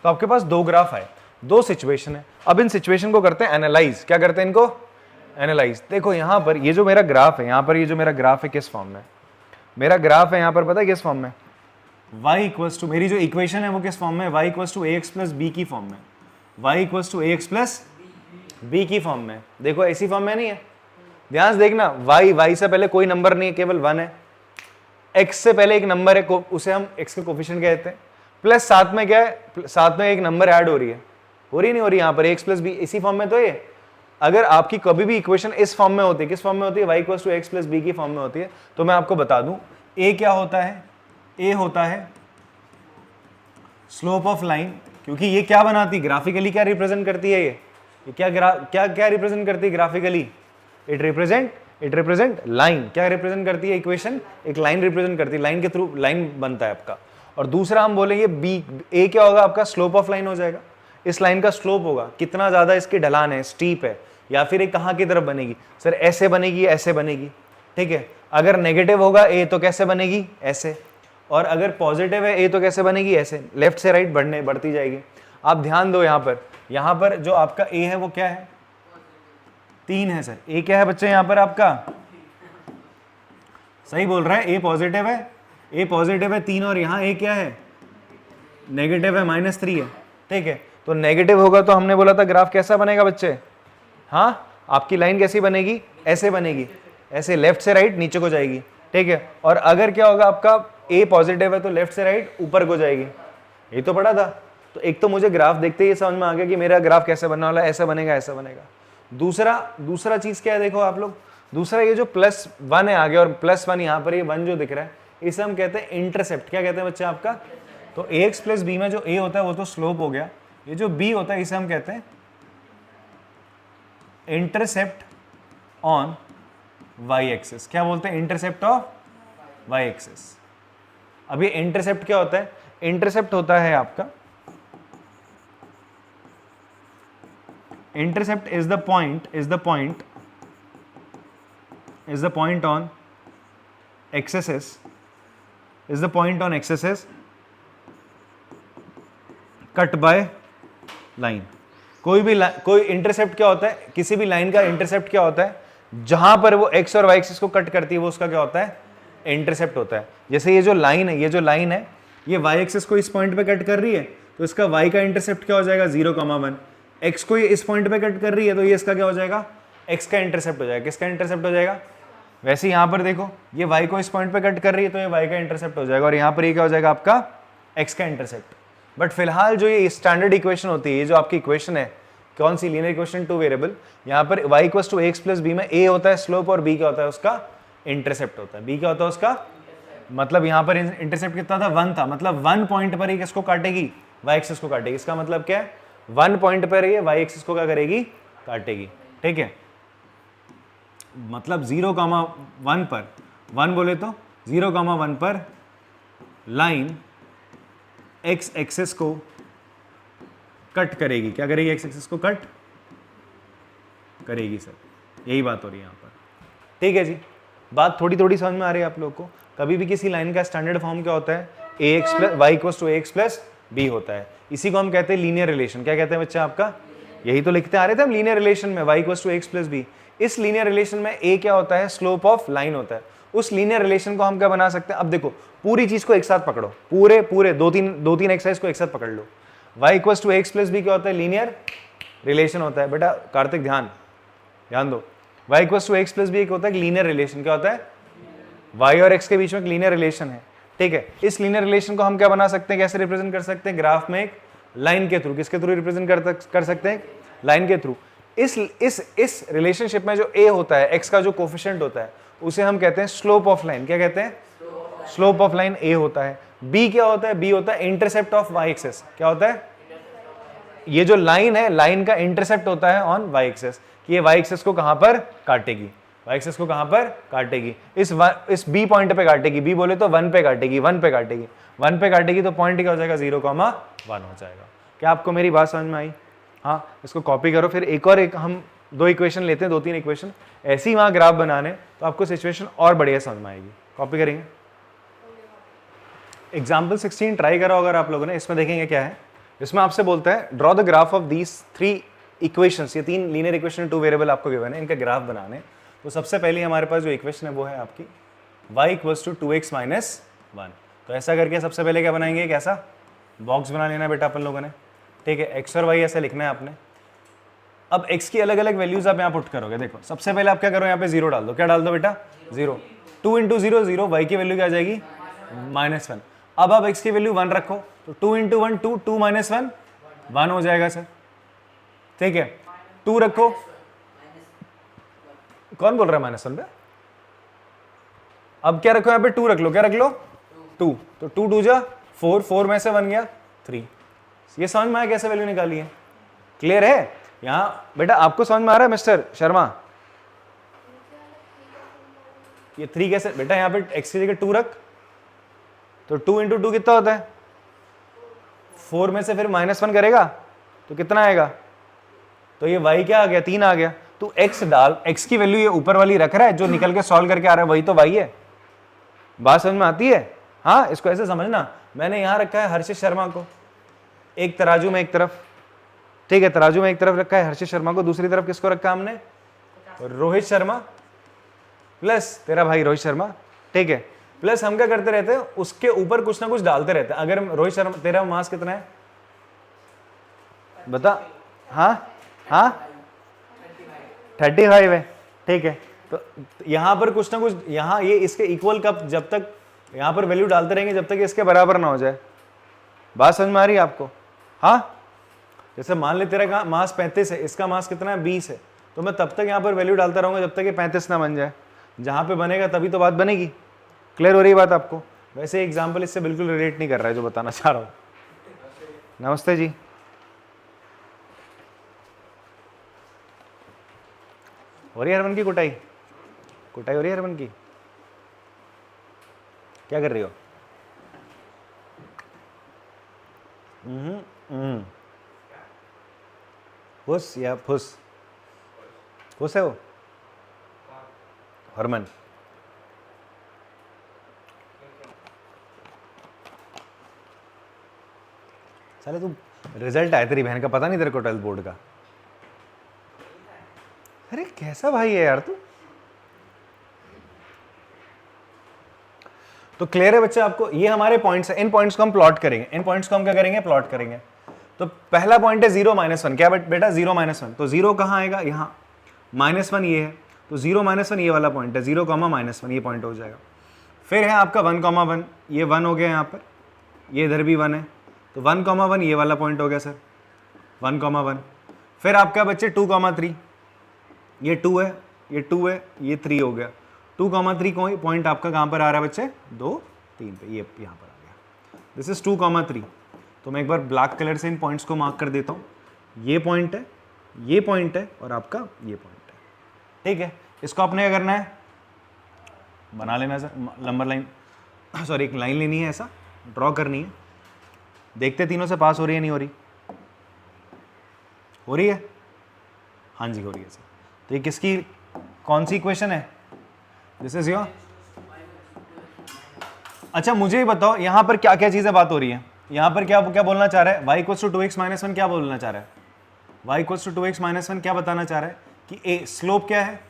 Speaker 1: तो आपके पास 2 ग्राफ है, 2 सिचुएशन है। अब इन सिचुएशन को करते हैं एनालाइज, क्या करते हैं इनको, एनालाइज। देखो यहाँ पर ये जो मेरा ग्राफ है, यहाँ पर ये जो मेरा ग्राफ है किस फॉर्म में, मेरा ग्राफ है यहाँ पर पता है किस फॉर्म में, y इक्वल्स टू, मेरी जो इक्वेशन है वो किस फॉर्म में, y equals to ax plus b की फॉर्म में, y equals to ax plus b की फॉर्म में। देखो ऐसी फॉर्म में नहीं है, ध्यान से देखना, y से पहले कोई नंबर नहीं है, केवल 1 है, x से पहले एक नंबर है, उसे हम x के कोफिशिएंट कहते हैं, प्लस साथ में क्या है, साथ में एक नंबर ऐड हो रही है, हो रही नहीं हो रही, यहाँ पर ax प्लस b इसी फॉर्म में। तो ये अगर आपकी कभी भी इक्वेशन इस फॉर्म में होती है, किस फॉर्म में होती है, y equals to ax plus b की फॉर्म में होती है, तो मैं आपको बता दूं a क्या होता है, a होता है स्लोप ऑफ लाइन, क्योंकि ये क्या बनाती है, ग्राफिकली क्या रिप्रेजेंट करती है, ये क्या क्या क्या रिप्रेजेंट करती है graphically, it represent it represent line. क्या रिप्रेजेंट करती है इक्वेशन? एक लाइन रिप्रेजेंट करती है, लाइन के थ्रू लाइन बनता है आपका। और दूसरा हम बोलेंगे बी, ए क्या होगा आपका? स्लोप ऑफ लाइन हो जाएगा। इस लाइन का स्लोप होगा, कितना ज्यादा इसकी ढलान है, स्टीप है, या फिर ये कहाँ की तरफ बनेगी? सर ऐसे बनेगी, ऐसे बनेगी, ठीक है। अगर नेगेटिव होगा ए तो कैसे बनेगी? ऐसे। और अगर पॉजिटिव है ए तो कैसे बनेगी? ऐसे, लेफ्ट से राइट बढ़ती जाएगी। आप ध्यान दो यहाँ पर जो आपका ए है वो क्या है? 3 है सर। ए क्या है बच्चे यहाँ पर आपका? सही बोल रहा है, ए पॉजिटिव है, ए पॉजिटिव है 3, और यहाँ ए क्या है? नेगेटिव है, -3 है, ठीक है। तो नेगेटिव होगा तो हमने बोला था ग्राफ कैसा बनेगा बच्चे? हाँ, आपकी लाइन कैसी बनेगी? ऐसे बनेगी, ऐसे लेफ्ट से राइट नीचे को जाएगी, ठीक है। और अगर क्या होगा आपका ए पॉजिटिव है तो लेफ्ट से राइट ऊपर को जाएगी। ये तो पढ़ा था। तो एक तो मुझे ग्राफ देखते ही समझ में आ गया कि मेरा ग्राफ कैसे बनने वाला है, ऐसा बनेगा, ऐसा बनेगा। दूसरा चीज क्या है देखो आप लोग, दूसरा ये जो +1 है आगे और +1 यहाँ पर ये 1 जो दिख रहा है, इसे हम कहते हैं इंटरसेप्ट। क्या कहते हैं बच्चे आपका? तो ax + b में जो a होता है वो तो स्लोप हो गया, ये जो b होता है इसे हम कहते हैं इंटरसेप्ट ऑन y एक्सिस। क्या बोलते हैं? Intercept of y axis. अब ये इंटरसेप्ट क्या होता है? इंटरसेप्ट होता है आपका, intercept is the point on axis cut by line. कोई इंटरसेप्ट क्या होता है? किसी भी लाइन का इंटरसेप्ट क्या होता है? जहां पर वो x और y एक्सिस को कट करती है वो उसका क्या होता है? इंटरसेप्ट होता है। जैसे ये जो लाइन है ये y एक्सिस को इस पॉइंट पे कट कर रही है तो इसका y का इंटरसेप्ट क्या हो जाएगा? 0,1। x को ये इस पॉइंट पे कट कर रही है तो ये इसका क्या हो जाएगा? x का इंटरसेप्ट हो जाएगा। किसका इंटरसेप्ट हो जाएगा? वैसे यहाँ पर देखो, ये y को इस पॉइंट पे कट कर रही है तो ये y का इंटरसेप्ट हो जाएगा, और यहाँ पर ये क्या हो जाएगा आपका? x का इंटरसेप्ट। बट फिलहाल जो ये स्टैंडर्ड इक्वेशन होती है, ये जो आपकी इक्वेशन है, कौन सी? लीनियर इक्वेशन 2 वेरिएबल, यहाँ पर y = ax + b में a होता है स्लोप और b क्या होता है? उसका इंटरसेप्ट होता है। b क्या होता है उसका? मतलब यहाँ पर इंटरसेप्ट कितना था? 1 था। मतलब 1 पॉइंट पर ही किसको काटेगी? y एक्सिस को काटेगी। इसका मतलब क्या है? 1 पॉइंट पर ये y एक्सिस को क्या करेगी? काटेगी, ठीक है। मतलब 0,1 पर, 1 बोले तो 0,1 पर लाइन x एक्सिस को कट करेगी। क्या करेगी? x एक्सिस को कट करेगी। सर यही बात हो रही है यहाँ पर, ठीक है जी। बात थोड़ी थोड़ी समझ में आ रही है आप लोग को। कभी भी किसी लाइन का स्टैंडर्ड फॉर्म क्या होता है? y = ax + b होता है। इसी को हम कहते हैं लीनियर रिलेशन। क्या कहते हैं बच्चे आपका? यही तो लिखते आ रहे थे हम, लीनियर रिलेशन में y = ax + b। इस लीनियर रिलेशन में a क्या होता है? स्लोप ऑफ लाइन होता है। उस लीनियर रिलेशन को हम क्या बना सकते हैं? अब देखो, पूरी चीज को एक साथ पकड़ो, पूरे दो तीन एक्सरसाइज को एक साथ पकड़ लो। y = ax + b क्या होता है? लीनियर रिलेशन होता है। बेटा कार्तिक ध्यान दो, y = ax + b एक होता है लीनियर रिलेशन। क्या होता है? y और x के बीच में एक लीनियर रिलेशन है, ठीक है। इस लीनियर रिलेशन को हम क्या बना सकते हैं? कैसे रिप्रेजेंट कर सकते हैं? ग्राफ में एक लाइन के थ्रू। किसके थ्रू रिप्रेजेंट कर सकते हैं? लाइन के थ्रू। इस रिलेशनशिप में जो a होता है, x का जो कोफिशिएंट होता है, उसे हम कहते हैं स्लोप ऑफ लाइन। क्या कहते हैं? स्लोप ऑफ लाइन a होता है। b क्या होता है? b होता है इंटरसेप्ट ऑफ y एक्सिस। क्या होता है? ये जो लाइन है, लाइन का इंटरसेप्ट होता है ऑन y एक्सिस, कि ये y एक्सिस को कहां पर काटेगी? y एक्सिस को कहां पर काटेगी? इस b पॉइंट पे काटेगी। b बोले तो 1 पे काटेगी, 1 पे काटेगी, 1 पे काटेगी तो पॉइंट क्या हो जाएगा? 0,1 हो जाएगा। क्या आपको मेरी बात समझ में आई? हाँ, इसको कॉपी करो। फिर एक हम 2 इक्वेशन लेते हैं, 2-3 इक्वेशन ऐसी वहां ग्राफ बनाने, तो आपको सिचुएशन और बढ़िया समझ में आएगी। कॉपी करेंगे। एग्जाम्पल 16 ट्राई करो अगर आप लोगों ने। इसमें देखेंगे क्या है। इसमें आपसे बोलता है draw the graph of these 3 equations. ये 3 लीनियर इक्वेशन 2 वेरिएबल आपको गिवन है, इनका ग्राफ बनाने। तो सबसे पहले हमारे पास जो इक्वेशन है वो है आपकी y = 2x - 1। तो ऐसा करके सबसे पहले क्या बनाएंगे? एक ऐसा बॉक्स बना लेना बेटा अपन लोगों ने, ठीक है। x और y ऐसे लिखना है आपने। अब x की अलग अलग वैल्यूज आप यहाँ पुट करोगे। देखो सबसे पहले आप क्या करो? यहाँ पे 0 डाल दो। क्या डाल दो बेटा? 0। 2 × 0 0, y की वैल्यू क्या आ जाएगी? -1। अब आप x की वैल्यू 1 रखो तो 2 × 1 2, 2 - 1 1 हो जाएगा सर, ठीक है। 2 रखो, कौन बोल रहा है -1 पे? अब क्या रखो? यहाँ पे 2 रख लो। क्या रख लो? 2। तो 2 2 जा 4, 4 में से 1 गया 3। ये समझ में आया कैसे वैल्यू निकाली है? क्लियर है? यहाँ बेटा आपको समझ में आ रहा है मिस्टर शर्मा? ये 3 कैसे बेटा, यहाँ पे x की जगह 2 रख, तो 2 इंटू 2 कितना होता है 4 में से फिर -1 करेगा तो कितना आएगा, तो ये y क्या आ गया 3 आ गया। तो x डाल, x की वैल्यू ये ऊपर वाली रख रहा है, जो निकल के सॉल्व करके आ रहा है वही तो y है। बात समझ में आती है? हाँ, इसको ऐसे समझना, मैंने यहाँ रखा है हर्षित शर्मा को एक तराजू में एक तरफ, ठीक है, तराजू में एक तरफ रखा है हर्षित शर्मा को, दूसरी तरफ किसको रखा हमने, रोहित शर्मा प्लस तेरा भाई रोहित शर्मा, ठीक है। प्लस हम क्या करते रहते हैं, उसके ऊपर कुछ ना कुछ डालते रहते हैं। अगर रोहित शर्मा, तेरा मास कितना है बता, हाँ हाँ 35 है, ठीक है। तो यहाँ पर कुछ ना कुछ, यहाँ ये इसके इक्वल कप, जब तक यहाँ पर वैल्यू डालते रहेंगे जब तक इसके बराबर ना हो जाए। बात समझ में आ रही है आपको? हाँ, जैसे मान ले तेरा मास 35 है, इसका मास कितना है 20 है, तो मैं तब तक यहाँ पर वैल्यू डालता रहूंगा जब तक ये 35 ना बन जाए। जहाँ पे बनेगा तभी तो बात बनेगी। क्लियर हो रही है बात आपको? वैसे एग्जाम्पल इससे बिल्कुल रिलेट नहीं कर रहा है जो बताना चाह रहा हूँ। नमस्ते जी। हो रही है हरमन की कुटाई? कुटाई हो रही है हरमन की? क्या कर रही हो? फुस या फुस? फुस है वो हरमन? साले तू, रिजल्ट आया तेरी बहन का, पता नहीं तेरे को 12th बोर्ड का? अरे कैसा भाई है यार तू। तो क्लियर है बच्चे आपको? ये हमारे पॉइंट्स हैं, इन पॉइंट्स को हम प्लॉट करेंगे, इन पॉइंट्स को हम क्या करेंगे, प्लॉट करेंगे। तो पहला पॉइंट है 0 -1, क्या बेटा 0 -1, तो 0 कहाँ आएगा, यहाँ, -1 ये है, तो 0 -1 ये वाला पॉइंट है, 0, -1 ये पॉइंट हो जाएगा। फिर है आपका 1, 1, ये 1 हो गया यहाँ पर, ये इधर भी 1 है, तो 1, 1 ये वाला पॉइंट हो गया सर, 1, 1। फिर आपका बच्चे 2, 3, ये 2 है, ये 2 है, ये 3 हो गया। 2, 3 कोई पॉइंट आपका कहाँ पर आ रहा है बच्चे, 2, 3 पे, ये यहाँ पर आ गया। This is 2, 3। तो मैं एक बार ब्लैक कलर से इन पॉइंट्स को मार्क कर देता हूँ। ये पॉइंट है, ये पॉइंट है, और आपका ये पॉइंट है, ठीक है। इसको आपने क्या करना है, बना लेना सर, लंबर लाइन, सॉरी एक लाइन लेनी है, ऐसा ड्रॉ करनी है। देखते तीनों से पास हो रही है नहीं हो रही? हो रही है? हाँ जी हो रही है सर। तो ये किसकी, कौन सी इक्वेशन है? दिस इज योर, अच्छा मुझे ही बताओ यहाँ पर क्या क्या चीजें बात हो रही है, यहाँ पर क्या क्या बोलना चाह रहा है, y = 2x - 1 क्या बोलना चाह रहा है, y = 2x - 1 क्या बताना चाह रहा है कि a स्लोप क्या है,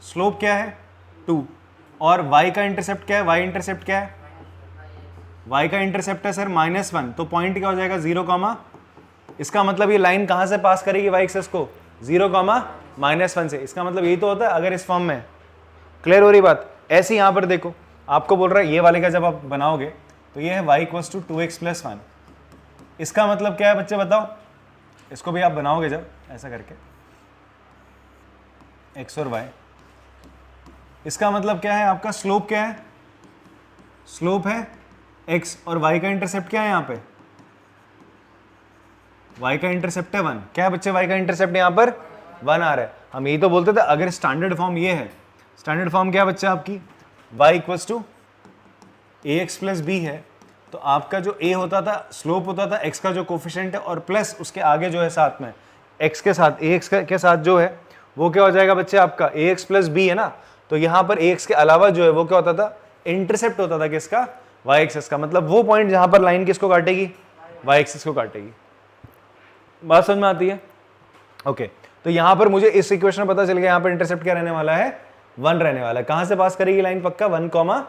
Speaker 1: स्लोप क्या है 2, और y का इंटरसेप्ट क्या है, y इंटरसेप्ट क्या है, y का इंटरसेप्ट है सर -1, तो पॉइंट क्या हो जाएगा 0, इसका मतलब ये लाइन कहां से पास करेगी y एक्सिस को, 0, -1 से। इसका मतलब यही तो होता है अगर इस फॉर्म में। क्लियर हो रही बात? ऐसे यहां पर देखो, आपको बोल रहा है ये वाले का जब आप बनाओगे तो ये है y = 2x + 1। इसका मतलब क्या है बच्चे बताओ, इसको भी आप बनाओगे जब ऐसा करके x और y, इसका मतलब क्या है, आपका स्लोप क्या है, स्लोप है x, और y का इंटरसेप्ट क्या है, यहाँ पे y का इंटरसेप्ट है 1। क्या है बच्चे, y का इंटरसेप्ट यहाँ पर 1 आ रहा है। हम यही तो बोलते थे अगर स्टैंडर्ड फॉर्म ये है, स्टैंडर्ड फॉर्म क्या है बच्चे आपकी, y = ax + b है, तो आपका जो a होता था, स्लोप होता था x का जो कोफिशिएंट है, और प्लस उसके आगे जो है साथ में x के साथ, ax के साथ जो है वो क्या हो जाएगा बच्चे आपका ax + b है ना। तो यहाँ पर ax के अलावा जो है वो क्या होता था, इंटरसेप्ट होता था किसका, y एक्सिस का। मतलब वो पॉइंट जहां पर लाइन किसको काटेगी, y एक्सिस को काटेगी। बात समझ में आती है? ओके, तो यहां पर मुझे इस इक्वेशन में पता चल गया, यहाँ पर इंटरसेप्ट क्या रहने वाला है, 1 रहने वाला है। कहां से पास करेगी लाइन पक्का, 1,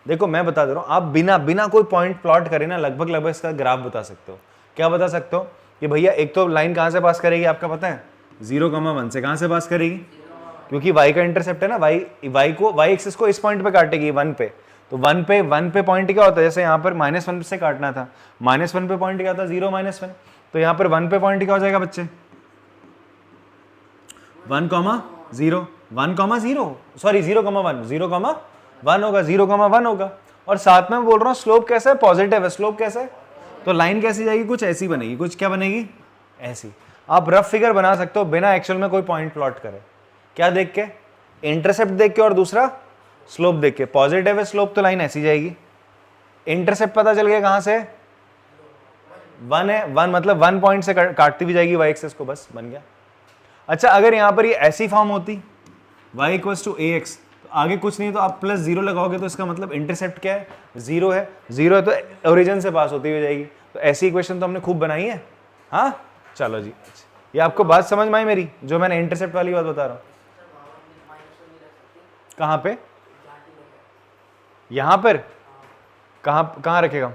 Speaker 1: देखो मैं बता दे रहा हूं, आप बिना कोई पॉइंट प्लॉट करे ना लगभग इसका ग्राफ बता सकते हो। क्या बता सकते हो कि भैया एक तो लाइन कहां से पास करेगी, आपका पता है 0, 1 से। कहां से पास करेगी, क्योंकि y का इंटरसेप्ट है ना, y एक्सिस को इस पॉइंट पे काटेगी 1 पे, तो 1 पे पॉइंट क्या होता है, जैसे यहाँ पर -1 से काटना था, -1 पे पॉइंट क्या था, 0, -1, तो यहाँ पर 1 पे पॉइंट क्या हो जाएगा बच्चे, 1, 0, 1, 0, सॉरी 0, 1, 0, 1 होगा, 0, 1 होगा। और साथ में मैं बोल रहा हूँ स्लोप कैसा है, पॉजिटिव है। स्लोप कैसा है, तो लाइन कैसी जाएगी, कुछ ऐसी बनेगी, कुछ क्या बनेगी, ऐसी। आप रफ फिगर बना सकते हो बिना एक्चुअल में कोई पॉइंट प्लॉट करे। क्या देख के, इंटरसेप्ट देख के और दूसरा स्लोप देख के। पॉजिटिव है स्लोप तो लाइन ऐसी जाएगी। इंटरसेप्ट पता चल गया कहां से, 1 है, 1 मतलब 1 पॉइंट से काटती भी जाएगी वाई एक्सेस को, बस बन गया। अच्छा अगर यहां पर ये ऐसी फॉर्म होती y equals to a x, तो आगे कुछ नहीं तो आप प्लस 0 लगाओगे तो इसका मतलब इंटरसेप्ट क्या है, 0 है। 0 है तो ओरिजिन से पास होती हुई जाएगी। तो ऐसी इक्वेशन तो हमने खूब बनाई है। हाँ चलो जी, ये आपको बात समझ में आई मेरी, जो मैंने इंटरसेप्ट वाली बात बता रहा हूँ। कहाँ पे, यहां पर, कहाँ रखेगा,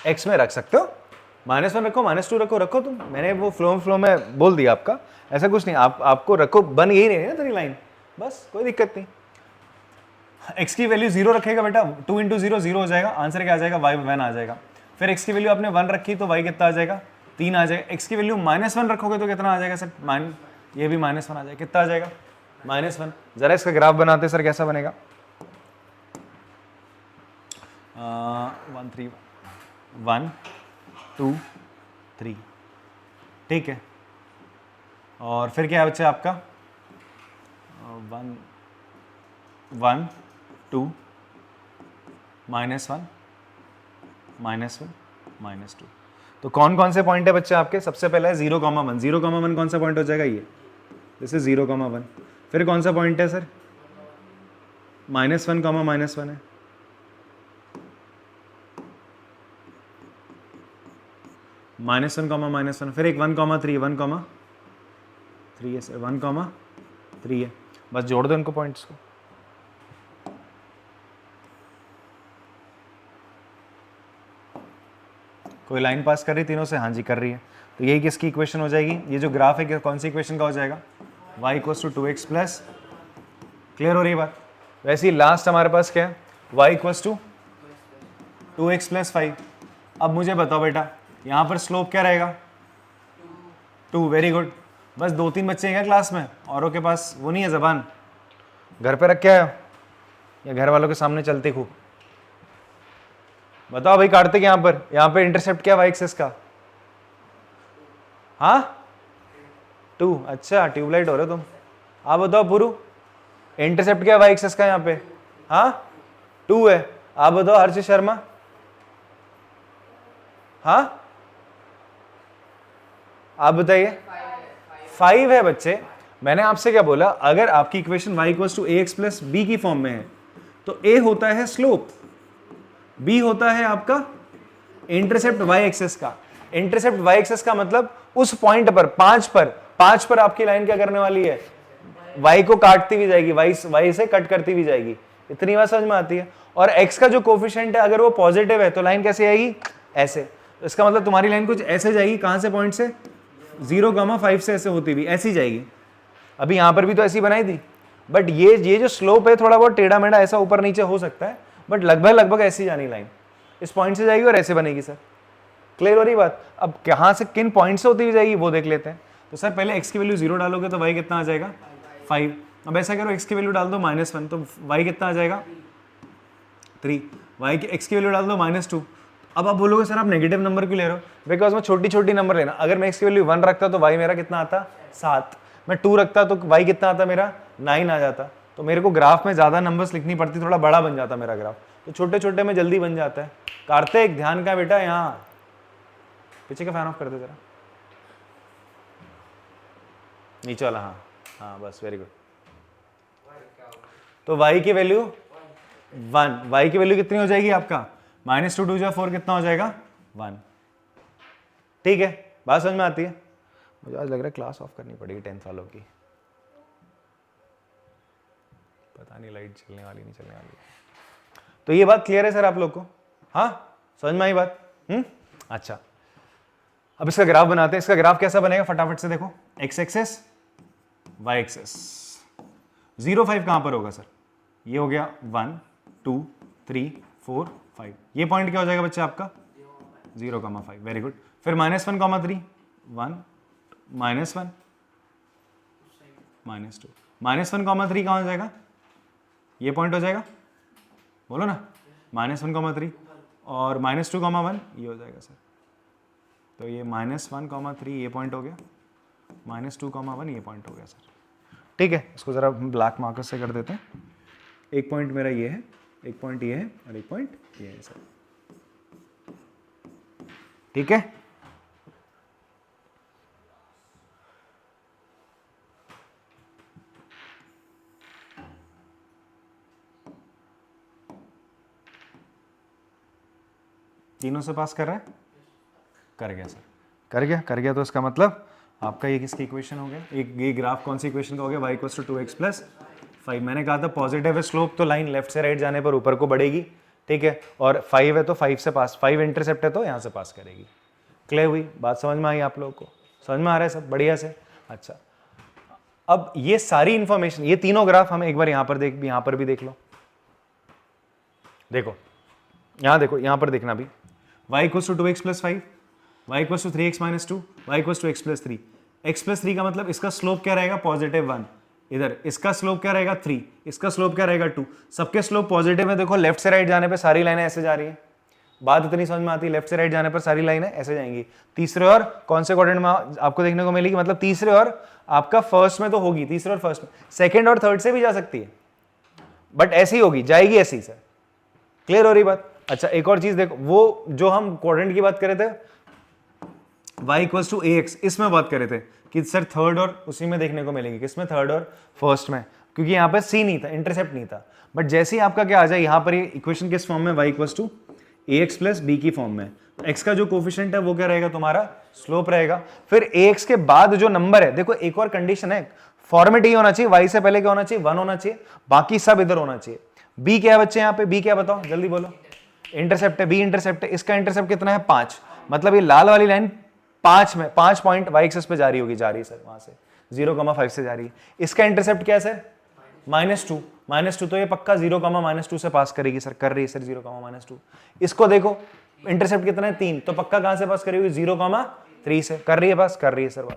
Speaker 1: एक्स में रख सकते हो, -1 रखो, -2 रखो, रखो तुम, मैंने वो फ्लो में बोल दिया आपका, ऐसा कुछ नहीं, आपको रखो, बन यही नहीं है ना तेरी लाइन, बस कोई दिक्कत नहीं। x की वैल्यू 0 रखेगा बेटा, 2 × 0 0 हो जाएगा, आंसर क्या आ जाएगा, y 1 आ जाएगा। फिर x की वैल्यू आपने 1 रखी तो y कितना आ जाएगा, 3 आ जाएगा। x की वैल्यू -1 रखोगे तो कितना आ जाएगा सर, ये भी -1 आ जाएगा, कितना आ जाएगा, -1। जरा इसका ग्राफ बनाते सर, कैसा बनेगा, 1 3 1 2 3, ठीक है। और फिर क्या है बच्चे आपका 1 1 2 -1 -1 -2। तो कौन कौन से पॉइंट है बच्चे आपके, सबसे पहले है 0,1, 0,1 कौन सा पॉइंट हो जाएगा, ये जैसे 0,1। फिर कौन सा पॉइंट है सर, -1, -1 है, -1, फिर एक 1,3 1,3 है सर, 1,3 है, बस जोड़ दो इनको पॉइंट्स को। कोई लाइन पास कर रही तीनों से, हाँ जी कर रही है। तो यही किसकी इक्वेशन हो जाएगी, ये जो ग्राफ है कौन सी इक्वेशन का हो जाएगा, y equals to 2x plus, clear हो रही है बात। वैसे ही लास्ट हमारे पास क्या है, y equals to 2x plus 5। अब मुझे बताओ बेटा यहाँ पर स्लोप क्या रहेगा, 2, वेरी गुड। बस 2-3 बच्चे हैं क्या क्लास में, औरों के पास वो नहीं है जबान, घर पे रख के आयो या घर वालों के सामने चलती खूब, बताओ भाई काटते क्या यहाँ पर इंटरसेप्ट क्या वाई एक्सिस का, हाँ 2, अच्छा ट्यूबलाइट हो रहे हो तुम। आप बताओ पुरु, इंटरसेप्ट क्या वाई एक्सिस का यहाँ पे, हाँ 2 है। आप बताओ हर्षित शर्मा, हाँ आप बताइए, 5 है बच्चे। मैंने आपसे क्या बोला, अगर आपकी equation y equals to ax plus b की फॉर्म में है तो a होता है स्लोप, b होता है आपका इंटरसेप्ट y एक्सेस का। इंटरसेप्ट y एक्सेस का मतलब उस पॉइंट पर 5 पर आपकी लाइन क्या करने वाली है, y को काटती हुई जाएगी, y से कट करती हुई जाएगी। इतनी बात समझ में आती है। और x का जो कोफिशिएंट है अगर वो पॉजिटिव है तो लाइन कैसे आएगी, ऐसे। तो इसका मतलब तुम्हारी लाइन कुछ ऐसे जाएगी, कहां से पॉइंट से, 0,5 से ऐसे होती हुई ऐसी जाएगी। अभी यहां पर भी तो ऐसी बनाई थी, बट ये जो स्लोप है थोड़ा बहुत टेढ़ा मेढ़ा ऐसा ऊपर नीचे हो सकता है, बट लगभग ऐसी जानी लाइन, इस पॉइंट से जाएगी और ऐसे बनेगी सर। क्लियर हो रही बात। अब कहां से किन पॉइंट से होती हुई जाएगी वो देख लेते हैं। तो सर पहले x की वैल्यू 0 डालोगे तो y कितना आ जाएगा, 5। अब ऐसा करो x की वैल्यू डाल दो -1 तो y कितना आ जाएगा, 3। x की वैल्यू डाल दो -2। अब आप बोलोगे सर आप नेगेटिव नंबर क्यों ले रहे हो, बिकॉज मैं छोटी नंबर लेना। अगर मैं x की वैल्यू 1 रखता तो y मेरा कितना आता, 7। मैं 2 रखता तो y कितना आता मेरा, 9 आ जाता। तो मेरे को ग्राफ में ज्यादा नंबर्स लिखनी पड़ती, थोड़ा बड़ा बन जाता मेरा ग्राफ। तो छोटे छोटे में जल्दी बन जाता है। कार्तिक ध्यान का बेटा, यहाँ पीछे का फैन ऑफ कर दे जरा, नीचे वाला, हाँ हाँ बस, वेरी गुड। तो y की वैल्यू 1, y की वैल्यू कितनी हो जाएगी आपका, -2 2 जा 4 कितना हो जाएगा, 1। ठीक है, बात समझ में आती है। मुझे आज लग रहा है क्लास ऑफ करनी पड़ेगी 10th वालों की, पता नहीं लाइट चलने वाली नहीं चलने वाली। तो ये बात क्लियर है सर आप लोग को, हाँ समझ में आई बात। अच्छा अब इसका ग्राफ बनाते हैं। इसका ग्राफ कैसा बनेगा फटाफट से देखो, x एक्सेस y एक्सेस, 0 5 कहां पर होगा सर, ये हो गया 1 2 3 4 5, ये पॉइंट क्या हो जाएगा बच्चे आपका, 0,5, वेरी गुड। फिर -1,3 1 -1 -2, -1,3 कहां हो जाएगा, ये पॉइंट हो जाएगा, बोलो ना, -1,3 और -2,1 ये हो जाएगा सर। तो ये -1,3 ये पॉइंट हो गया, -2,1 ये पॉइंट हो गया सर। ठीक है, इसको जरा ब्लैक मार्कर से कर देते हैं। एक पॉइंट मेरा ये है, एक पॉइंट ये है और एक पॉइंट ये है सर, ठीक है। तीनों से पास कर रहा है, कर गया सर, कर गया। तो इसका मतलब आपका ये किसकी इक्वेशन हो गया, एक ये ग्राफ कौन सी इक्वेशन का हो गया, y equals to 2x plus 5। मैंने कहा था पॉजिटिव है स्लोप तो लाइन लेफ्ट से राइट जाने पर ऊपर को बढ़ेगी, ठीक है, और 5 है तो 5 से पास, 5 इंटरसेप्ट है तो यहाँ से पास करेगी। क्लियर हुई बात, समझ में आई आप लोगों को, समझ में आ रहा है सब बढ़िया से। अच्छा, अब ये सारी इंफॉर्मेशन, ये तीनों ग्राफ हम एक बार यहाँ पर यहाँ पर भी देख लो। देखो यहाँ देखो, यहाँ पर देखना भी, y equals to 2x plus 5, y equals to 3x minus 2, y equals to x plus 3। x plus 3 का मतलब इसका स्लोप क्या रहेगा, पॉजिटिव 1। इधर इसका स्लोप क्या रहेगा 3, इसका स्लोप क्या रहेगा 2। सबके स्लोप पॉजिटिव है। देखो लेफ्ट से राइट जाने पे सारी लाइनें ऐसे जा रही है, बात इतनी समझ में आती है, लेफ्ट से राइट जाने पर सारी लाइनें ऐसे जाएंगी। तीसरे और कौन से क्वाड्रेंट में आपको देखने को मिलेगी, मतलब तीसरे और आपका फर्स्ट में तो होगी, तीसरे और फर्स्ट में, सेकेंड और थर्ड से भी जा सकती है, बट ऐसी होगी, जाएगी ऐसी सर। क्लियर हो रही बात। अच्छा, एक और चीज देखो, वो जो हम क्वाड्रेंट की बात कर रहे थे y इक्वल्स टू ax, इसमें बात कर रहे थे कि सर थर्ड और उसी में देखने को मिलेगी, किसमें, थर्ड और फर्स्ट में, क्योंकि यहाँ पे c नहीं था, इंटरसेप्ट नहीं था। बट जैसे ही आपका क्या आ जाए यहाँ पर, ये इक्वेशन किस फॉर्म में, y equals to ax plus b की फॉर्म में, x का जो कोफिशिएंट है वो क्या रहेगा, तुम्हारा स्लोप रहेगा। फिर ax के बाद जो नंबर है, देखो एक और कंडीशन है, फॉर्मेट ये होना चाहिए, y से पहले क्या होना चाहिए, 1 होना चाहिए, बाकी सब इधर होना चाहिए। b क्या है बच्चे, यहाँ पे b क्या बताओ जल्दी बोलो, इंटरसेप्ट है, बी इंटरसेप्ट है, इसका इंटरसेप्ट कितना है 5, मतलब ये लाल वाली लाइन 5 में 5 पॉइंट y एक्सिस पे जा रही होगी, जा रही है सर, वहां से 0,5 से जा रही है। इसका इंटरसेप्ट क्या है सर, -2, तो ये पक्का 0,-2 से पास करेगी सर, कर रही है सर 0,-2। इसको देखो इंटरसेप्ट कितना है 3, तो पक्का कहां से पास करेगी, 0,3 से, कर रही है पास, कर रही है सर।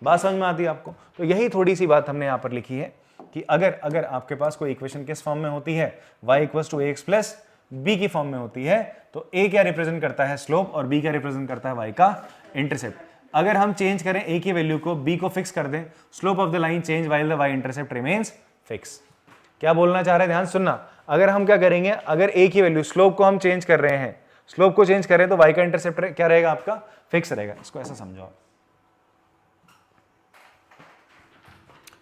Speaker 1: बात समझ में आती है आपको। तो यही थोड़ी सी बात हमने यहाँ पर लिखी है कि अगर आपके पास कोई इक्वेशन किस फॉर्म में होती है, y equals to ax plus b की फॉर्म में होती है, तो a क्या रिप्रेजेंट करता है स्लोप और b क्या रिप्रेजेंट करता है y का इंटरसेप्ट। अगर हम चेंज करें a की वैल्यू को, b को फिक्स कर दें, slope of the line change while the y intercept remains fix. क्या बोलना चाह रहे हैं, ध्यान सुनना। अगर हम क्या करेंगे, अगर a की वैल्यू, स्लोप को हम चेंज कर रहे हैं, स्लोप को चेंज करें तो y का इंटरसेप्ट क्या रहेगा आपका, फिक्स रहेगा। इसको ऐसा समझो।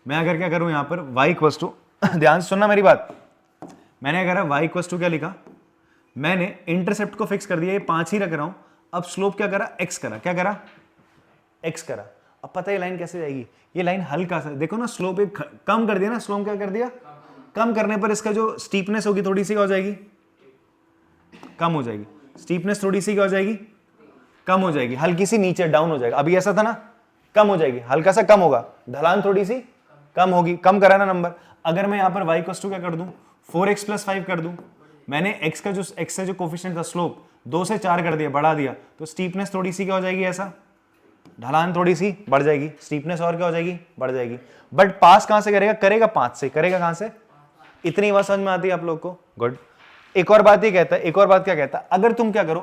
Speaker 1: मैं अगर क्या करूं यहां पर y इक्वल्स टू, ध्यान सुनना मेरी बात, मैंने अगर y इक्वल्स टू क्या लिखा, मैंने इंटरसेप्ट को फिक्स कर दिया, ये 5 ही रख रहा हूं। अब स्लोप क्या करा, x करा, क्या करा, x करा। अब पता है लाइन कैसे जाएगी, ये लाइन हल्का सा देखो ना, स्लोप एक कम कर दिया ना, स्लोप क्या कर दिया, कम करने पर इसका जो स्टीपनेस होगी थोड़ी सी क्या हो जाएगी, कम हो जाएगी। स्टीपनेस थोड़ी सी क्या हो जाएगी, कम हो जाएगी, हल्की सी नीचे डाउन हो जाएगा। अभी ऐसा था ना, कम हो जाएगी, हल्का सा कम होगा, ढलान थोड़ी सी कम होगी, कम करा ना नंबर। अगर मैं यहां पर y इक्वल्स टू क्या कर दूं, 4x प्लस 5 कर दूं, मैंने x का जो x से जो कोफिशिएंट था स्लोप 2 से 4 कर दिया, बढ़ा दिया, तो स्टीपनेस थोड़ी सी क्या हो जाएगी, ऐसा ढलान थोड़ी सी बढ़ जाएगी, स्टीपनेस और क्या हो जाएगी, बढ़ जाएगी। बट पास कहां से करेगा, करेगा 5 से, करेगा कहां से, इतनी बात समझ में आती है आप लोग को, गुड। एक और बात ये कहता है, एक और बात क्या कहता है, अगर तुम क्या करो,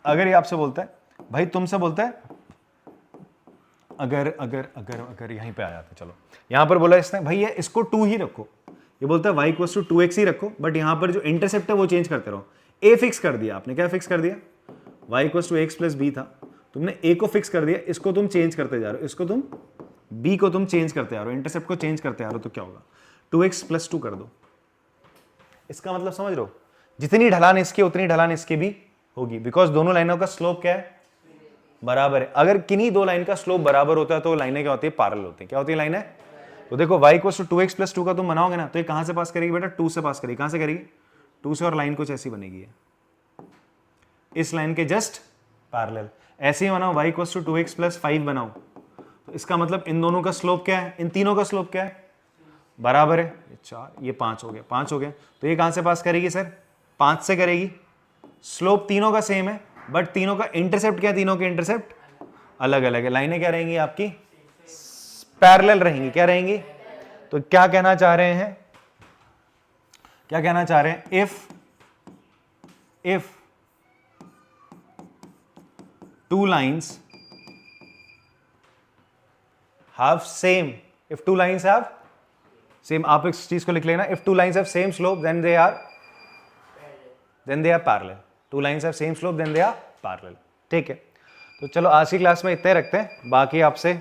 Speaker 1: अगर ये आपसे बोलता है, भाई तुमसे बोलता है, अगर यहीं पे आ जाते, चलो यहां पर बोला इसने, भाई ये इसको 2 ही रखो, ये बोलता है y इक्वल्स टू 2x ही रखो, बट यहां पर जो इंटरसेप्ट है वो चेंज करते रहो। a फिक्स कर दिया आपने, क्या फिक्स कर दिया, y equals to x plus b था, तुमने a को फिक्स कर दिया, इसको तुम चेंज करते जा रहे हो, इसको तुम b को तुम चेंज करते आ रहे हो, इंटरसेप्ट को चेंज करते आ रहे हो, तो क्या होगा, 2x प्लस 2 कर दो। इसका मतलब समझ रहे हो, जितनी ढलान इसकी उतनी ढलान इसकी भी होगी, बिकॉज दोनों लाइनों का स्लोप क्या है, बराबर है। अगर किन्हीं दो लाइन का स्लोप बराबर होता है तो लाइनें क्या होती है, पैरेलल होती है। क्या होती है लाइनें, तो देखो y equals to 2x plus 2 का तुम बनाओगे ना, तो ये कहां से पास करेगी बेटा, 2 से पास करेगी। कहां से करेगी, 2 से, और लाइन कुछ ऐसी बनेगी, इस लाइन के जस्ट पैरेलल। ऐसे ही बनाओ y equals to 2x plus 5 बनाओ, तो इसका मतलब इन दोनों का स्लोप क्या है, इन तीनों का स्लोप क्या है, बराबर है। 4, ये 5 हो गया, 5 हो गया, तो ये कहां से पास करेगी सर, 5 से करेगी। स्लोप तीनों का सेम है, बट तीनों का इंटरसेप्ट क्या है, तीनों के इंटरसेप्ट अलग अलग है। लाइनें क्या रहेंगी आपकी, पैरेलल रहेंगी। क्या रहेंगी, तो क्या कहना चाह रहे हैं, क्या कहना चाह रहे हैं, if two lines have same, if two lines have same, आप इस चीज को लिख लेना, if two lines have same slope then they are parallel, two lines have same slope then they are parallel. ठीक है, तो चलो आज की क्लास में इतने रखते हैं, बाकी आपसे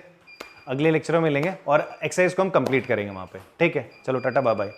Speaker 1: अगले लेक्चर में मिलेंगे और एक्सरसाइज को हम कंप्लीट करेंगे वहां पे। ठीक है, चलो टाटा बाय बाय।